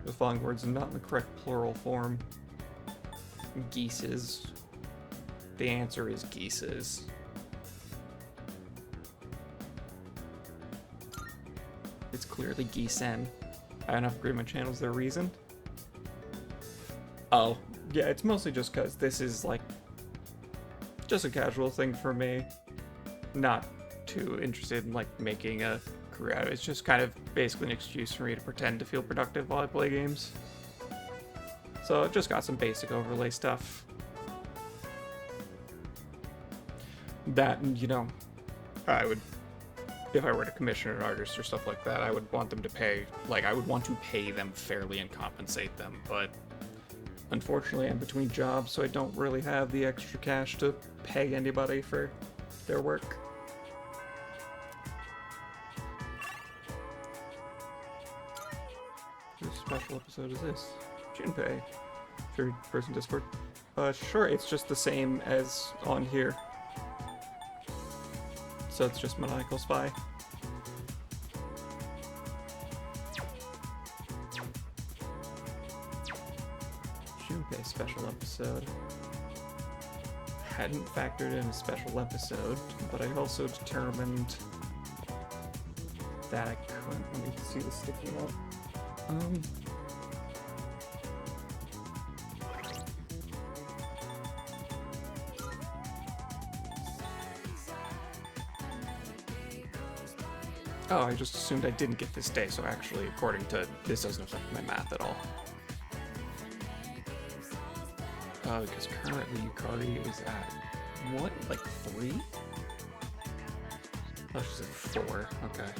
The following words are not in the correct plural form. Geeses. The answer is geeses. It's clearly geesen. I don't upgrade my channels, there reason? Oh, yeah, it's mostly just because this is like just a casual thing for me. Not too interested in like making a career out of it. It's just kind of basically an excuse for me to pretend to feel productive while I play games. So I've just got some basic overlay stuff. That, you know, I would, if I were to commission an artist or stuff like that, I would want them to pay, like, I would want to pay them fairly and compensate them, but unfortunately I'm between jobs, so I don't really have the extra cash to pay anybody for their work. What special episode is this? Junpei. Third person Discord. Sure, it's just the same as on here. So it's just Maniacal Spy. Junpei special episode. Hadn't factored in a special episode, but I also determined that I couldn't. Let me see the sticky note. Oh, I just assumed I didn't get this day, so actually, according to this, doesn't affect my math at all. Because currently Yukari is at, what, like 3? Oh, she's at 4, okay.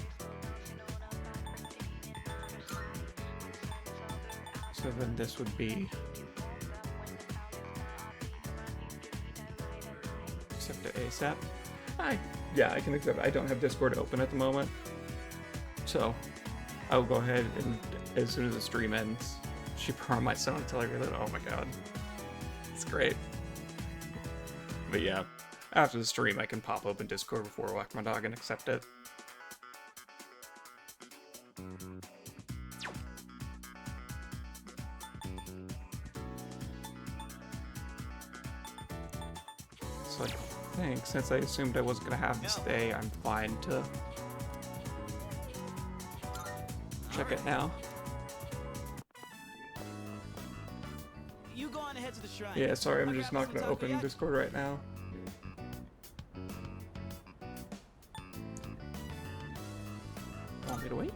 So then this would be... Accept it ASAP. Yeah, I can accept it. I don't have Discord open at the moment. So, I'll go ahead and, as soon as the stream ends, she on my son until I realize, oh my god. It's great. But yeah, after the stream I can pop open Discord before I walk my dog and accept it. So I think, since I assumed I wasn't going to have this day, I'm fine to check it now. You go on ahead to the shrine. Yeah, sorry, I'm just not going to open Discord right now. Want me to wait?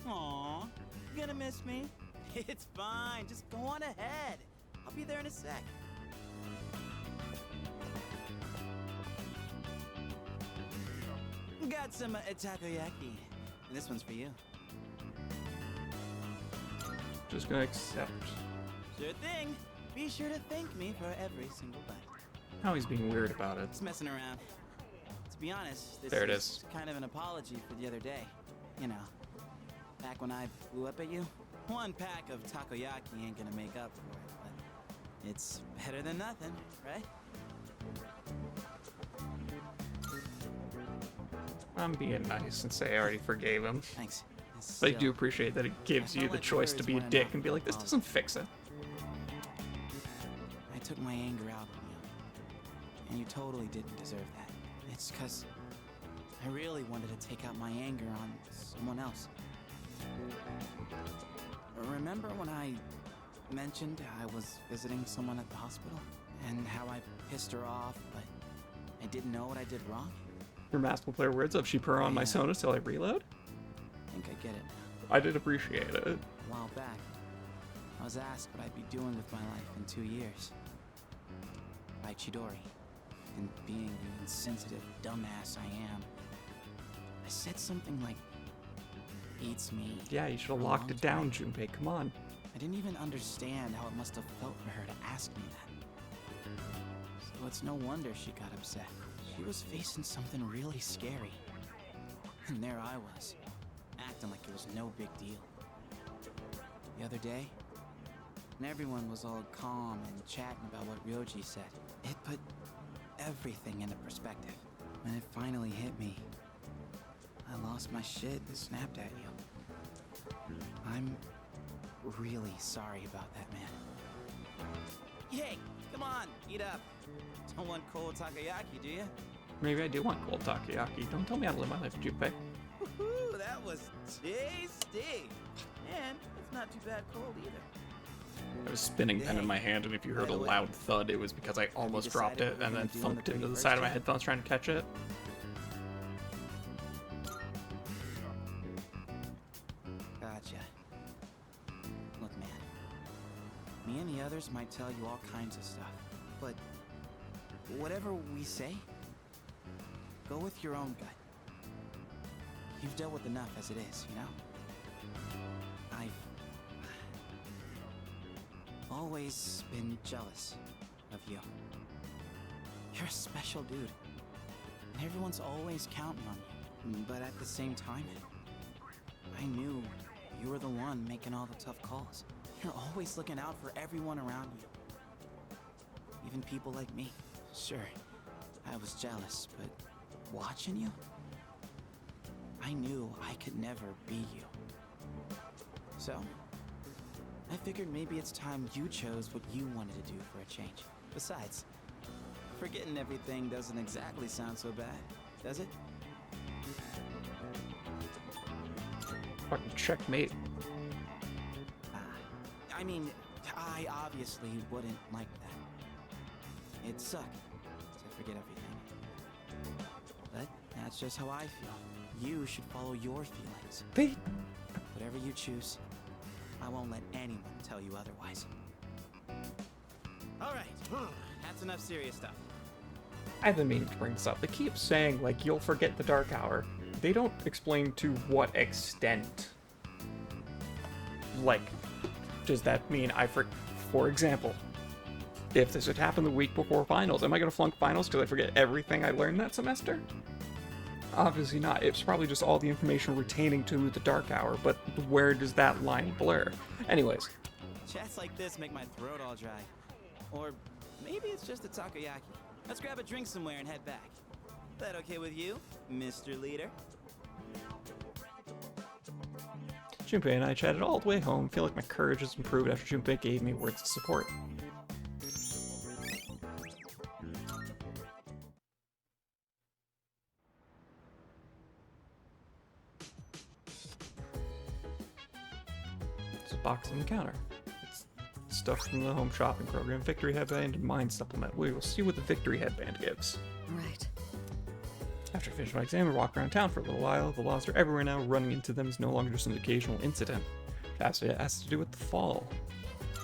Aww, you gonna miss me? It's fine, just go on ahead. I'll be there in a sec. Got some takoyaki, and this one's for you. Just gonna accept. Sure thing. Be sure to thank me for every single bite. Now he's being weird about it. Just messing around. To be honest, this there it is kind of an apology for the other day. You know, back when I blew up at you. One pack of takoyaki ain't gonna make up for it, but it's better than nothing, right? I'm being nice and say I already forgave him. Thanks. But I do appreciate that it gives you the choice to be a dick and be like, this doesn't fix it. I took my anger out on you, and you totally didn't deserve that. It's 'cause I I really wanted to take out my anger on someone else. Remember when I mentioned I was visiting someone at the hospital? And how I pissed her off, but I didn't know what I did wrong? Your masterful player words of she purr on my Sonos till I reload? I think I get it now. I did appreciate it. A while back, I was asked what I'd be doing with my life in 2 years. By Chidori. And being the insensitive dumbass I am, I said something like, "Eats me." Yeah, you should have locked it down, Junpei. Come on. I didn't even understand how it must have felt for her to ask me that. So it's no wonder she got upset. She was facing something really scary. And there I was, acting like it was no big deal. The other day, when everyone was all calm and chatting about what Ryoji said, it put everything into perspective. When it finally hit me, I lost my shit and snapped at you. I'm really sorry about that, man. Hey, come on, eat up. Don't want cold takoyaki, do you? Maybe I do want cold takoyaki. Don't tell me how to live my life, Junpei. Woohoo, that was tasty. And it's not too bad cold either. I was spinning pen in my hand, and if you heard a loud thud, it was because I almost dropped it and then thumped into the side of my headphones trying to catch it. Gotcha. Look, man. Me and the others might tell you all kinds of stuff, but whatever we say, go with your own gut. You've dealt with enough as it is, you know? I've always been jealous of you. You're a special dude, and everyone's always counting on you. But at the same time, I knew you were the one making all the tough calls. You're always looking out for everyone around you. Even people like me. Sure, I was jealous, but watching you, I knew I could never be you. So, I figured maybe it's time you chose what you wanted to do for a change. Besides, forgetting everything doesn't exactly sound so bad, does it? Fucking checkmate. I mean, I obviously wouldn't like that. It'd suck to forget everything. But that's just how I feel. You should follow your feelings. Whatever you choose, I won't let anyone tell you otherwise. Alright, that's enough serious stuff. I've been meaning to bring this up. They keep saying, like, you'll forget the Dark Hour. They don't explain to what extent. Like, does that mean for example, if this had happened the week before finals, am I going to flunk finals because I forget everything I learned that semester? Obviously not. It's probably just all the information retaining to the Dark Hour, but where does that line blur? Anyways. Chats like this make my throat all dry. Or maybe it's just a takoyaki. Let's grab a drink somewhere and head back. That okay with you, Mr. Leader? Junpei and I chatted all the way home. Feel like my courage has improved after Junpei gave me words of support. It's a box on the counter. It's stuff from the home shopping program, Victory Headband, and Mind Supplement. We will see what the Victory Headband gives. Right. After finishing my exam, I walked around town for a little while. The laws are everywhere now. Running into them is no longer just an occasional incident. Perhaps it has to do with the fall.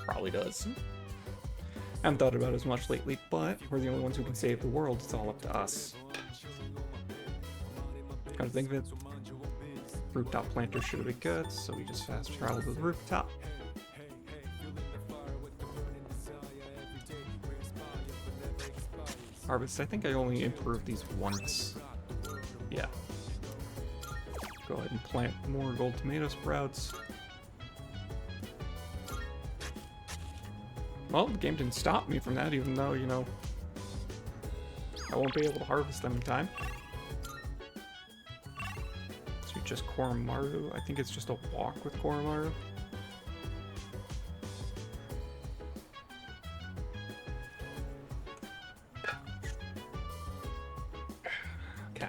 Probably does. I haven't thought about it as much lately, but we're the only ones who can save the world. It's all up to us. Come to think of it, rooftop planters should have been good, so we just fast traveled to the rooftop. Harvest, I think I only improved these once. Yeah. Go ahead and plant more gold tomato sprouts. Well, the game didn't stop me from that, even though, you know, I won't be able to harvest them in time. So just Koromaru. I think it's just a walk with Koromaru. Okay.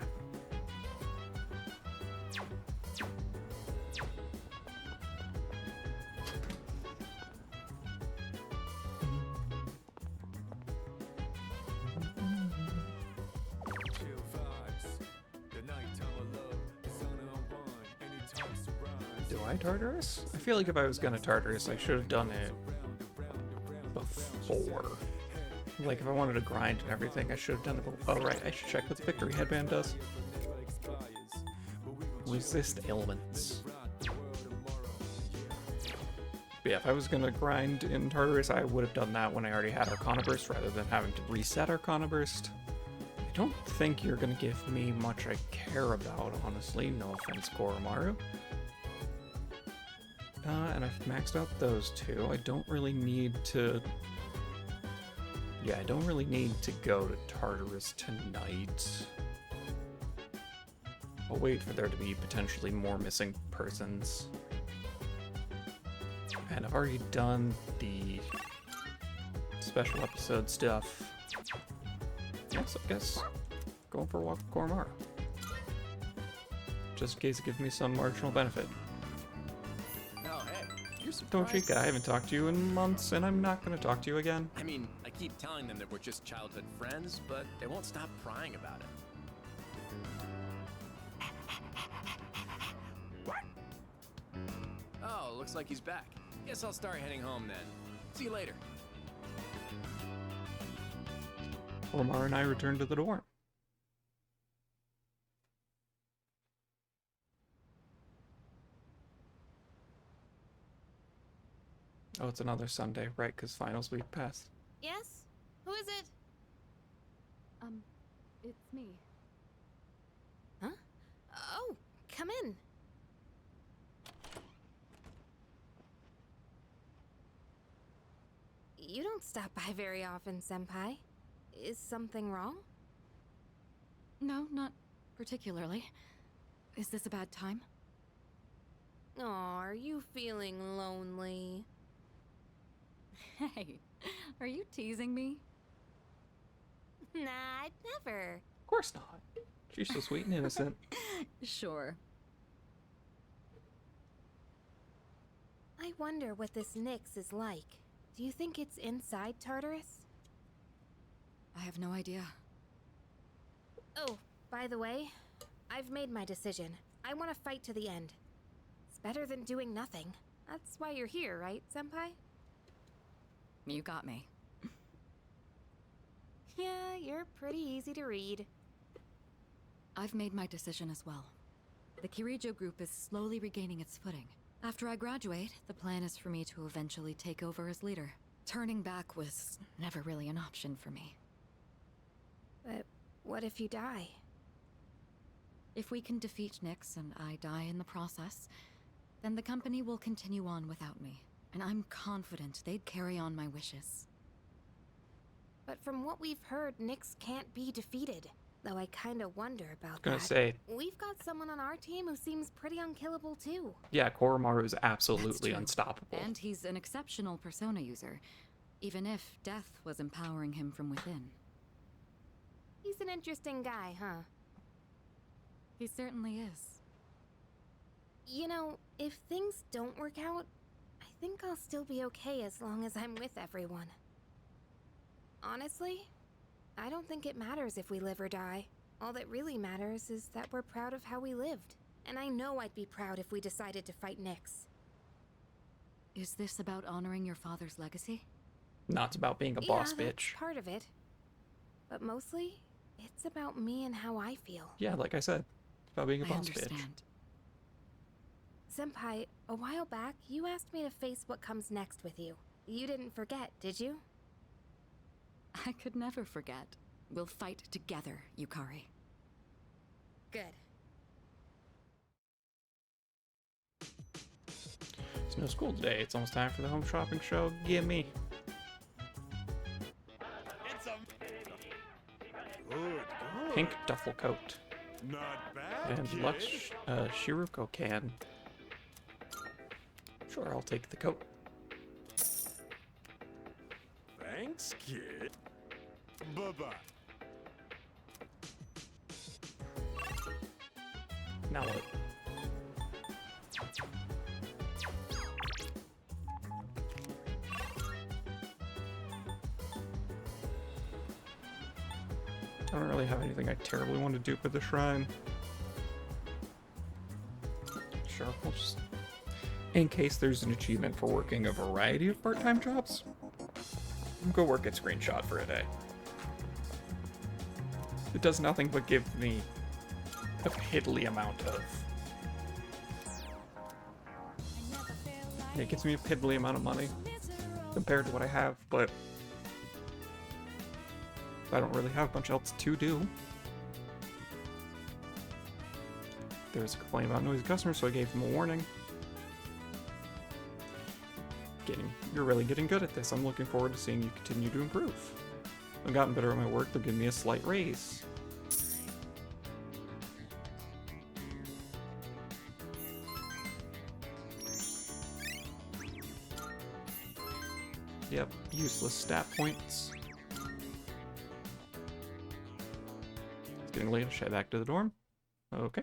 try Tartarus? I feel like if I was gonna Tartarus, I should have done it before. Like, if I wanted to grind and everything, I should have done it before. Oh, right, I should check what the victory headband does. Resist ailments. But yeah, if I was gonna grind in Tartarus, I would have done that when I already had Arcana Burst rather than having to reset Arcana Burst. I don't think you're gonna give me much I care about, honestly. No offense, Koromaru. And I've maxed out those two. I don't really need to... Yeah, I don't really need to go to Tartarus tonight. I'll wait for there to be potentially more missing persons. And I've already done the special episode stuff. Yes, I guess going for a walk with Koromaru. Just in case it gives me some marginal benefit. Oh, hey, you're surprised. Don't Chica, I haven't talked to you in months, and I'm not going to talk to you again. I mean, I keep telling them that we're just childhood friends, but they won't stop crying about it. Oh, looks like he's back. Guess I'll start heading home then. See you later. Koromaru and I return to the dorm. Oh, it's another Sunday, right? Because finals week passed. Yes? Who is it? It's me. Huh? Oh, come in. You don't stop by very often, Senpai. Is something wrong? No, not particularly. Is this a bad time? Aw, are you feeling lonely? Hey, are you teasing me? Nah, I'd never. Of course not. She's so sweet and innocent. Sure. I wonder what this Nyx is like. Do you think it's inside Tartarus? I have no idea. Oh, by the way, I've made my decision. I want to fight to the end. It's better than doing nothing. That's why you're here, right, Senpai? You got me. Yeah, you're pretty easy to read. I've made my decision as well. The Kirijo group is slowly regaining its footing. After I graduate, the plan is for me to eventually take over as leader. Turning back was never really an option for me. But what if you die? If we can defeat Nyx and I die in the process, then the company will continue on without me. And I'm confident they'd carry on my wishes. But from what we've heard, Nyx can't be defeated. Though I kinda wonder about Gonna that. say, We've got someone on our team who seems pretty unkillable too. yeah, Koromaru is That's absolutely true. unstoppable. And he's an exceptional persona user, even if death was empowering him from within. He's an interesting guy, huh? He certainly is. You know, if things don't work out, I think I'll still be okay as long as I'm with everyone. Honestly, I don't think it matters if we live or die. All that really matters is that we're proud of how we lived. And I know I'd be proud if we decided to fight Nyx. Is this about honoring your father's legacy? Not it's about being a boss Yeah, bitch. that's part of it. But mostly, it's about me and how I feel. Yeah, like I said, it's about being a I boss bitch. understand. Senpai, a while back, you asked me to face what comes next with you. You didn't forget, did you? I could never forget. We'll fight together, Yukari. Good. There's no school today. It's almost time for the home shopping show. Gimme. It's a good. Pink duffel coat. Not bad, And kid. Lux Shiruko can. Sure, I'll take the coat. Thanks, kid. Bye-bye. Now what? I don't really have anything I terribly want to do for the shrine. Sure, we'll just in case there's an achievement for working a variety of part-time jobs, go work at Screenshot for a day. It does nothing but give me a piddly amount of... It gives me a piddly amount of money compared to what I have, but I don't really have much else to do. There's a complaint about noisy customers, so I gave him a warning. You're really getting good at this. I'm looking forward to seeing you continue to improve. I've gotten better at my work. They'll give me a slight raise. Yep, useless stat points. It's getting late. Should I head back to the dorm? Okay.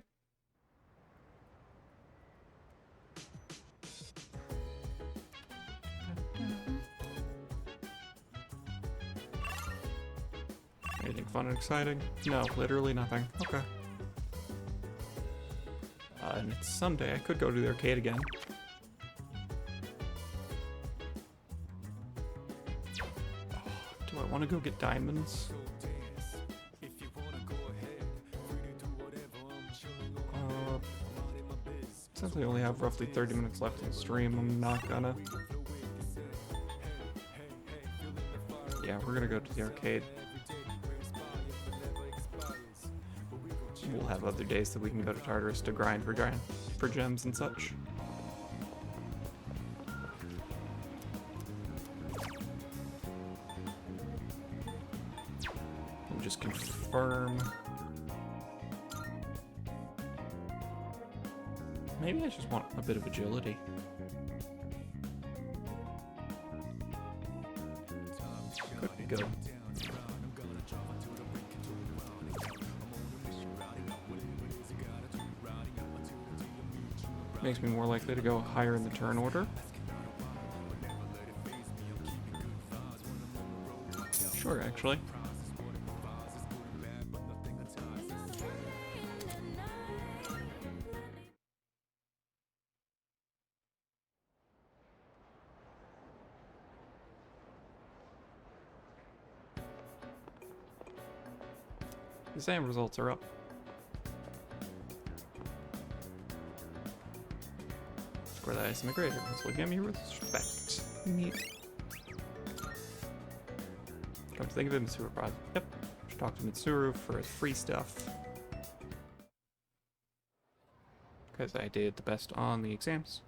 Anything fun and exciting? No, literally nothing. Okay. And it's Sunday. I could go to the arcade again. Do I want to go get diamonds? Since we only have roughly 30 minutes left in the stream, I'm not gonna. Yeah, we're gonna go to the arcade. We'll have other days that we can go to Tartarus to grind for gems and such. We'll just confirm. Maybe I just want a bit of agility. Could be good. Makes me more likely to go higher in the turn order. Sure, actually. Exam results are up. Score the ice in the grade. Everyone's looking at me with respect. Neat. Come to think of it, Mitsuru brought. Yep. Should talk to Mitsuru for his free stuff. Because I did the best on the exams.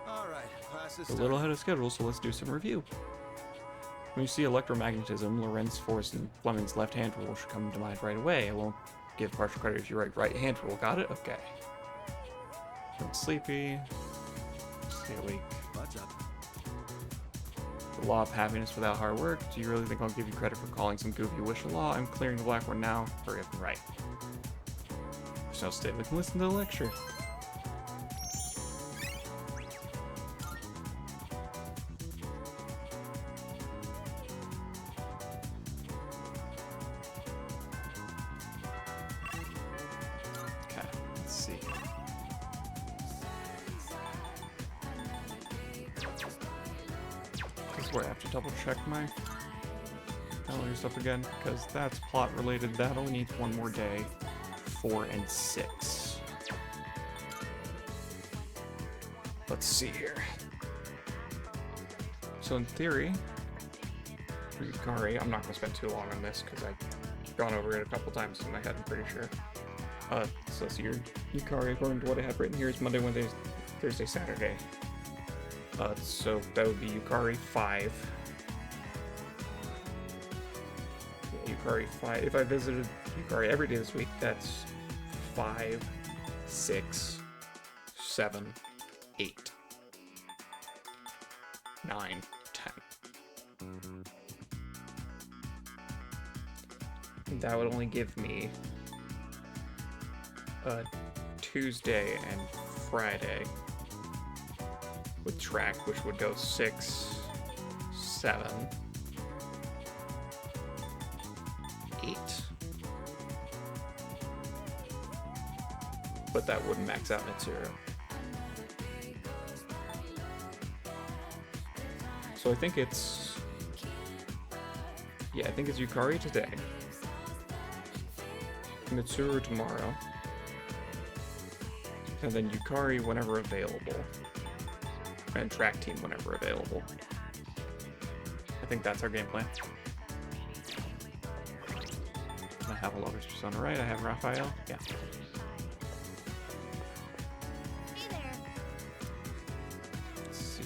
Alright, class is A little ahead of schedule, so let's do some review. When you see electromagnetism, Lorentz force and Fleming's left-hand rule should come to mind right away. I won't give partial credit if you write right-hand rule. Got it? Okay. I'm sleepy. Stay awake. What's up? The law of happiness without hard work. Do you really think I'll give you credit for calling some goofy wish a law? I'm clearing the blackboard now. Hurry up and write. So stay with and listen to the lecture. Where I have to double check my calendar stuff again, because that's plot related. That only needs one more day. 4 and 6. Let's see here. So in theory, Yukari, I'm not going to spend too long on this because I've gone over it a couple times in my head, I'm pretty sure. So let's see your Yukari, according to what I have written here, is Monday, Wednesday, Thursday, Saturday. So that would be Yukari 5. Yeah, Yukari 5. If I visited Yukari every day this week, that's 5, 6, 7, 8, 9, 10. And that would only give me Tuesday and Friday. With track, which would go 6, 7, 8. But that wouldn't max out Mitsuru. So I think it's... Yeah, I think it's Yukari today. Mitsuru tomorrow. And then Yukari whenever available. And track team whenever available. I think that's our game plan. I have a Lover's Persona, right? I have Raphael? Yeah. Hey there. Let's see.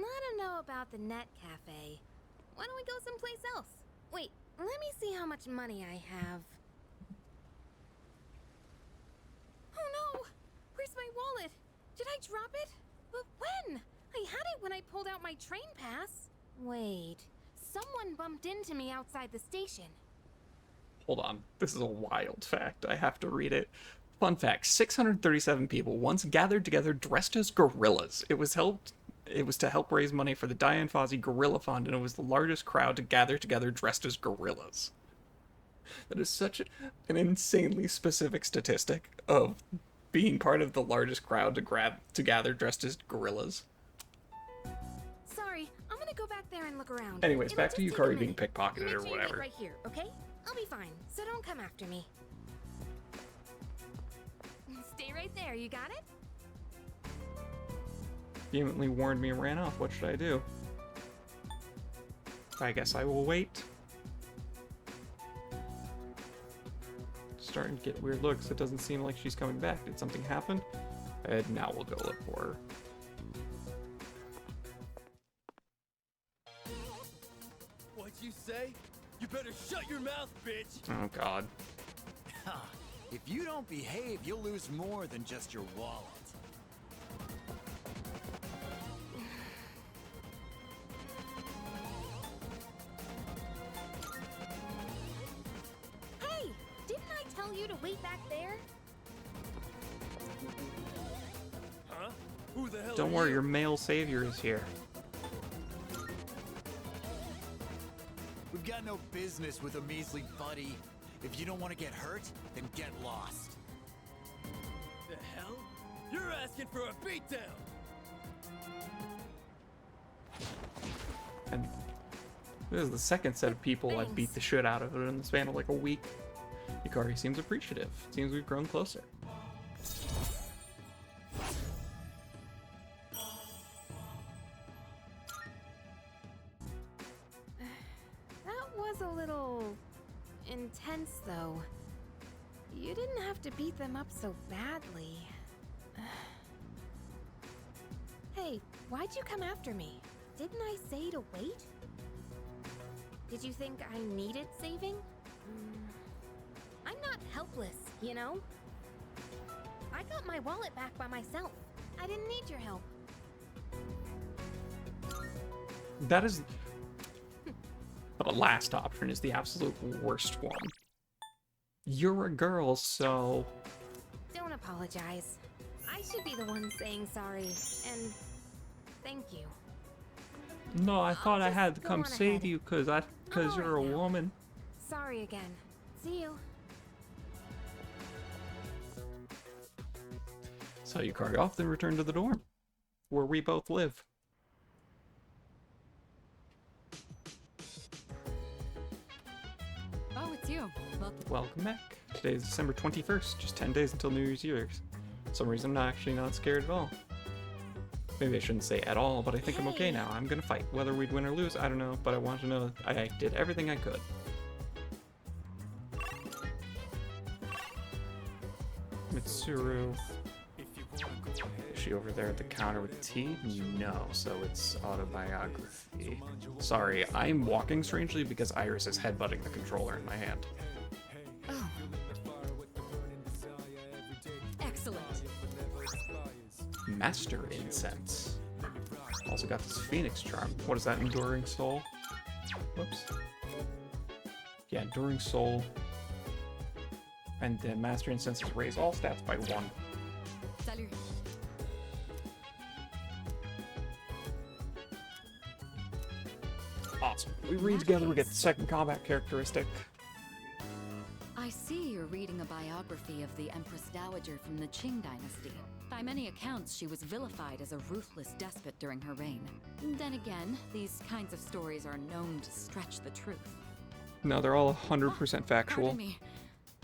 I don't know about the net cafe. Why don't we go someplace else? Wait, let me see how much money I have. Oh no! Where's my wallet? Did I drop it? But when? I had it when I pulled out my train pass. Wait, someone bumped into me outside the station. Hold on. This is a wild fact. I have to read it. Fun fact, 637 people once gathered together dressed as gorillas. It was to help raise money for the Diane Fossey Gorilla Fund, and it was the largest crowd to gather together dressed as gorillas. That is such an insanely specific statistic of being part of the largest crowd to gather dressed as gorillas. Sorry, I'm gonna go back there and look around. Anyways, It'll back to just take a Yukari being minute. pickpocketed Make or sure you get whatever. right here, okay? I'll be fine, so don't come after me. Stay right there, you got it? Vehemently warned me and ran off. What should I do? I guess I will wait. Starting to get weird looks. It doesn't seem like she's coming back. Did something happen? And now we'll go look for her. What'd you say? You better shut your mouth, bitch! Oh god. If you don't behave, you'll lose more than just your wallet. Hey, didn't I tell you to wait back there? Huh? Who the hell Don't are worry, you? your male savior is here. We've got no business with a measly buddy. If you don't want to get hurt, then get lost. The hell? You're asking for a beatdown! And this is the second set of people I've beat the shit out of in the span of like a week. Yukari seems appreciative. Seems we've grown closer. That was a little intense, though. You didn't have to beat them up so badly. Hey, why'd you come after me? Didn't I say to wait? Did you think I needed saving? I'm not helpless, you know? I got my wallet back by myself. I didn't need your help. That is... The last option is the absolute worst one. You're a girl, so... Don't apologize. I should be the one saying sorry, and thank you. No, I thought I just had to go come on save ahead. you because you're a alright now. woman. Sorry again. See you. So Yukari off, then return to the dorm, where we both live. Oh, it's you. Welcome back. Today is December 21st, just 10 days until New Year's Eve. For some reason, I'm actually not scared at all. Maybe I shouldn't say at all, but I think I'm okay now. I'm gonna fight. Whether we'd win or lose, I don't know, but I want to know I did everything I could. Mitsuru. Is she over there at the counter with tea? No, so it's autobiography. Sorry, I'm walking strangely because Iris is headbutting the controller in my hand. Oh. Excellent. Master Incense. Also got this Phoenix Charm. What is that? Enduring Soul? Whoops. Yeah, Enduring Soul. And then Master Incense is raise all stats by 1. Salut. Awesome. We read together, we get the second combat characteristic. I see you're reading a biography of the Empress Dowager from the Qing dynasty. By many accounts, she was vilified as a ruthless despot during her reign. Then again, these kinds of stories are known to stretch the truth. No, they're all 100% factual. Pardon me.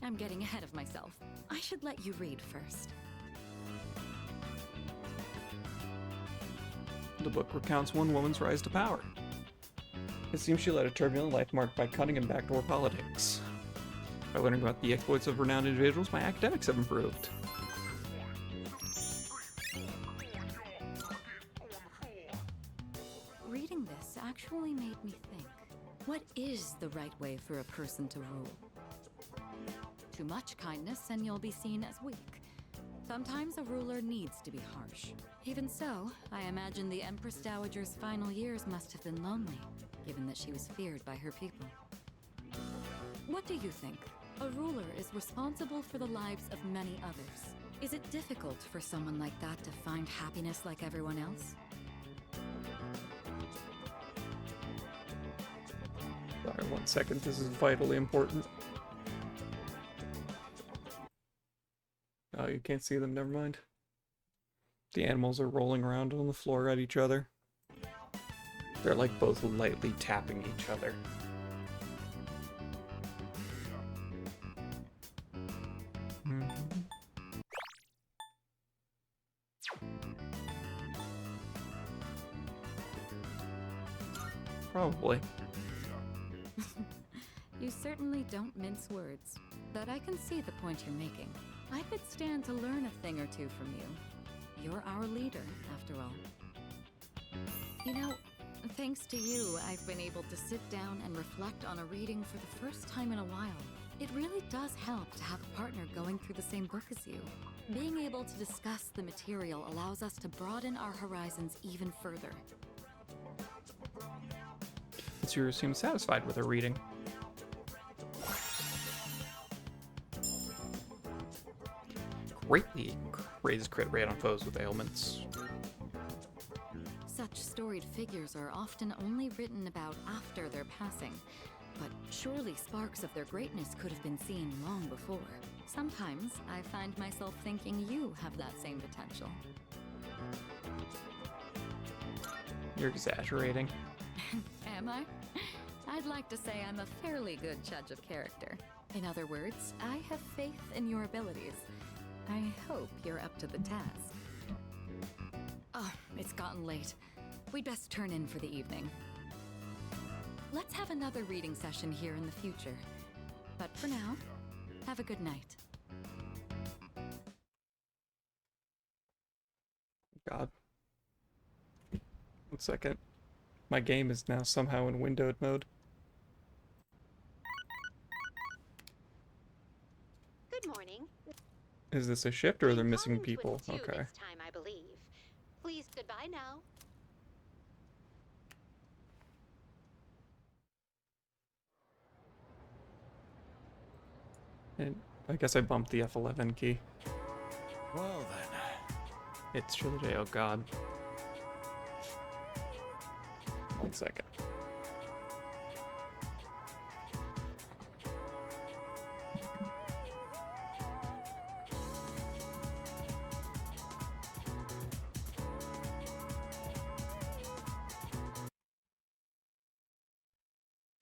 I'm getting ahead of myself. I should let you read first. The book recounts one woman's rise to power. It seems she led a turbulent life marked by cunning and backdoor politics. By learning about the exploits of renowned individuals, my academics have improved. Reading this actually made me think. What is the right way for a person to rule? Too much kindness and you'll be seen as weak. Sometimes a ruler needs to be harsh. Even so, I imagine the Empress Dowager's final years must have been lonely, given that she was feared by her people. What do you think? A ruler is responsible for the lives of many others. Is it difficult for someone like that to find happiness like everyone else? Sorry, 1 second, this is vitally important. Oh, you can't see them, never mind. The animals are rolling around on the floor at each other. They're like both lightly tapping each other. Probably. You certainly don't mince words, but I can see the point you're making. I could stand to learn a thing or two from you. You're our leader, after all. You know, thanks to you, I've been able to sit down and reflect on a reading for the first time in a while. It really does help to have a partner going through the same book as you. Being able to discuss the material allows us to broaden our horizons even further. Tsuru seems satisfied with her reading. Greatly raises crit rate on foes with ailments. Such storied figures are often only written about after their passing, but surely sparks of their greatness could have been seen long before. Sometimes I find myself thinking you have that same potential. You're exaggerating. Am I? I'd like to say I'm a fairly good judge of character. In other words, I have faith in your abilities. I hope you're up to the task. Oh, it's gotten late. We'd best turn in for the evening. Let's have another reading session here in the future. But for now, have a good night. God. 1 second. My game is now somehow in windowed mode. Good morning. Is this a shift or are there missing Collins people? wouldn't do Okay. this time, I believe. Please, goodbye now. And I guess I bumped the F11 key. Well then. It's Trilogy. Oh god. 1 second.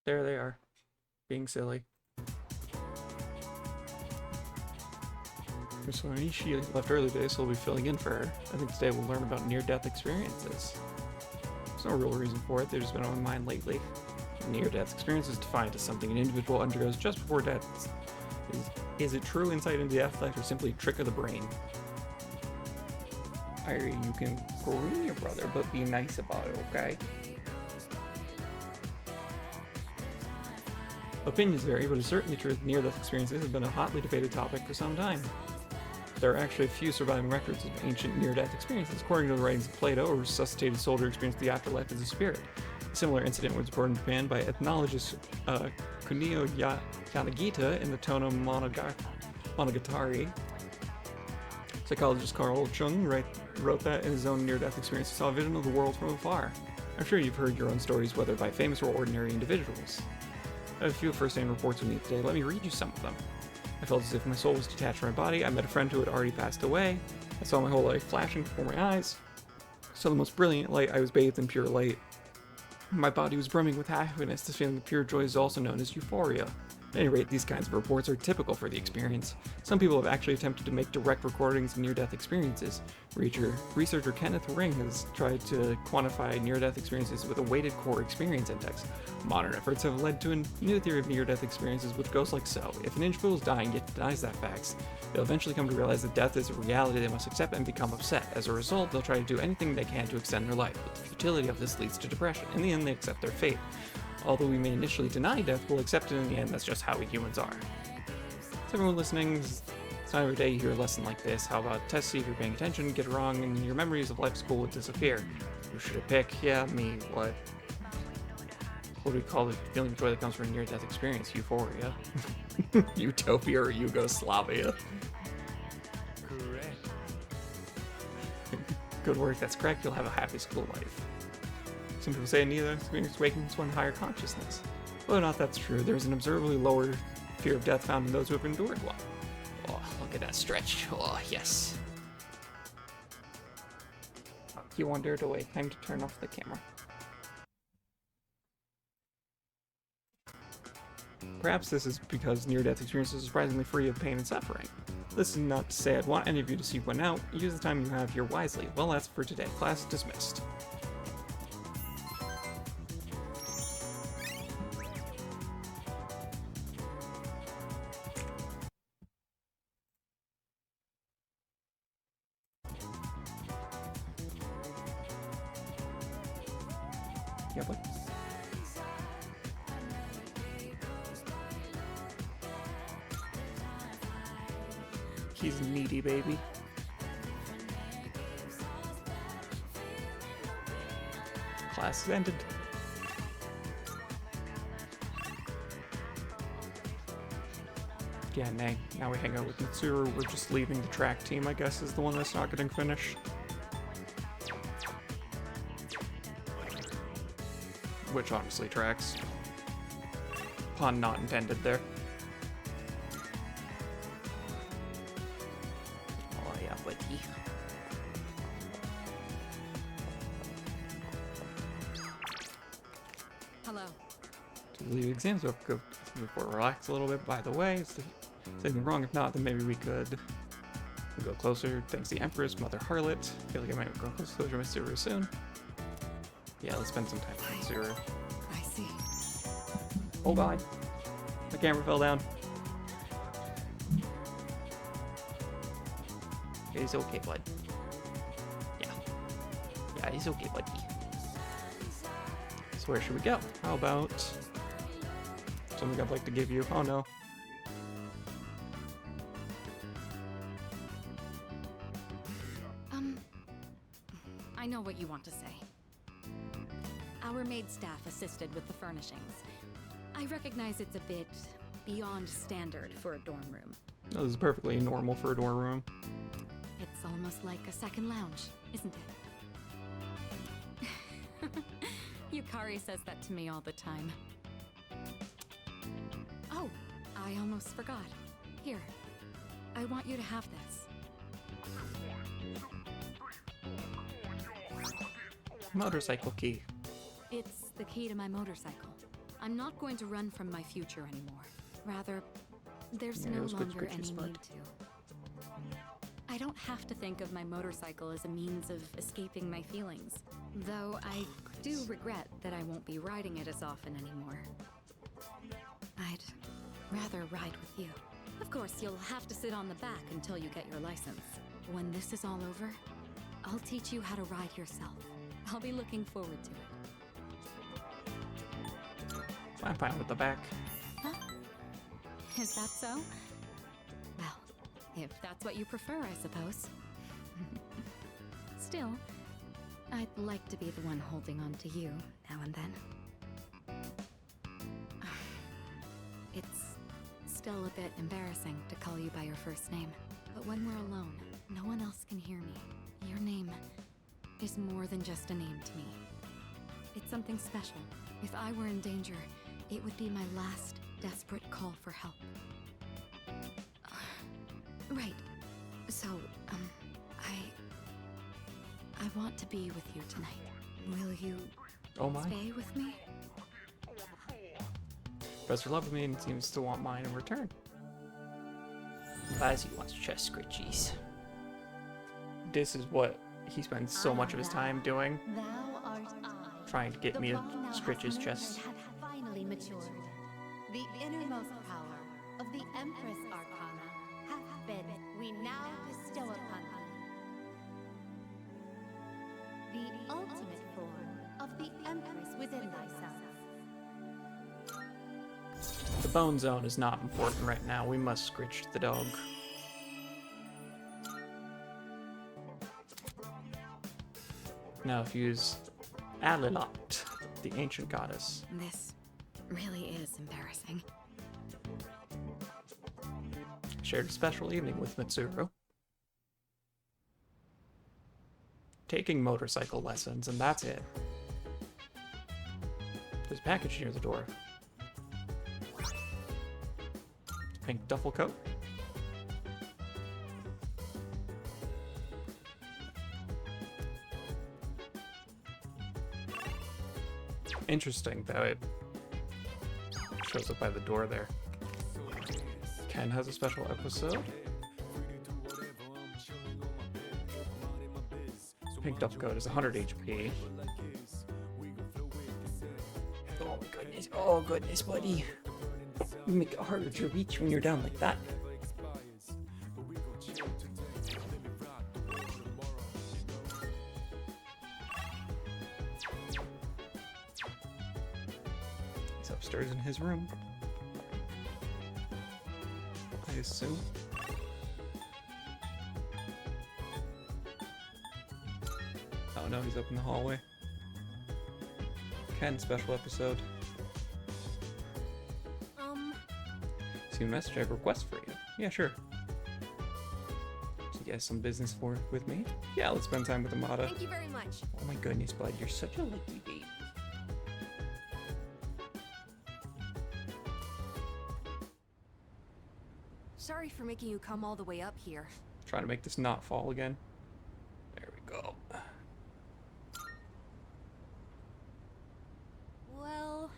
There they are. Being silly. So Anishi left early today, so we'll be filling in for her. I think today we'll learn about near-death experiences. There's no real reason for it, they've just been on my mind lately. A near-death experience is defined as something an individual undergoes just before death. Is it true insight into the afterlife or simply a trick of the brain? You can groom your brother, but be nice about it, okay? Opinions vary, but it's certainly true that near-death experiences have been a hotly debated topic for some time. There are actually a few surviving records of ancient near-death experiences. According to the writings of Plato, a resuscitated soldier experienced the afterlife as a spirit. A similar incident was reported in Japan by ethnologist Kunio Yanagita in the Tono Monogatari. Psychologist Carl Chung wrote that in his own near-death experience. He saw a vision of the world from afar. I'm sure you've heard your own stories, whether by famous or ordinary individuals. I have a few first-hand reports with me today. Let me read you some of them. I felt as if my soul was detached from my body. I met a friend who had already passed away. I saw my whole life flashing before my eyes. I saw the most brilliant light. I was bathed in pure light. My body was brimming with happiness. This feeling of pure joy is also known as euphoria. At any rate, these kinds of reports are typical for the experience. Some people have actually attempted to make direct recordings of near-death experiences. Researcher Kenneth Ring has tried to quantify near-death experiences with a weighted core experience index. Modern efforts have led to a new theory of near-death experiences, which goes like so. If an individual is dying yet denies that fact, they'll eventually come to realize that death is a reality they must accept and become upset. As a result, they'll try to do anything they can to extend their life, but the futility of this leads to depression. In the end, they accept their fate. Although we may initially deny death, we'll accept it in the end. That's just how we humans are. So everyone listening, it's not every day you hear a lesson like this. How about test, see if you're paying attention, get it wrong, and your memories of life school would disappear. Who should I pick? Yeah, me. What do we call the feeling of joy that comes from a near-death experience? Euphoria. Utopia or Yugoslavia. Correct. Good work, that's correct. You'll have a happy school life. Some people say neither experience waking to one higher consciousness. Whether or not that's true, there's an observably lower fear of death found in those who have endured one. Oh, look at that stretch. Oh, yes. Oh, you wandered away. Time to turn off the camera. Perhaps this is because near-death experiences are surprisingly free of pain and suffering. This is not to say I'd want any of you to seek one out. Use the time you have here wisely. Well, that's for today. Class dismissed. Yeah, but he's needy, baby. Class is ended. Yeah, nay. Now we hang out with Mitsuru. We're just leaving the track team, I guess, is the one that's not getting finished. Which honestly tracks. Pun not intended there. Oh yeah, buddy. Hello. To leave exams, we'll go before relax a little bit. By the way, is there anything wrong? If not, then maybe we could go closer. Thanks the Empress, Mother Harlot. I feel like I might go closer to Mitsuru soon. Yeah, let's spend some time with Mitsuru. I see. Oh god. My camera fell down. It's okay, bud. Yeah. Yeah, it's okay, buddy. So where should we go? How about something I'd like to give you? Oh no. I know what you want to say. Our maid staff assisted with the furnishings. I recognize it's a bit beyond standard for a dorm room. No, this is perfectly normal for a dorm room. It's almost like a second lounge, isn't it? Yukari says that to me all the time. Oh, I almost forgot. Here, I want you to have this. Motorcycle key. It's the key to my motorcycle. I'm not going to run from my future anymore. Rather, there's no longer any need to. I don't have to think of my motorcycle as a means of escaping my feelings, though I do regret that I won't be riding it as often anymore. I'd rather ride with you. Of course, you'll have to sit on the back until you get your license. When this is all over, I'll teach you how to ride yourself. I'll be looking forward to it. I'm fine with the back. Huh? Is that so? Well, if that's what you prefer, I suppose. Still, I'd like to be the one holding on to you now and then. It's still a bit embarrassing to call you by your first name, but when we're alone, no one else can hear me. Your name is more than just a name to me. It's something special. If I were in danger, it would be my last desperate call for help. Right. So, I want to be with you tonight. Will you Oh my. stay with me? Professor Loveman seems to want mine in return. As he wants chest scritchies. This is what he spends so much of his time doing, Thou art I. trying to get The me to plum thou scritch hast his chest. nurtured hath finally matured. The innermost power of the Empress Arcana hath been, we now bestow upon thee. The ultimate form of the Empress within thyself. The bone zone is not important right now. We must scritch the dog. Now fuse Alilot, the ancient goddess. This really is embarrassing. Shared a special evening with Mitsuru. Taking motorcycle lessons, and that's it. There's a package near the door. Pink duffel coat. Interesting that it shows up by the door there. Ken has a special episode. Pink duffel coat is 100 HP. Oh my goodness. Oh goodness, buddy. You make it harder to reach when you're down like that. He's upstairs in his room, I assume. Oh no, he's up in the hallway. Ken special episode. See a message, I have a request for you. Yeah, sure. So you guys some business with me? Yeah, let's spend time with Amada. Thank you very much. Oh my goodness, bud. You're such a lucky baby. Sorry for making you come all the way up here. Trying to make this not fall again. There we go. Well,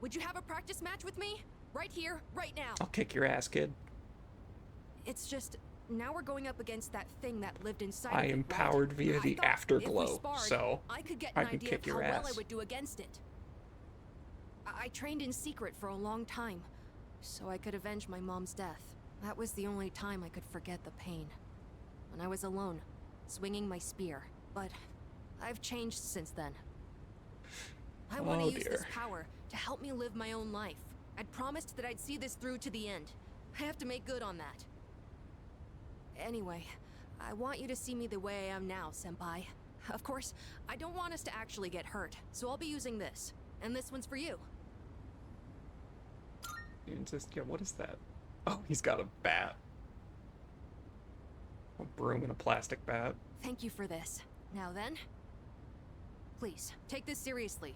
would you have a practice match with me? Right here, right now. I'll kick your ass, kid. It's just, now we're going up against that thing that lived inside I of it, am right? powered via I the thought if we afterglow, sparred, so I could get I an can idea kick of your how well I ass. would do against it. I trained in secret for a long time, so I could avenge my mom's death. That was the only time I could forget the pain. When I was alone, swinging my spear. But I've changed since then. I want to Oh, use this dear. power to help me live my own life. I'd promised that I'd see this through to the end. I have to make good on that. Anyway, I want you to see me the way I am now, Senpai. Of course, I don't want us to actually get hurt, so I'll be using this. And this one's for you. You insist, yeah, what is that? Oh, he's got a bat. A broom and a plastic bat. Thank you for this. Now then, please, take this seriously.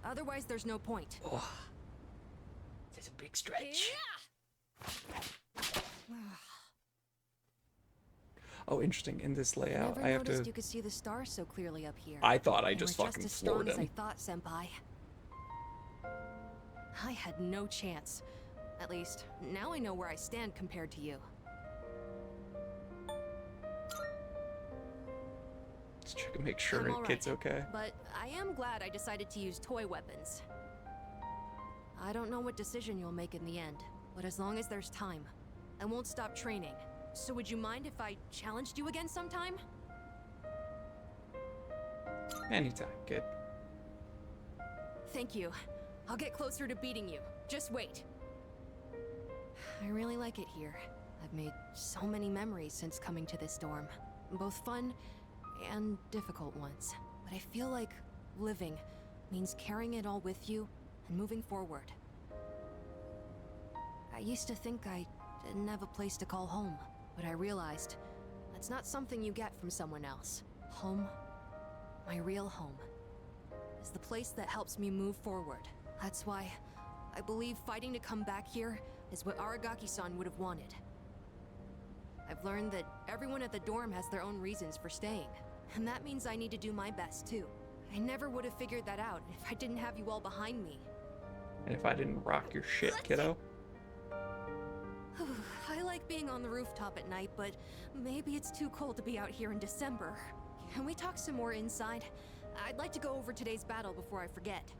Otherwise, there's no point. Oh. That's a big stretch. Oh, interesting. In this layout, Never I have noticed to... you could see the stars so clearly up here. I thought I They just were fucking as strong floored as I him. thought, Senpai. I had no chance. At least, now I know where I stand compared to you. Let's check and make sure I'm the all kid's right, okay. But I am glad I decided to use toy weapons. I don't know what decision you'll make in the end, but as long as there's time, I won't stop training. So would you mind if I challenged you again sometime? Anytime, kid. Thank you. I'll get closer to beating you. Just wait. I really like it here. I've made so many memories since coming to this dorm. Both fun and difficult ones. But I feel like living means carrying it all with you and moving forward. I used to think I didn't have a place to call home, but I realized that's not something you get from someone else. Home, my real home, is the place that helps me move forward. That's why I believe fighting to come back here is what Aragaki-san would have wanted. I've learned that everyone at the dorm has their own reasons for staying, and that means I need to do my best too. I never would have figured that out if I didn't have you all behind me. And if I didn't rock your shit, kiddo. I like being on the rooftop at night, but maybe it's too cold to be out here in December. Can we talk some more inside? I'd like to go over today's battle before I forget.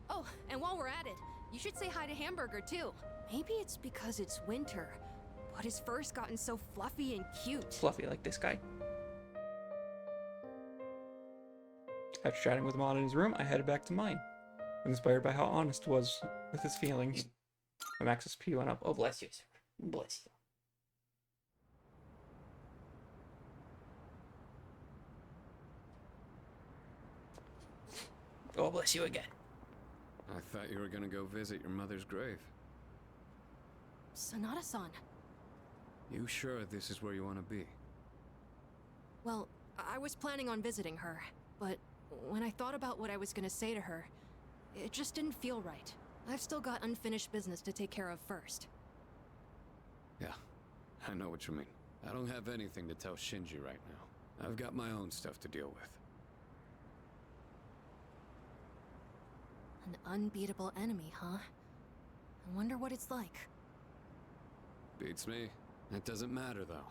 Oh, and while we're at it, you should say hi to Hamburger too. Maybe it's because it's winter, but his fur's gotten so fluffy and cute. Fluffy like this guy. After chatting with him on in his room, I headed back to mine. Inspired by how honest was with his feelings. My Max's P went up. Oh, bless you, sir. Bless you. Oh, bless you again. I thought you were gonna go visit your mother's grave. Sanada-san. You sure this is where you want to be? Well, I was planning on visiting her, but when I thought about what I was gonna say to her, it just didn't feel right. I've still got unfinished business to take care of first. Yeah, I know what you mean. I don't have anything to tell Shinji right now. I've got my own stuff to deal with. An unbeatable enemy, huh? I wonder what it's like. Beats me. It doesn't matter, though.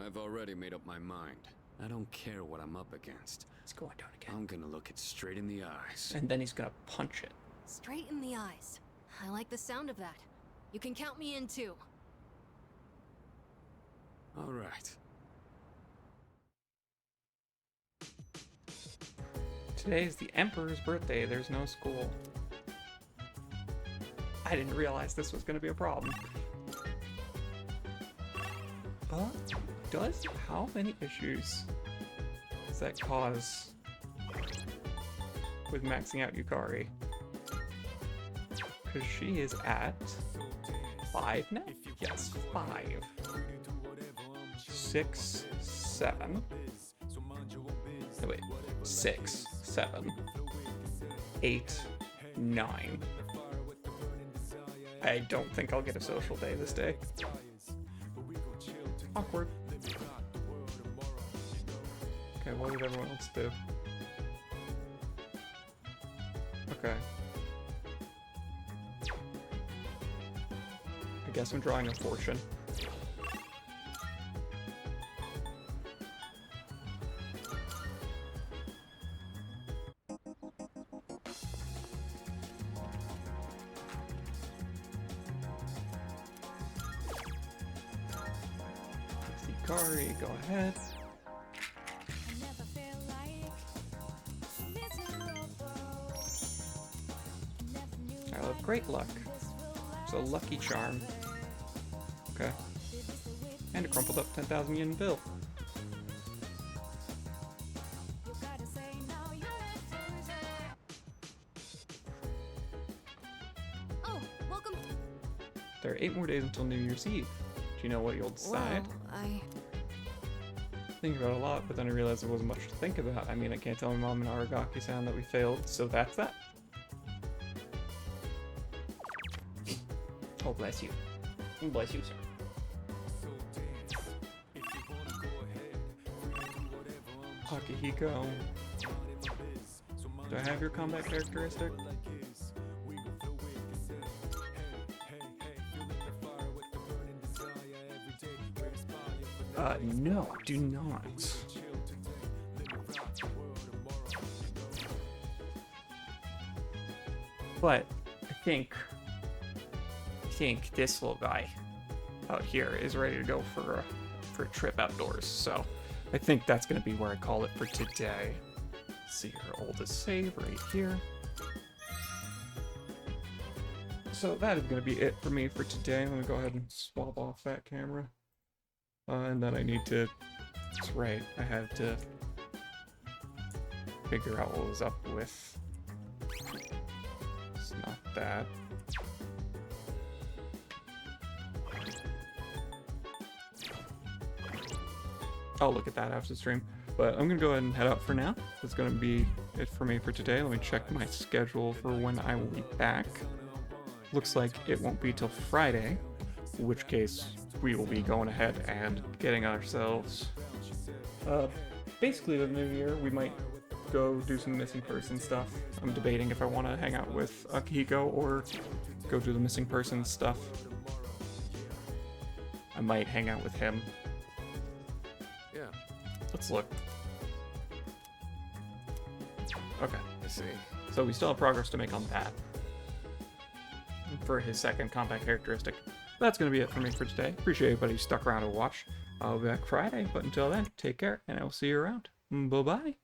I've already made up my mind. I don't care what I'm up against. It's going down again. I'm gonna look it straight in the eyes. And then he's gonna punch it. Straight in the eyes. I like the sound of that. You can count me in too. All right. Today is the Emperor's birthday. There's no school. I didn't realize this was going to be a problem. How many issues does that cause with maxing out Yukari? Because she is at 5 now? Yes, 5. 6, 7. No, wait. 6, 7, 8, 9. I don't think I'll get a social day this day. Awkward. Okay, what did everyone else do? Okay. I guess I'm drawing a fortune. Yukari, go ahead. I love great luck. It's a lucky charm. Okay. And a crumpled up 10,000 yen bill. Oh, welcome. There are 8 more days until New Year's Eve. Do you know what you'll decide? Well, Think about it a lot, but then I realized there wasn't much to think about. I mean, I can't tell my mom and Aragaki-san that we failed, so that's that. Oh, bless you. Bless you, sir. Akihiko. Do I have your combat characteristic? No, do not. But I think this little guy out here is ready to go for a trip outdoors. So I think that's gonna be where I call it for today. Let's see her oldest save right here. So that is gonna be it for me for today. Let me go ahead and swap off that camera. And then I need to, that's right, I had to figure out what was up with, it's not that. Oh, look at that after the stream. But I'm gonna go ahead and head out for now. That's gonna be it for me for today. Let me check my schedule for when I will be back. Looks like it won't be till Friday, in which case we will be going ahead and getting ourselves basically the new year. We might go do some missing person stuff. I'm debating if I want to hang out with Akihiko or go do the missing person stuff. I might hang out with him. Yeah, Let's look. Okay. I see. So we still have progress to make on that. For his second combat characteristic. That's going to be it for me for today. Appreciate everybody who stuck around to watch. I'll be back Friday, but until then, take care, and I will see you around. Bye-bye.